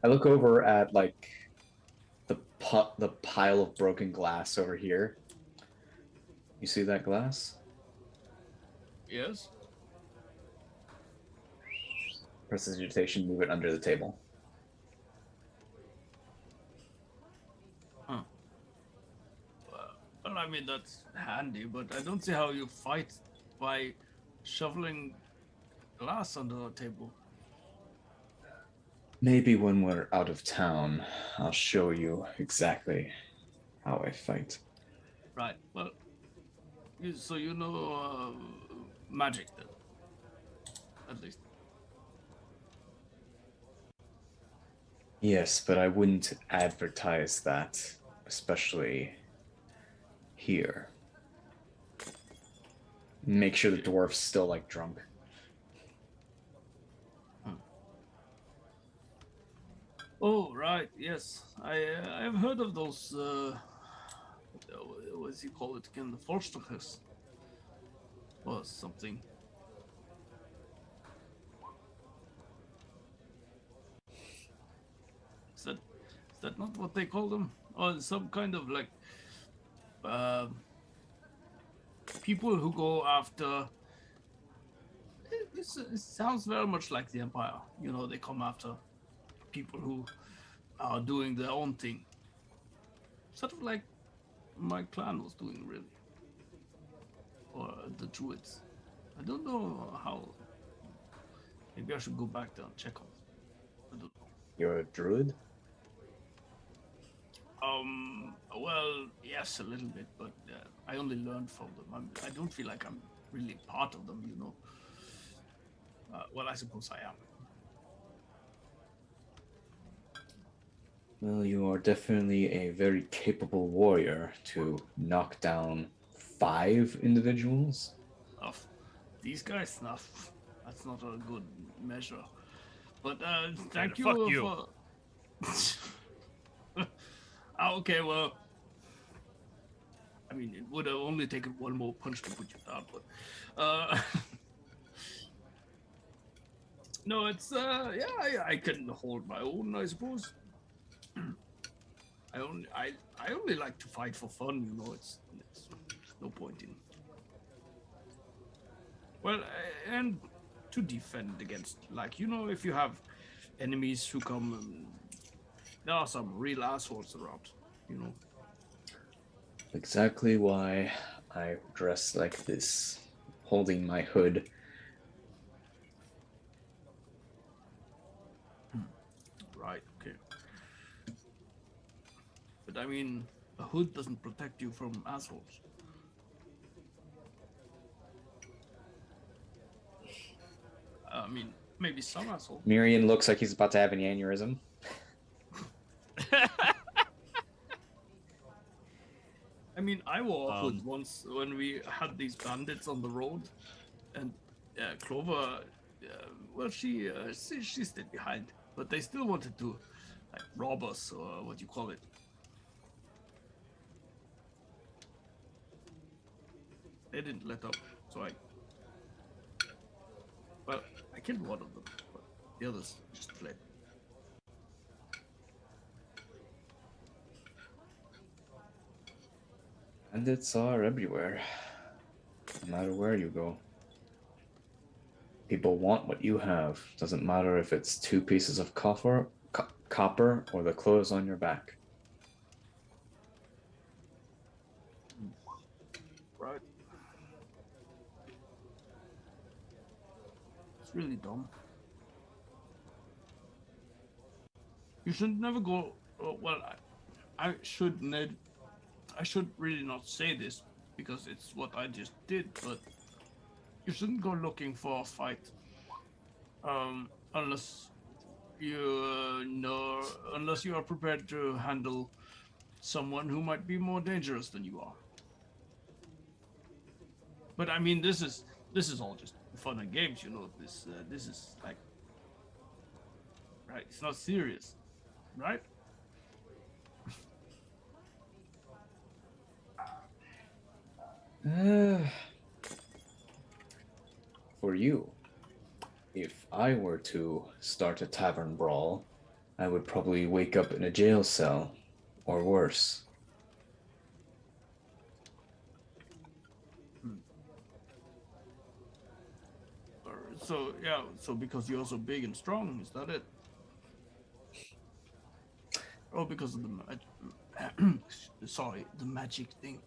I look over at like the pile of broken glass over here. You see that glass? Yes. Prestidigitation, move it under the table. Huh. Well, I mean that's handy, but I don't see how you fight by shoveling glass under the table. Maybe when we're out of town, I'll show you exactly how I fight. Right. Well, so you know magic then, at least. Yes, but I wouldn't advertise that, especially here. Make sure the dwarf's still like drunk. Oh, right. Yes, I've heard of those. What does he call it again? The Forstachers or something. Is that not what they call them? Or some kind of like people who go after. It sounds very much like the Empire. You know, they come after people who are doing their own thing. Sort of like my clan was doing, really. Or the druids. I don't know how. Maybe I should go back there and check on them. I don't know. You're a druid? Well, yes, a little bit, but I only learned from them. I don't feel like I'm really part of them, you know. Well, I suppose I am. Well, you are definitely a very capable warrior to knock down 5 individuals. These guys, snuff. That's not a good measure. But thank you. Fuck you. For... okay, well, I mean, it would have only taken one more punch to put you down, but no, it's yeah, I can hold my own, I suppose. I only like to fight for fun, you know. It's no point in. Well, and to defend against, like, you know, if you have enemies who come, there are some real assholes around, you know. Exactly why I dress like this, holding my hood. Right, okay. But I mean, a hood doesn't protect you from assholes. I mean, Maybe some asshole. Miriam looks like he's about to have an aneurysm. I mean, I were awkward once when we had these bandits on the road, and Clover, well, she stayed behind, but they still wanted to like rob us or what do you call it. They didn't let up, so I killed one of them, but the others just fled. Bandits are everywhere, no matter where you go. People want what you have. Doesn't matter if it's 2 pieces of copper or the clothes on your back. Right. It's really dumb. You should never go. I should really not say this because it's what I just did, but you shouldn't go looking for a fight, unless unless you are prepared to handle someone who might be more dangerous than you are. But I mean, this is all just fun and games, you know. This is like, right? It's not serious, right? For you, if I were to start a tavern brawl, I would probably wake up in a jail cell, or worse. So yeah, so because you're so big and strong, is that it? Oh, because of the the magic thing.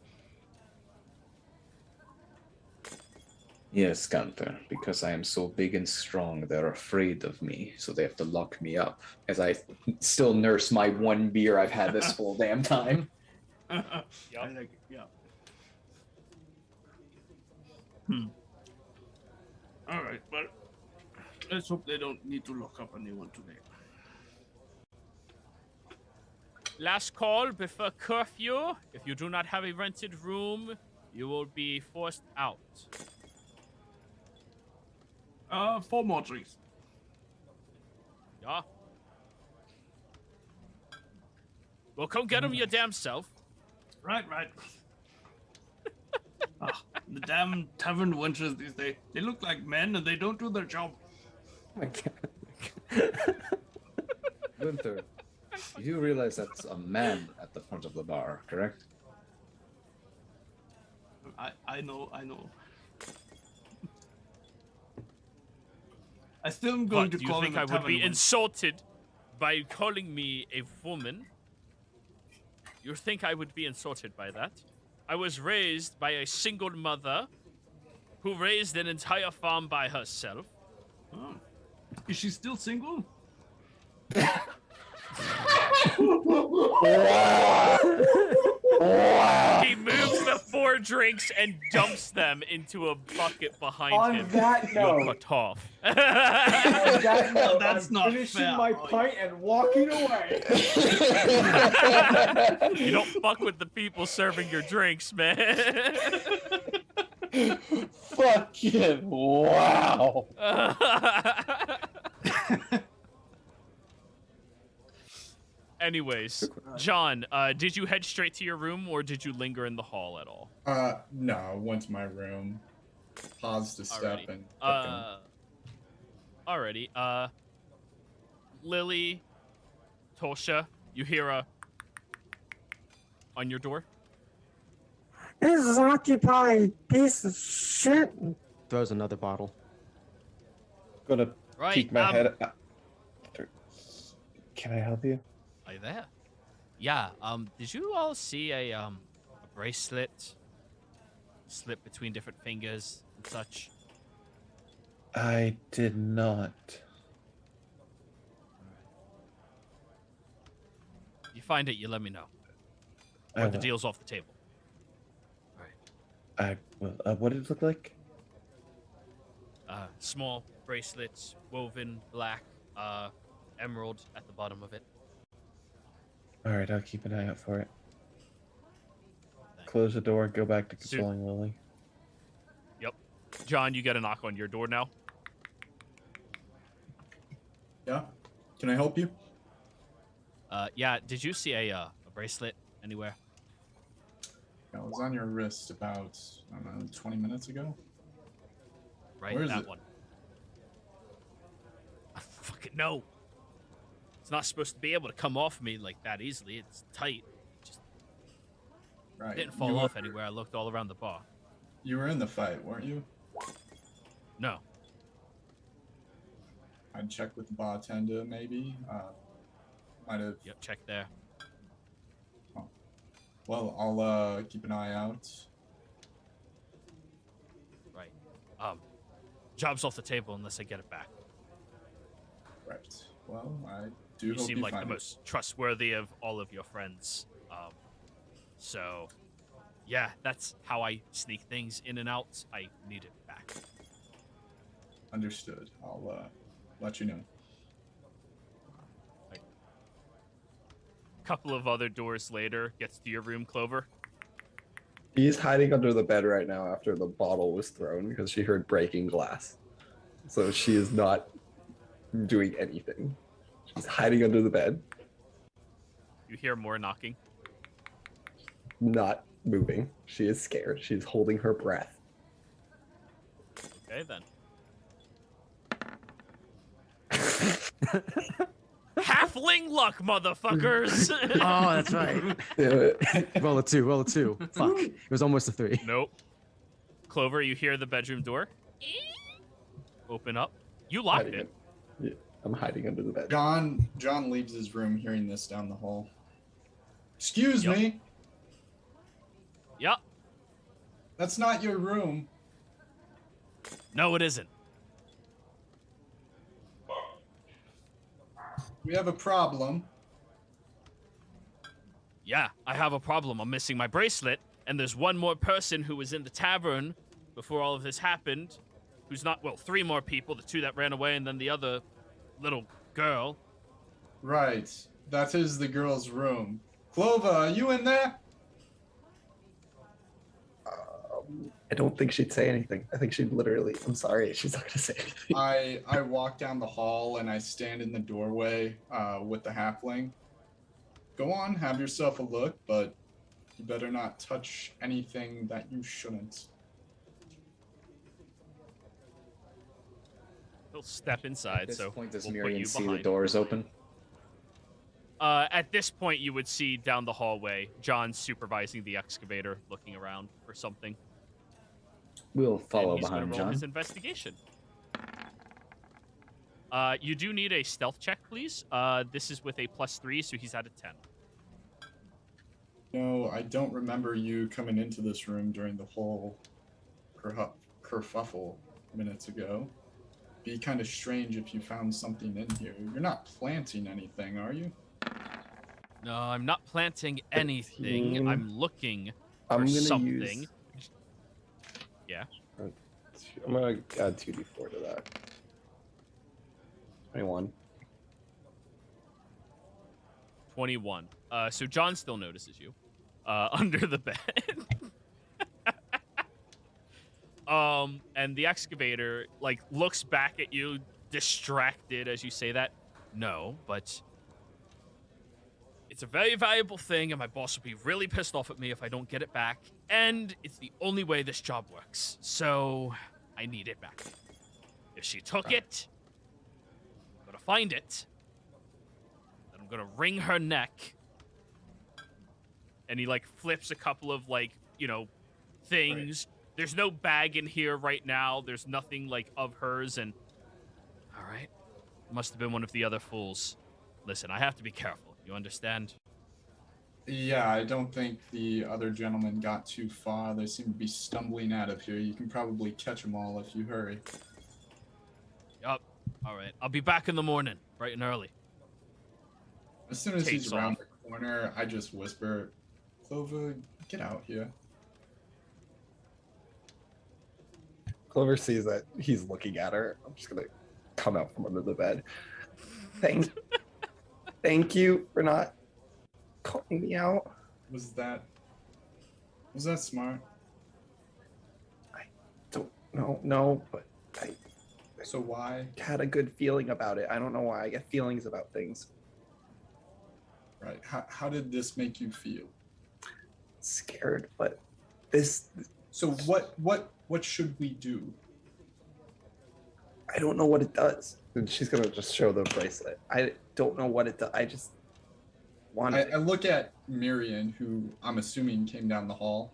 Yes, Gunther, because I am so big and strong, they're afraid of me, so they have to lock me up, as I still nurse my 1 beer I've had this whole damn time. Yep. I like it, yeah. Alright, but let's hope they don't need to lock up anyone today. Last call before curfew. If you do not have a rented room, you will be forced out. 4 more drinks. Yeah. Well, come get them your damn self. Right. The damn tavern wenches these days. They look like men and they don't do their job. Oh my God. Gunther, you do realize that's a man at the front of the bar, correct? I know. I still am going What, to do you call think him a I would tavern be wench. insulted by calling me a woman? You think I would be insulted by that? I was raised by a single mother who raised an entire farm by herself. Oh. Is she still single? He moves the 4 drinks and dumps them into a bucket behind On him. that You're note, cut off. on that note, That's I'm not finishing fair. my pint and walking away. You don't fuck with the people serving your drinks, man. Fucking wow. Anyways, John, did you head straight to your room or did you linger in the hall at all? No, I went to my room, paused a step, Alrighty. and Alrighty. Lily, Tosha, you hear a on your door? This is occupied, piece of shit. Throws another bottle. Gonna Right. peek my head out. Can I help you? Are you there? Yeah. Did you all see a bracelet slip between different fingers and such? I did not. If you find it, you let me know. I Or the will. deal's off the table. I will. What did it look like? Small, bracelets, woven black, emerald at the bottom of it. All right, I'll keep an eye out for it. Thanks. Close the door. Go back to Su- consoling Lily. Yep. John, you get a knock on your door now. Yeah. Can I help you? Yeah. Did you see a bracelet anywhere? Yeah, it was on your wrist about, I don't know, 20 minutes ago. Right, Where is that it? one. I fucking know. It's not supposed to be able to come off me like that easily. It's tight. Just Right. didn't fall off anywhere. I looked all around the bar. You were in the fight, weren't you? No. I'd check with the bartender, maybe. Might have. Yep, check there. Well, I'll keep an eye out. Right. Job's off the table unless I get it back. Right. Well, I do You hope seem you like the find it. most trustworthy of all of your friends. So, yeah, that's how I sneak things in and out. I need it back. Understood. I'll let you know. Couple of other doors later, gets to your room, Clover. She's hiding under the bed right now after the bottle was thrown because she heard breaking glass. So she is not doing anything. She's hiding under the bed, You hear more knocking. not moving. She is scared. She's holding her breath. Okay, then. Halfling luck, motherfuckers! Oh, that's right. Roll a 2, roll a 2. Fuck. It was almost a 3. Nope. Clover, you hear the bedroom door open up. You locked Hiding it. Yeah, I'm hiding under the bed. John leaves his room hearing this down the hall. Excuse Yep. me. Yep. That's not your room. No, it isn't. We have a problem. Yeah, I have a problem. I'm missing my bracelet, and there's one more person who was in the tavern before all of this happened, who's not, well, 3 more people, the 2 that ran away, and then the other little girl. Right. That is the girl's room. Clover, are you in there? I don't think she'd say anything. I think she'd literally. I'm sorry, she's not gonna say anything. I walk down the hall and I stand in the doorway with the halfling. Go on, have yourself a look, but you better not touch anything that you shouldn't. He'll step inside, At this so point, does we'll put Miriam you see the behind. doors open? At this point, you would see down the hallway John supervising the excavator, looking around for something. We'll follow And he's behind gonna roll John. his investigation. You do need a stealth check, please. This is with a +3, so he's at a 10. No, I don't remember you coming into this room during the whole kerfuffle minutes ago. Be kind of strange if you found something in here. You're not planting anything, are you? No, I'm not planting anything. 15. I'm looking I'm for gonna something. use. Yeah. I'm gonna add 2d4 to that. 21. 21. So John still notices you under the bed. And the excavator like looks back at you, distracted as you say that. No, but it's a very valuable thing, and my boss will be really pissed off at me if I don't get it back. And it's the only way this job works, so I need it back. If she took it, I'm gonna find it. Then I'm gonna wring her neck. And he like flips a couple of like, things. Right. There's no bag in here right now. There's nothing like of hers, and all right. Must have been one of the other fools. Listen, I have to be careful. You understand? Yeah, I don't think the other gentlemen got too far. They seem to be stumbling out of here. You can probably catch them all if you hurry. Yup. All right. I'll be back in the morning, bright and early. As soon as he's Takes around off. the corner, I just whisper, Clover, get out here. Clover sees that he's looking at her. I'm just gonna come out from under the bed. Thank you for not calling me out. Was that smart? Don't know, but I So why? had a good feeling about it. I don't know why I get feelings about things. Right. How did this make you feel? Scared, but this So what should we do? I don't know what it does. And she's gonna just show the bracelet. I don't know what it does. I just want I look at Miriam, who I'm assuming came down the hall.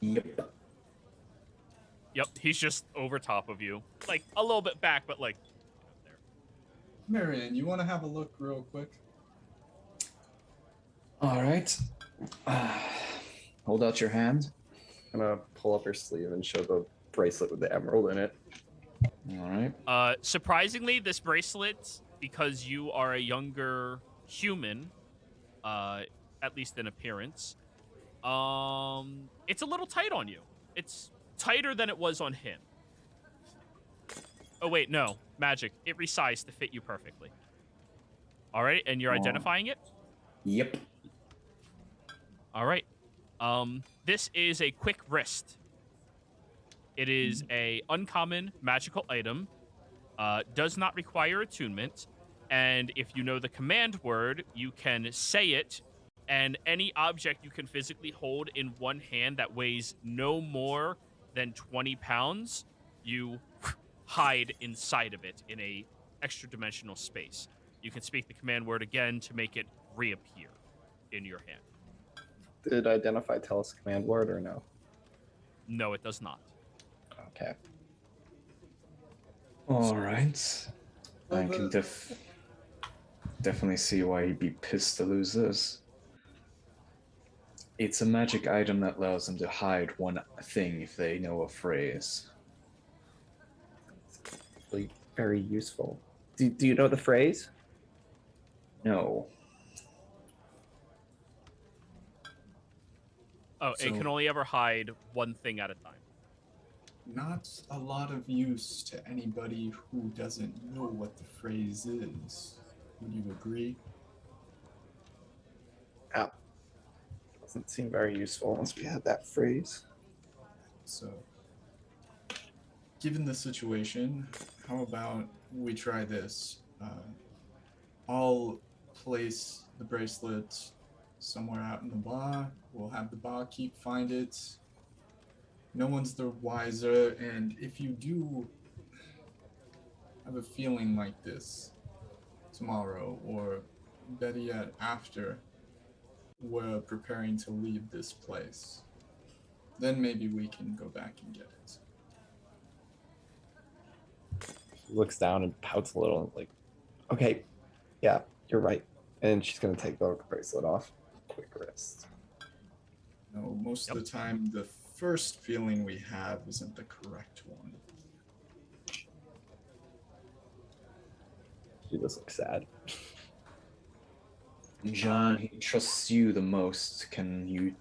Yep. Yep, he's just over top of you. Like, a little bit back, but like, there. Miriam, you want to have a look real quick? All right. Hold out your hand. I'm gonna pull up her sleeve and show the bracelet with the emerald in it. All right. Surprisingly, this bracelet, because you are a younger human, at least in appearance, it's a little tight on you. It's tighter than it was on him. Oh, wait, no. Magic. It resized to fit you perfectly. All right, and you're identifying it? Yep. All right. This is a quick wrist. It is a uncommon magical item. Does not require attunement. And if you know the command word, you can say it, and any object you can physically hold in one hand that weighs no more than 20 pounds, you hide inside of it in a extra dimensional space. You can speak the command word again to make it reappear in your hand. Did identify tell us command word or no? No, it does not. Okay. All right. I can definitely see why he'd be pissed to lose this. It's a magic item that allows them to hide one thing if they know a phrase. Really very useful. Do you know the phrase? No. Oh, it can only ever hide one thing at a time. Not a lot of use to anybody who doesn't know what the phrase is. Would you agree? Yeah. Doesn't seem very useful unless we had that phrase. So, given the situation, how about we try this? I'll place the bracelet somewhere out in the bar. We'll have the barkeep find it. No one's the wiser, and if you do have a feeling like this tomorrow, or better yet, after we're preparing to leave this place, then maybe we can go back and get it. She looks down and pouts a little, like, okay, yeah, you're right. And she's gonna take the bracelet off. Quick wrist. No, most of the time, the first feeling we have isn't the correct one. She just looks sad. John, he trusts you the most. Can you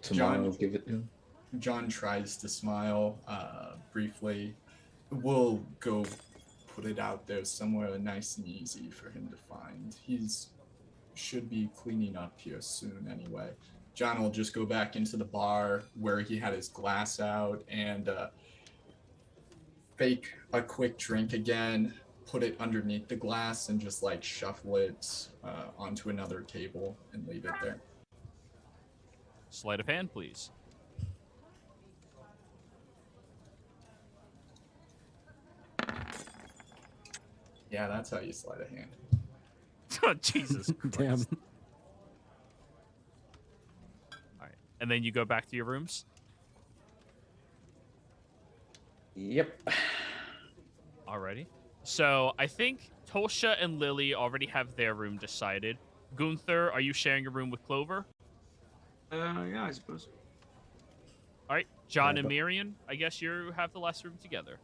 tomorrow give it to him? John tries to smile briefly. We'll go put it out there somewhere nice and easy for him to find. Should be cleaning up here soon anyway. John will just go back into the bar where he had his glass out and fake a quick drink again, put it underneath the glass and just like shuffle it onto another table and leave it there. Sleight of hand, please. Yeah, that's how you sleight a hand. Oh, Jesus Christ. Damn. All right. And then you go back to your rooms? Yep. Alrighty. So I think Tosha and Lily already have their room decided. Gunther, are you sharing a room with Clover? Yeah, I suppose. All right. John and Miriam, I guess you have the last room together.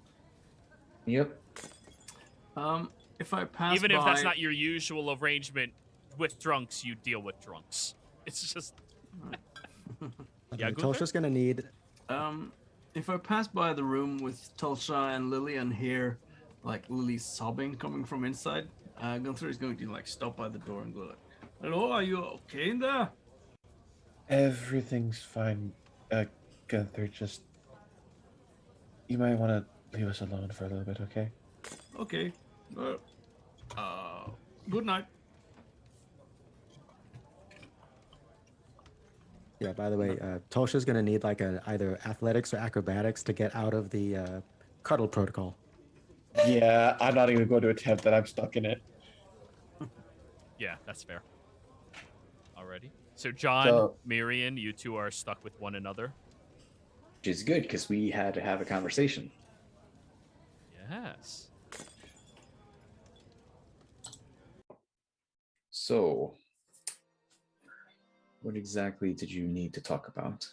Yep. If I pass Even by, if that's not your usual arrangement with drunks, you deal with drunks. It's just... Yeah, Okay, Gunther? Tolsha's gonna need. If I pass by the room with Tulsa and Lily and hear like Lily sobbing coming from inside, Gunther is going to like stop by the door and go like, "Hello, are you okay in there?" Everything's fine, Gunther. Just you might want to leave us alone for a little bit, okay? Okay. Well, good night. Yeah, by the way, Tolsha's going to need like either athletics or acrobatics to get out of the cuddle protocol. Yeah, I'm not even going to attempt that. I'm stuck in it. Yeah, that's fair. Alrighty. So John, So- Miriam, you two are stuck with one another. Which is good because we had to have a conversation. Yes. So, what exactly did you need to talk about?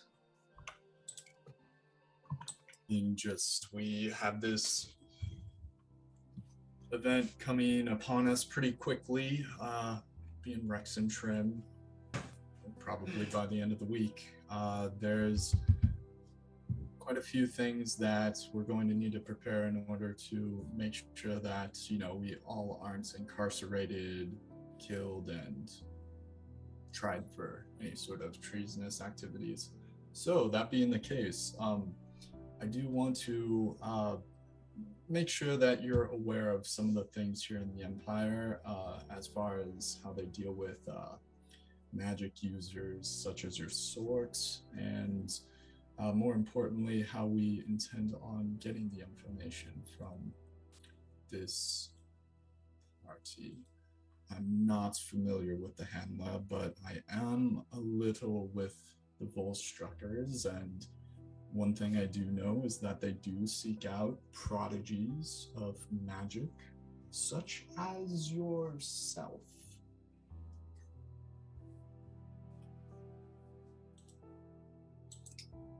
We have this event coming upon us pretty quickly, being Rex and Trim, probably by the end of the week. There's quite a few things that we're going to need to prepare in order to make sure that, we all aren't incarcerated, killed, and tried for any sort of treasonous activities. So that being the case, I do want to make sure that you're aware of some of the things here in the Empire as far as how they deal with magic users such as your sorts, and more importantly, how we intend on getting the information from this party. I'm not familiar with the Handla, but I am a little with the Volstruckers, and one thing I do know is that they do seek out prodigies of magic, such as yourself.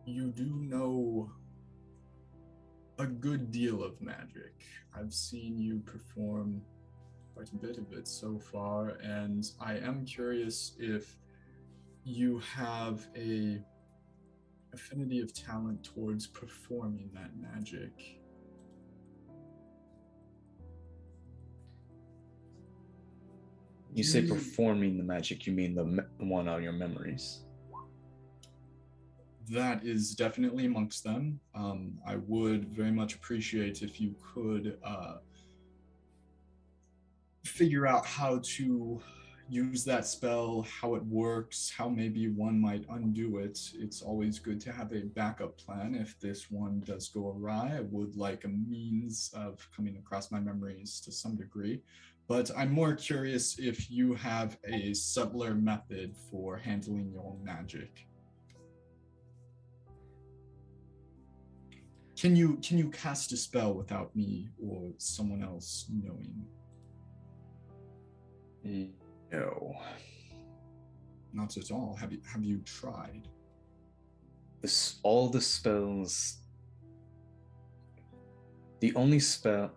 You do know a good deal of magic. I've seen you perform quite a bit of it so far, and I am curious if you have a affinity of talent towards performing that magic. You say performing the magic, you mean the one on your memories? That is definitely amongst them. I would very much appreciate if you could figure out how to use that spell, how it works, how maybe one might undo it. It's always good to have a backup plan if this one does go awry. I would like a means of coming across my memories to some degree, but I'm more curious if you have a subtler method for handling your magic. Can you cast a spell without me or someone else knowing? No. Not at all. Have you tried? All the spells. The only spell.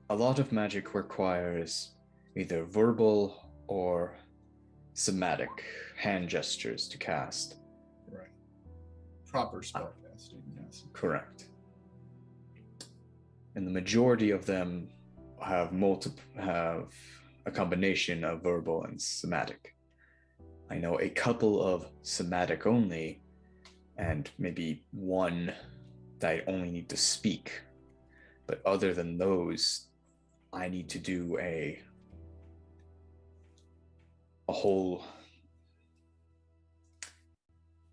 A lot of magic requires either verbal or somatic hand gestures to cast. Right. Proper spell casting, yes. Correct. And the majority of them have a combination of verbal and somatic. I know a couple of somatic only, and maybe one that I only need to speak. But other than those, I need to do a whole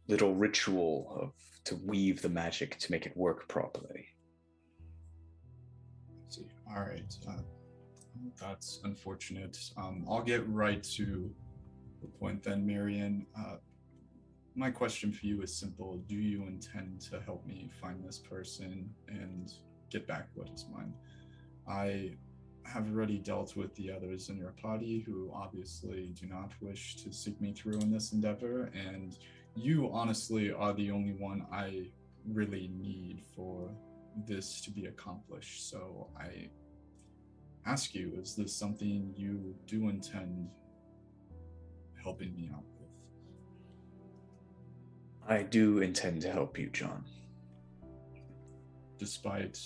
little ritual to weave the magic to make it work properly. See, all right. That's unfortunate. I'll get right to the point then, Marion. My question for you is simple. Do you intend to help me find this person and get back what is mine? I have already dealt with the others in your party who obviously do not wish to seek me through in this endeavor, and you honestly are the only one I really need for this to be accomplished. So I ask you, is this something you do intend helping me out with? I do intend to help you, John. Despite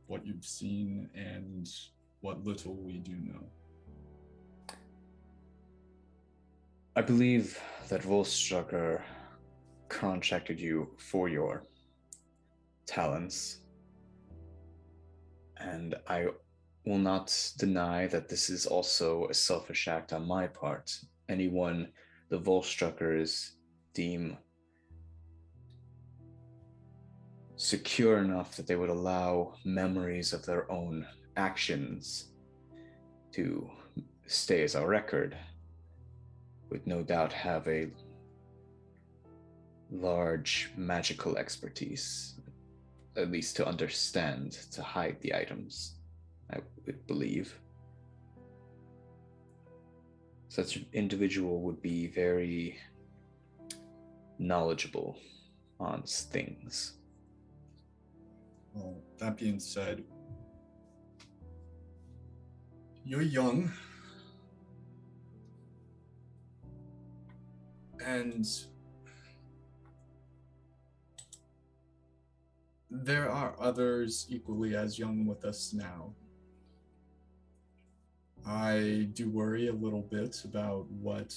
what you've seen and what little we do know. I believe that Volstrucker contracted you for your talents, and I will not deny that this is also a selfish act on my part. Anyone the Volstruckers deem secure enough that they would allow memories of their own actions to stay as a record would no doubt have a large magical expertise, at least to understand, to hide the items, I would believe. Such an individual would be very knowledgeable on things. Well, that being said, you're young, and there are others equally as young with us now. I do worry a little bit about what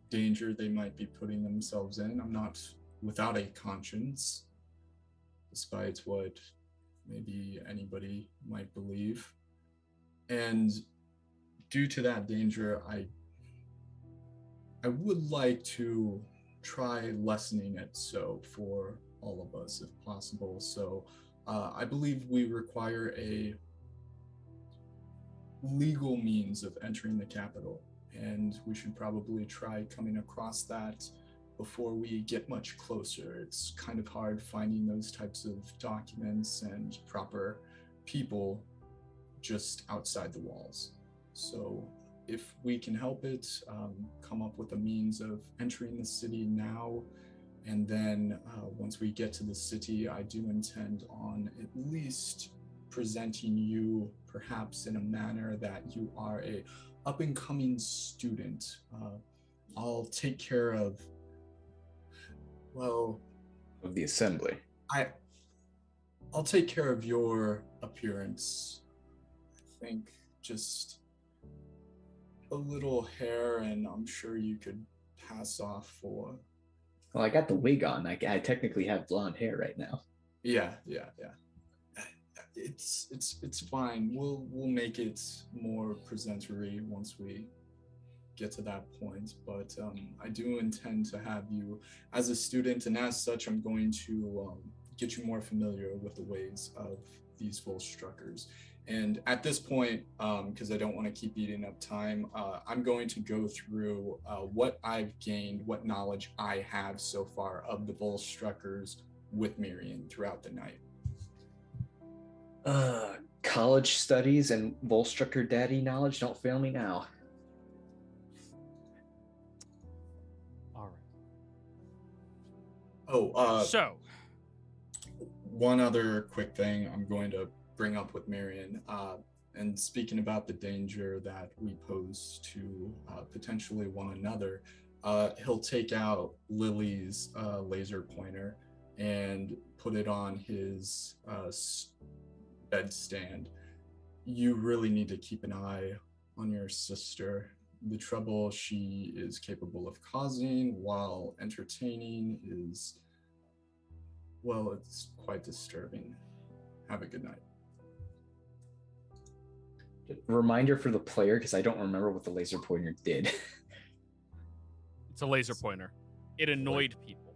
danger they might be putting themselves in. I'm not without a conscience, despite what maybe anybody might believe. And due to that danger, I would like to try lessening it so for all of us if possible. So I believe we require a legal means of entering the capital, and we should probably try coming across that before we get much closer. It's kind of hard finding those types of documents and proper people just outside the walls. So if we can help it, come up with a means of entering the city now, and then once we get to the city, I do intend on at least presenting you perhaps in a manner that you are a up-and-coming student. I'll take care of, well, Of the assembly. I'll take care of your appearance. I think just a little hair, and I'm sure you could pass off for. Well, I got the wig on. I technically have blonde hair right now. Yeah. It's fine. We'll make it more presentary once we get to that point. But I do intend to have you as a student, and as such, I'm going to get you more familiar with the ways of these Volstruckers. And at this point, because I don't want to keep eating up time, I'm going to go through what I've gained, what knowledge I have so far of the Volstruckers with Miriam throughout the night. College studies and Volstrucker daddy knowledge don't fail me now. All right. Oh, So, one other quick thing I'm going to bring up with Marion, and speaking about the danger that we pose to potentially one another, he'll take out Lily's laser pointer and put it on his bedstand. You really need to keep an eye on your sister. The trouble she is capable of causing while entertaining is, well, it's quite disturbing. Have a good night. Reminder for the player, because I don't remember what the laser pointer did. it's a laser pointer. It annoyed people.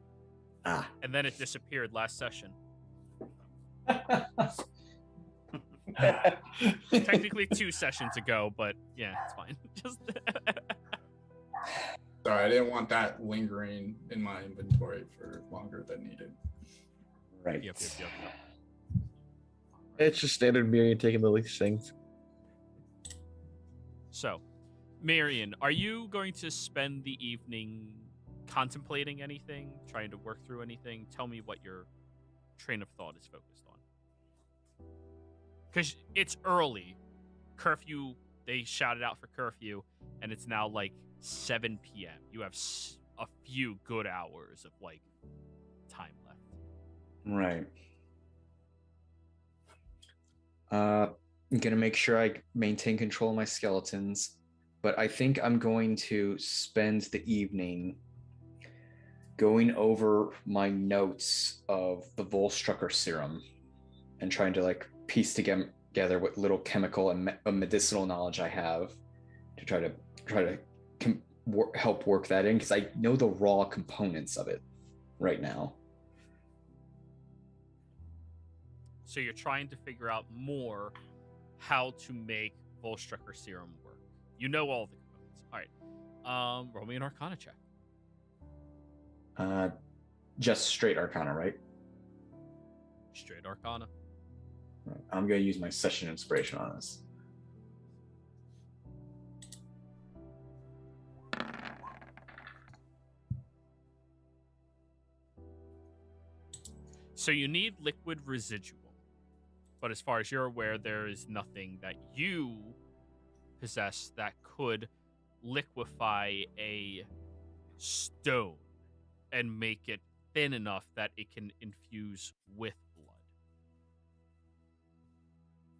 Ah. And then it disappeared last session. Technically 2 sessions ago, but yeah, it's fine. Just Sorry, I didn't want that lingering in my inventory for longer than needed. Right. Yep. It's just standard Miriam taking the least things. So, Marion, are you going to spend the evening contemplating anything, trying to work through anything? Tell me what your train of thought is focused on. Because it's early. Curfew, they shouted out for curfew, and it's now like 7 p.m. You have a few good hours of like time left. Right. I'm gonna make sure I maintain control of my skeletons, but I think I'm going to spend the evening going over my notes of the Volstrucker serum and trying to like piece together what little chemical and medicinal knowledge I have to try to help work that in, because I know the raw components of it right now. So you're trying to figure out more how to make Volstrucker serum work. You know all the components. All right. Roll me an Arcana check. Just straight Arcana, right? Straight Arcana. I'm going to use my session inspiration on this. So you need liquid residuum. But as far as you're aware, there is nothing that you possess that could liquefy a stone and make it thin enough that it can infuse with blood.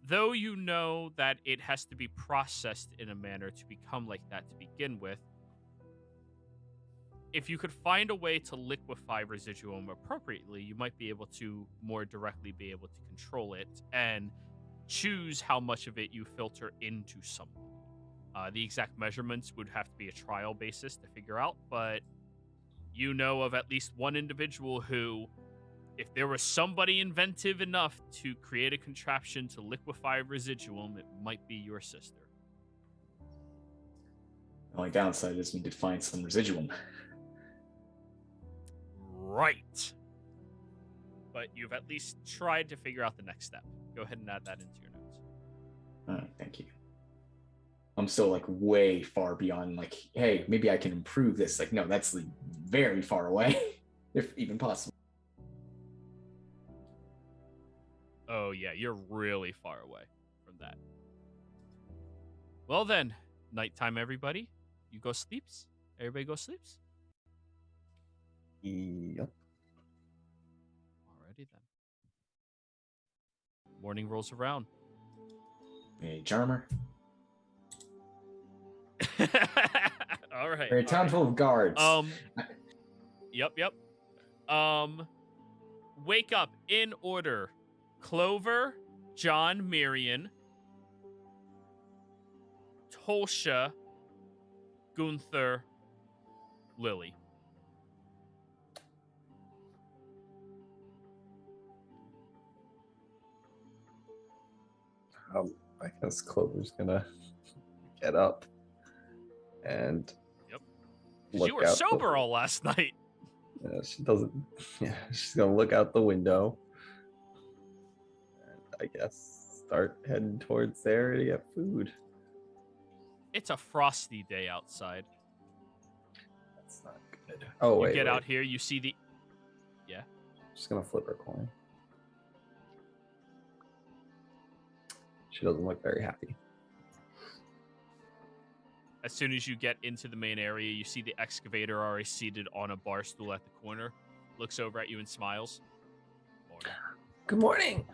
Though you know that it has to be processed in a manner to become like that to begin with, if you could find a way to liquefy residuum appropriately, you might be able to more directly be able to control it and choose how much of it you filter into somebody. The exact measurements would have to be a trial basis to figure out, but you know of at least one individual who, if there was somebody inventive enough to create a contraption to liquefy residuum, it might be your sister. The only downside is we need to find some residuum. Right. But you've at least tried to figure out the next step. Go ahead and add that into your notes. Thank you. I'm still like way far beyond like, hey, maybe I can improve this. Like, no, that's like very far away, if even possible. Oh, yeah, you're really far away from that. Well, then, nighttime, everybody. You go sleeps. Everybody go sleeps. Yep. Alrighty then. Morning rolls around. Hey, Charmer. All right. We're a town full of guards. Yep. Wake up in order. Clover, John, Mirian, Tolsha, Gunther, Lily. I guess Clover's gonna get up and You were sober all last night. Yeah, she doesn't. Yeah, she's gonna look out the window and I guess start heading towards there to get food. It's a frosty day outside. That's not good. Oh You wait, get out here, you see the. Yeah. Just gonna flip her coin. She doesn't look very happy. As soon as you get into the main area, you see the excavator already seated on a bar stool at the corner. Looks over at you and smiles. Morning. Good morning.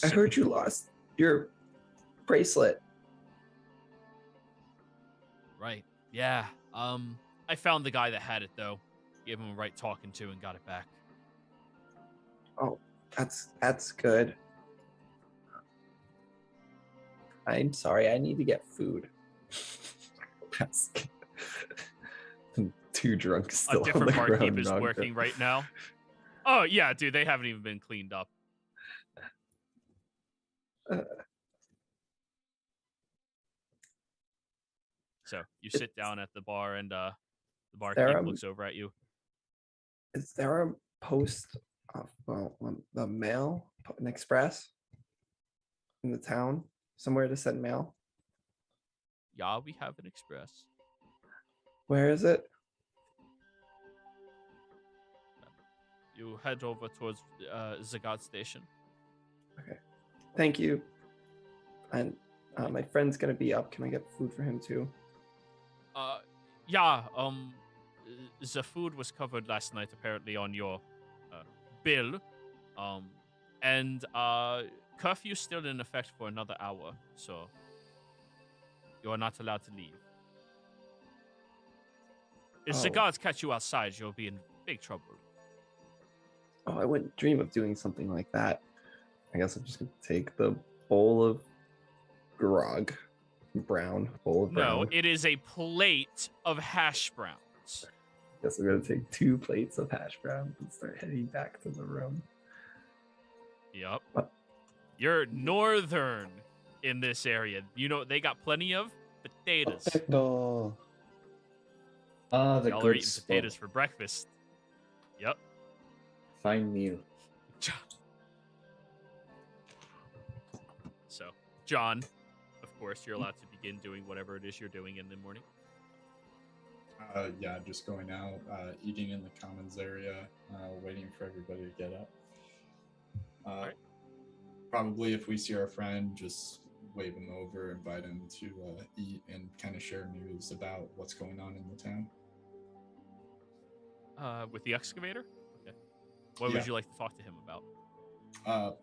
I heard you lost your bracelet. Right. Yeah. I found the guy that had it though. Gave him a right talking to and got it back. Oh, that's good. I'm sorry, I need to get food. That's too drunk still. A different on the barkeep ground, is knocked working out. right now. Oh yeah, dude, they haven't even been cleaned up. So you sit down at the bar and the barkeep looks over at you. Is there a post of the mail, an express in the town, somewhere to send mail? Yeah, we have an express. Where is it? You head over towards the guard station. Okay, thank you. And My friend's gonna be up. Can I get food for him too? Yeah. The food was covered last night apparently on your bill. And curfew's still in effect for another hour, so you are not allowed to leave. If the Oh. guards catch you outside, you'll be in big trouble. Oh, I wouldn't dream of doing something like that. I guess I'm just gonna take the bowl of grog, brown bowl of brown. No, it is a plate of hash browns. Guess I'm gonna take 2 plates of hash browns and start heading back to the room. Yep. What? You're northern in this area. You know what they got plenty of? Potatoes. No. Ah, the Y'all are good eating spot. potatoes for breakfast. Yep. Fine meal. So, John, of course, you're allowed to begin doing whatever it is you're doing in the morning. Yeah, just going out, eating in the commons area, waiting for everybody to get up. Alright. Probably if we see our friend, just wave him over, invite him to eat, and kind of share news about what's going on in the town. With the excavator? Okay. What Yeah. would you like to talk to him about?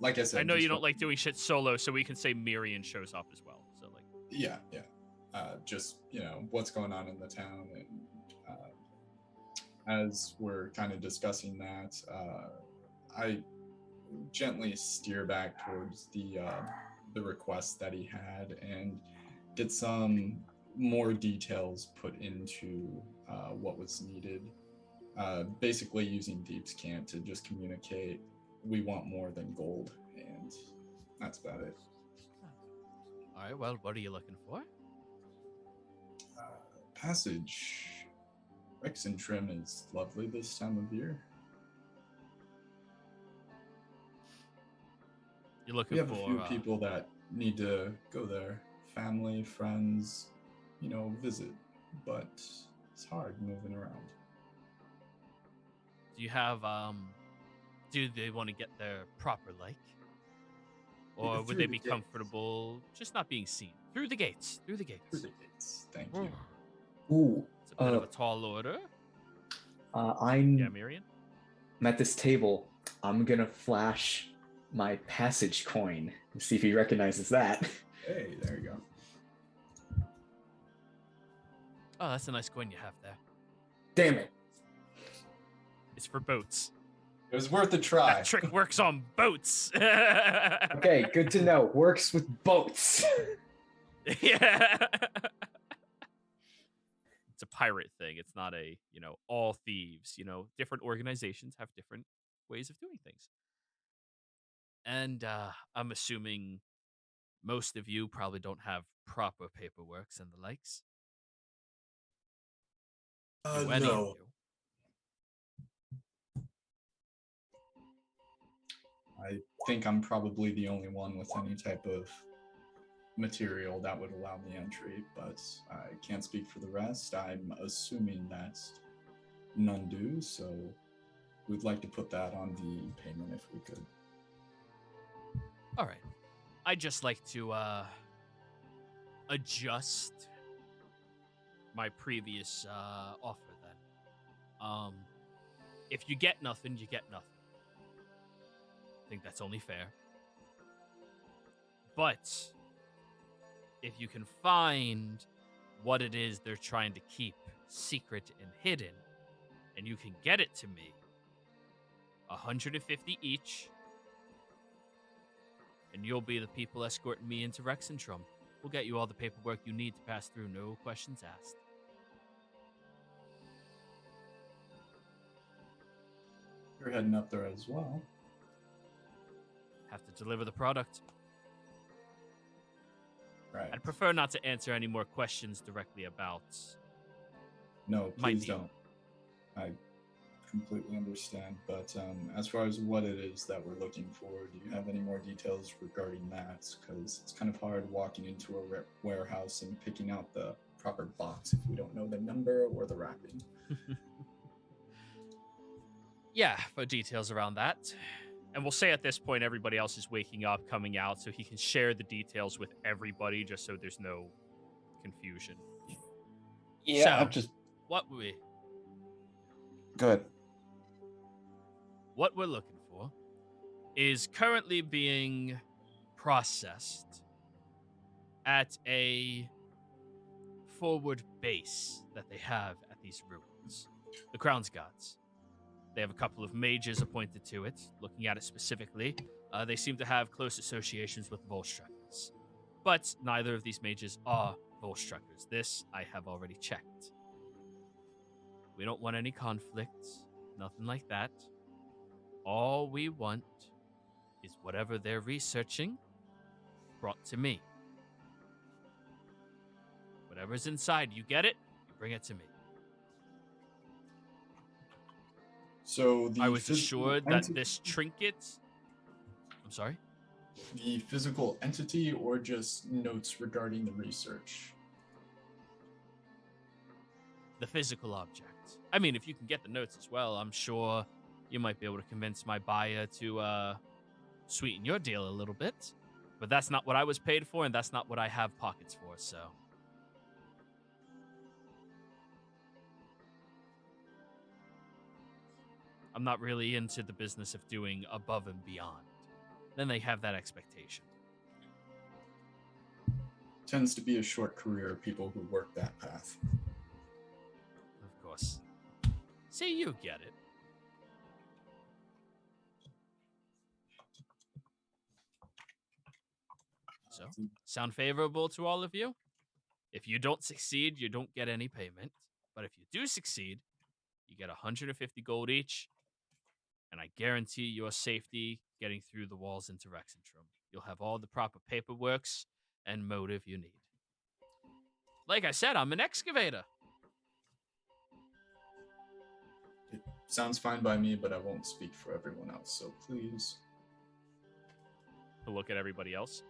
Like I said, I know just you don't like doing shit solo, so we can say Mirian shows up as well. So, like, Yeah. Just what's going on in the town, and as we're kind of discussing that, I gently steer back towards the request that he had and get some more details put into what was needed. Basically, using Deep's Camp to just communicate, we want more than gold, and that's about it. all right, well, what are you looking for? Passage. Exandria is lovely this time of year. You're looking We have for a few people that need to go there. Family, friends, visit. But it's hard moving around. Do you have do they want to get there proper like? Or would Through they the be gates. comfortable just not being seen? Through the gates. Through the gates. Through the gates. Thank you. Ooh, It's a bit of a tall order. I'm Yeah, Mirian? at this table. I'm gonna flash my passage coin and see if he recognizes that. Hey, there you go. Oh, that's a nice coin you have there. Damn it. It's for boats. It was worth a try. That trick works on boats. Okay, good to know. Works with boats. Yeah. It's a pirate thing. It's not a, all thieves. Different organizations have different ways of doing things. And I'm assuming most of you probably don't have proper paperworks and the likes. Do any of No. you? I think I'm probably the only one with any type of material that would allow me entry, but I can't speak for the rest. I'm assuming that none do, so we'd like to put that on the payment if we could. All right. I'd just like to adjust my previous offer then. If you get nothing, you get nothing. I think that's only fair. But if you can find what it is they're trying to keep secret and hidden, and you can get it to me, 150 each, and you'll be the people escorting me into Rexentrum. We'll get you all the paperwork you need to pass through, no questions asked. You're heading up there as well. Have to deliver the product. Right. I'd prefer not to answer any more questions directly about No, my please deal. don't. I completely understand, but as far as what it is that we're looking for, do you have any more details regarding that? Because it's kind of hard walking into a warehouse and picking out the proper box if we don't know the number or the wrapping. Yeah, for details around that. And we'll say at this point, everybody else is waking up, coming out, so he can share the details with everybody, just so there's no confusion. Yeah, So, I'm just good. What we're looking for is currently being processed at a forward base that they have at these ruins. The Crown's Gods. They have a couple of mages appointed to it. Looking at it specifically, they seem to have close associations with Volstruckers. But neither of these mages are Volstruckers. This I have already checked. We don't want any conflicts, nothing like that. All we want is whatever they're researching brought to me. Whatever's inside, you get it, you bring it to me. So I was assured that this trinket... I'm sorry? The physical entity or just notes regarding the research? The physical object. I mean, if you can get the notes as well, I'm sure you might be able to convince my buyer to sweeten your deal a little bit. But that's not what I was paid for, and that's not what I have pockets for, so... I'm not really into the business of doing above and beyond. Then they have that expectation. Tends to be a short career of people who work that path. Of course. See, you get it. So, sound favorable to all of you? If you don't succeed, you don't get any payment. But if you do succeed, you get 150 gold each. And I guarantee your safety getting through the walls into Rexentrum. You'll have all the proper paperworks and motive you need. Like I said, I'm an excavator. It sounds fine by me, but I won't speak for everyone else, so please. To look at everybody else.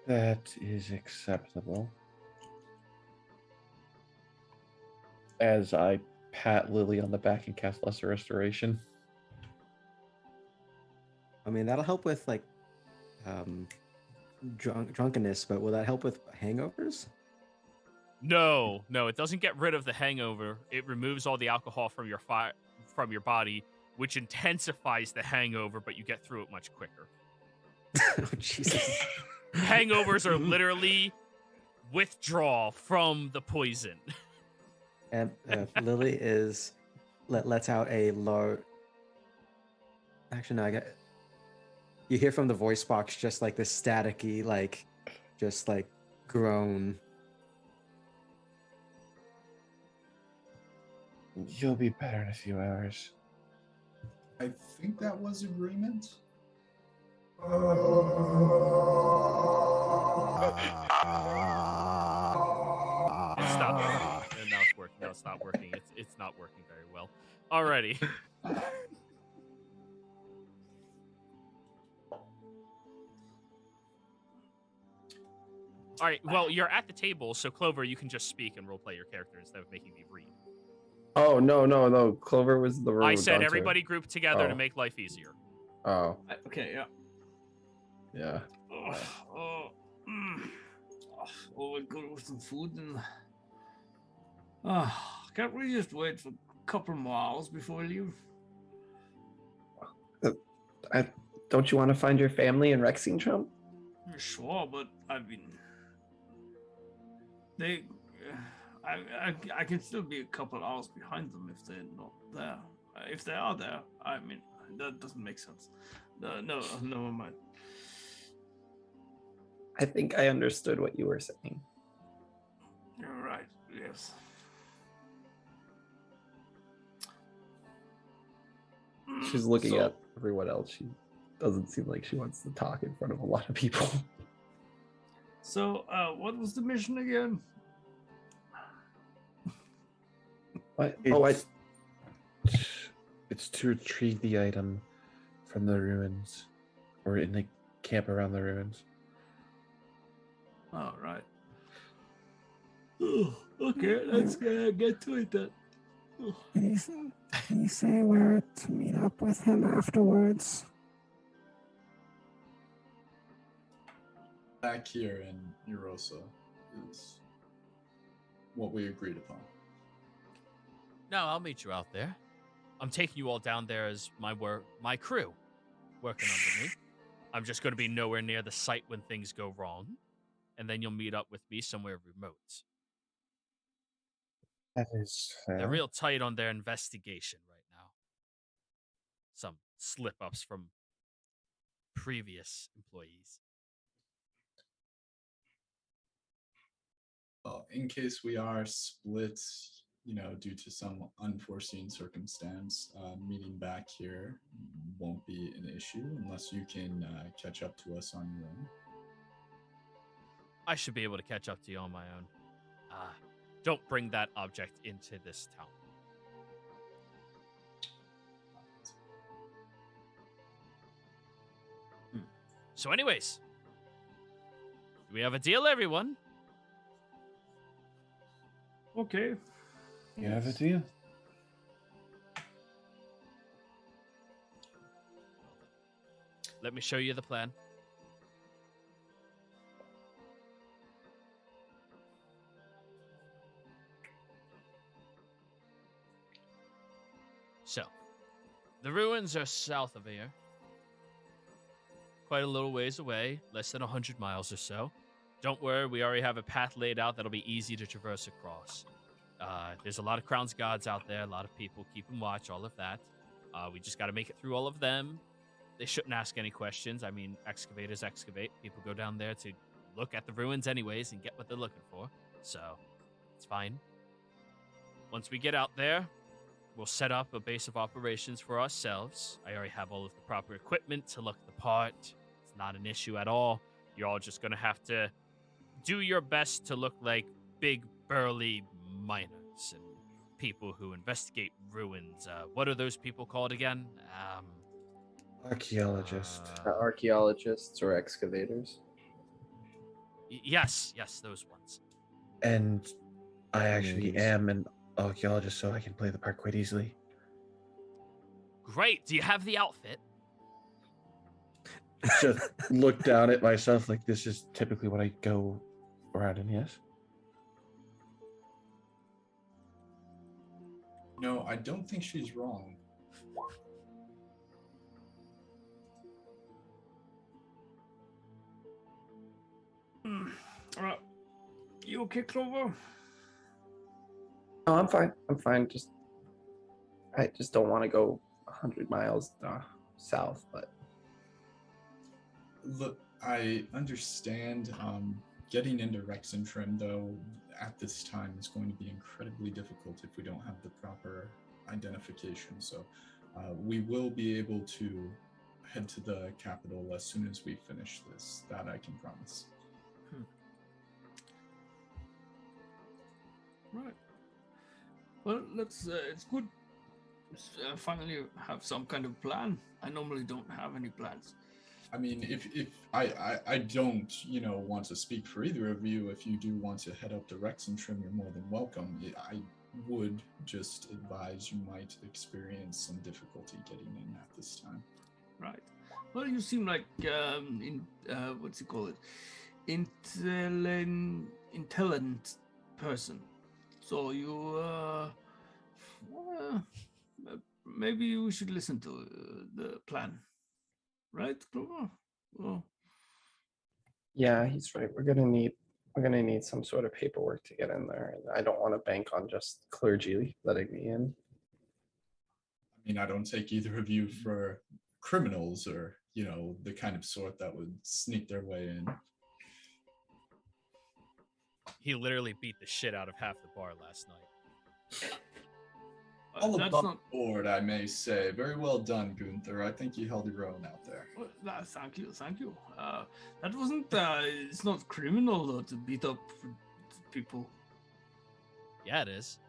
That is acceptable. As I pat Lily on the back and cast Lesser Restoration. I mean, that'll help with like drunkenness, but will that help with hangovers? No, it doesn't get rid of the hangover. It removes all the alcohol from your body, which intensifies the hangover, but you get through it much quicker. Oh, Jesus. Hangovers are literally withdrawal from the poison. And Lily is lets out a low. Actually, no, I got. You hear from the voice box just like this staticky, like, just like groan. You'll be better in a few hours. I think that was agreement. Stop. And now it's working. No, it's not working. It's not working very well. Alrighty. All right. Well, you're at the table, so Clover, you can just speak and roleplay your character instead of making me read. Oh, no. Clover was the room. I said everybody group together to make life easier. Oh. Okay, yeah. Yeah. We go with some food and. Can't we just wait for a couple more hours before we leave? Don't you want to find your family in Rexentrum? Sure, but I mean, I can still be a couple hours behind them if they're not there. If they are there, I mean, that doesn't make sense. No, never mind. I think I understood what you were saying. You're right. Yes. She's looking at everyone else. She doesn't seem like she wants to talk in front of a lot of people. So, what was the mission again? What? It's to retrieve the item from the ruins, or in the camp around the ruins. All right. Okay, let's get to it then. Can you say where to meet up with him afterwards? Back here in Eurosa is what we agreed upon. No, I'll meet you out there. I'm taking you all down there as my crew working under me. I'm just going to be nowhere near the site when things go wrong, and then you'll meet up with me somewhere remote. That is They're fair. real tight on their investigation right now. Some slip-ups from previous employees. Well, in case we are split, due to some unforeseen circumstance, meeting back here won't be an issue unless you can catch up to us on your own. I should be able to catch up to you on my own. Don't bring that object into this town. So anyways, we have a deal, everyone. Okay. You have a deal. Let me show you the plan. So, the ruins are south of here. Quite a little ways away, less than 100 miles or so. Don't worry, we already have a path laid out that'll be easy to traverse across. There's a lot of Crown's Guards out there, a lot of people keeping watch, all of that. We just got to make it through all of them. They shouldn't ask any questions. I mean, excavators excavate. People go down there to look at the ruins anyways and get what they're looking for. So, it's fine. Once we get out there, we'll set up a base of operations for ourselves. I already have all of the proper equipment to look the part. It's not an issue at all. You're all just going to have to do your best to look like big, burly miners and people who investigate ruins. What are those people called again? Archaeologist. Archaeologists or excavators. Yes, those ones. And I actually Ladies. am an archaeologist, so I can play the part quite easily. Great. Do you have the outfit? Just look down at myself like this is typically what I go around in, yes? No, I don't think she's wrong. You okay, Clover? No, I'm fine. I just don't want to go 100 miles south, but Look, I understand getting into Rexentrim, though, at this time is going to be incredibly difficult if we don't have the proper identification. So we will be able to head to the capital as soon as we finish this. That I can promise. Right. Well, let's. It's good. Finally, have some kind of plan. I normally don't have any plans. I mean, if I don't, want to speak for either of you. If you do want to head up to Rexentrim, you're more than welcome. I would just advise you might experience some difficulty getting in at this time. Right. Well, you seem like what's it called? Intelligent person. So you maybe we should listen to the plan, right, Clover? Well, yeah, he's right. We're gonna need some sort of paperwork to get in there, and I don't want to bank on just clergy letting me in. I mean, I don't take either of you for criminals or, the kind of sort that would sneak their way in. He literally beat the shit out of half the bar last night. All that's above not. board, I may say. Very well done, Gunther. I think you held your own out there. Well, thank you. That wasn't. It's not criminal though to beat up people. Yeah, it is.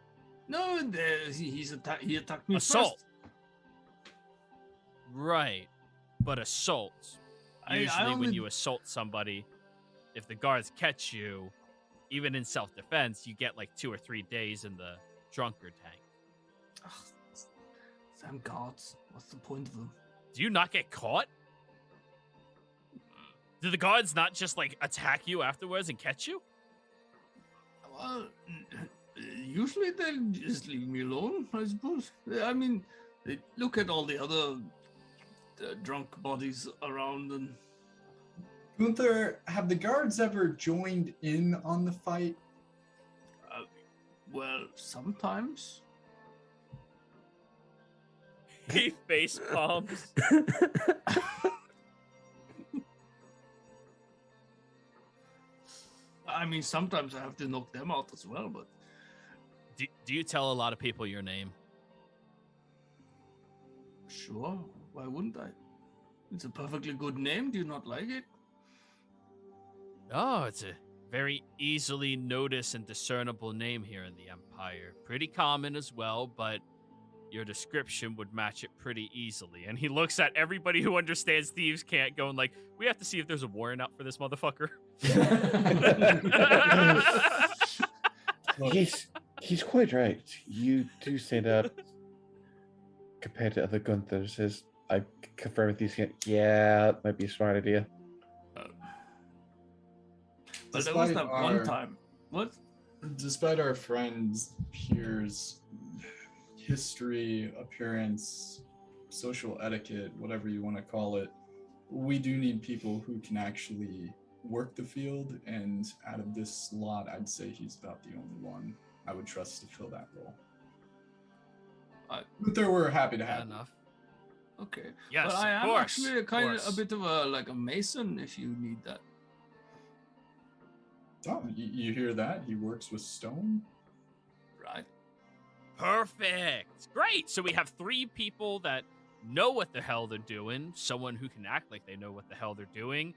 No, he attacked me Assault. first. Right. But assault. Usually when you assault somebody, if the guards catch you, even in self-defense, you get like 2 or 3 days in the drunkard tank. Ugh, them guards. What's the point of them? Do you not get caught? Do the guards not just like attack you afterwards and catch you? Well, usually they just leave me alone, I suppose. I mean, they look at all the other drunk bodies around and... Gunther, have the guards ever joined in on the fight? Well, sometimes. He face palms. I mean, sometimes I have to knock them out as well, but... Do you tell a lot of people your name? Sure, why wouldn't I? It's a perfectly good name, do you not like it? Oh, it's a very easily noticed and discernible name here in the Empire. Pretty common as well, but your description would match it pretty easily. And he looks at everybody who understands thieves can't going like, we have to see if there's a warrant out for this motherfucker. He's quite right. You do stand out compared to other Gunthers. As I confirm with these, yeah, that might be a smart idea. But there was that one time. What? Despite our friends here's history, appearance, social etiquette, whatever you want to call it, we do need people who can actually work the field, and out of this lot, I'd say he's about the only one I would trust to fill that role. But we're happy to have enough. Okay. Yes, but I of am course, actually of a course. bit of a mason if you need that. Oh, you hear that? He works with stone? Right. Perfect. Great. So we have 3 people that know what the hell they're doing, someone who can act like they know what the hell they're doing,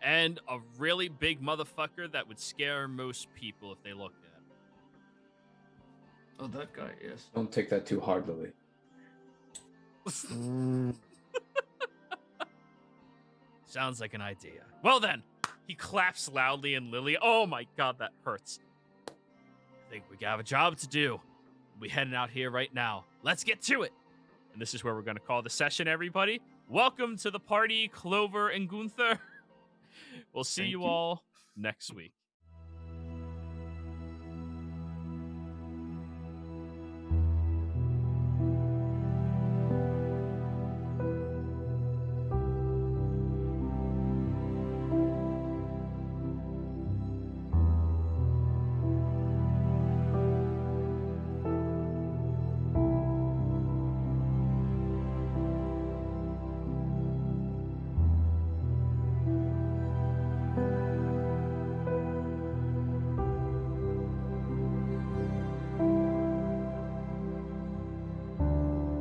and a really big motherfucker that would scare most people if they looked at him. Oh, that guy, yes. Don't take that too hard, Lily. Sounds like an idea. Well then, he claps loudly and Lily, oh my god, that hurts. I think we have a job to do. We're heading out here right now. Let's get to it. And this is where we're going to call the session, everybody. Welcome to the party, Clover and Gunther. We'll see you all next week.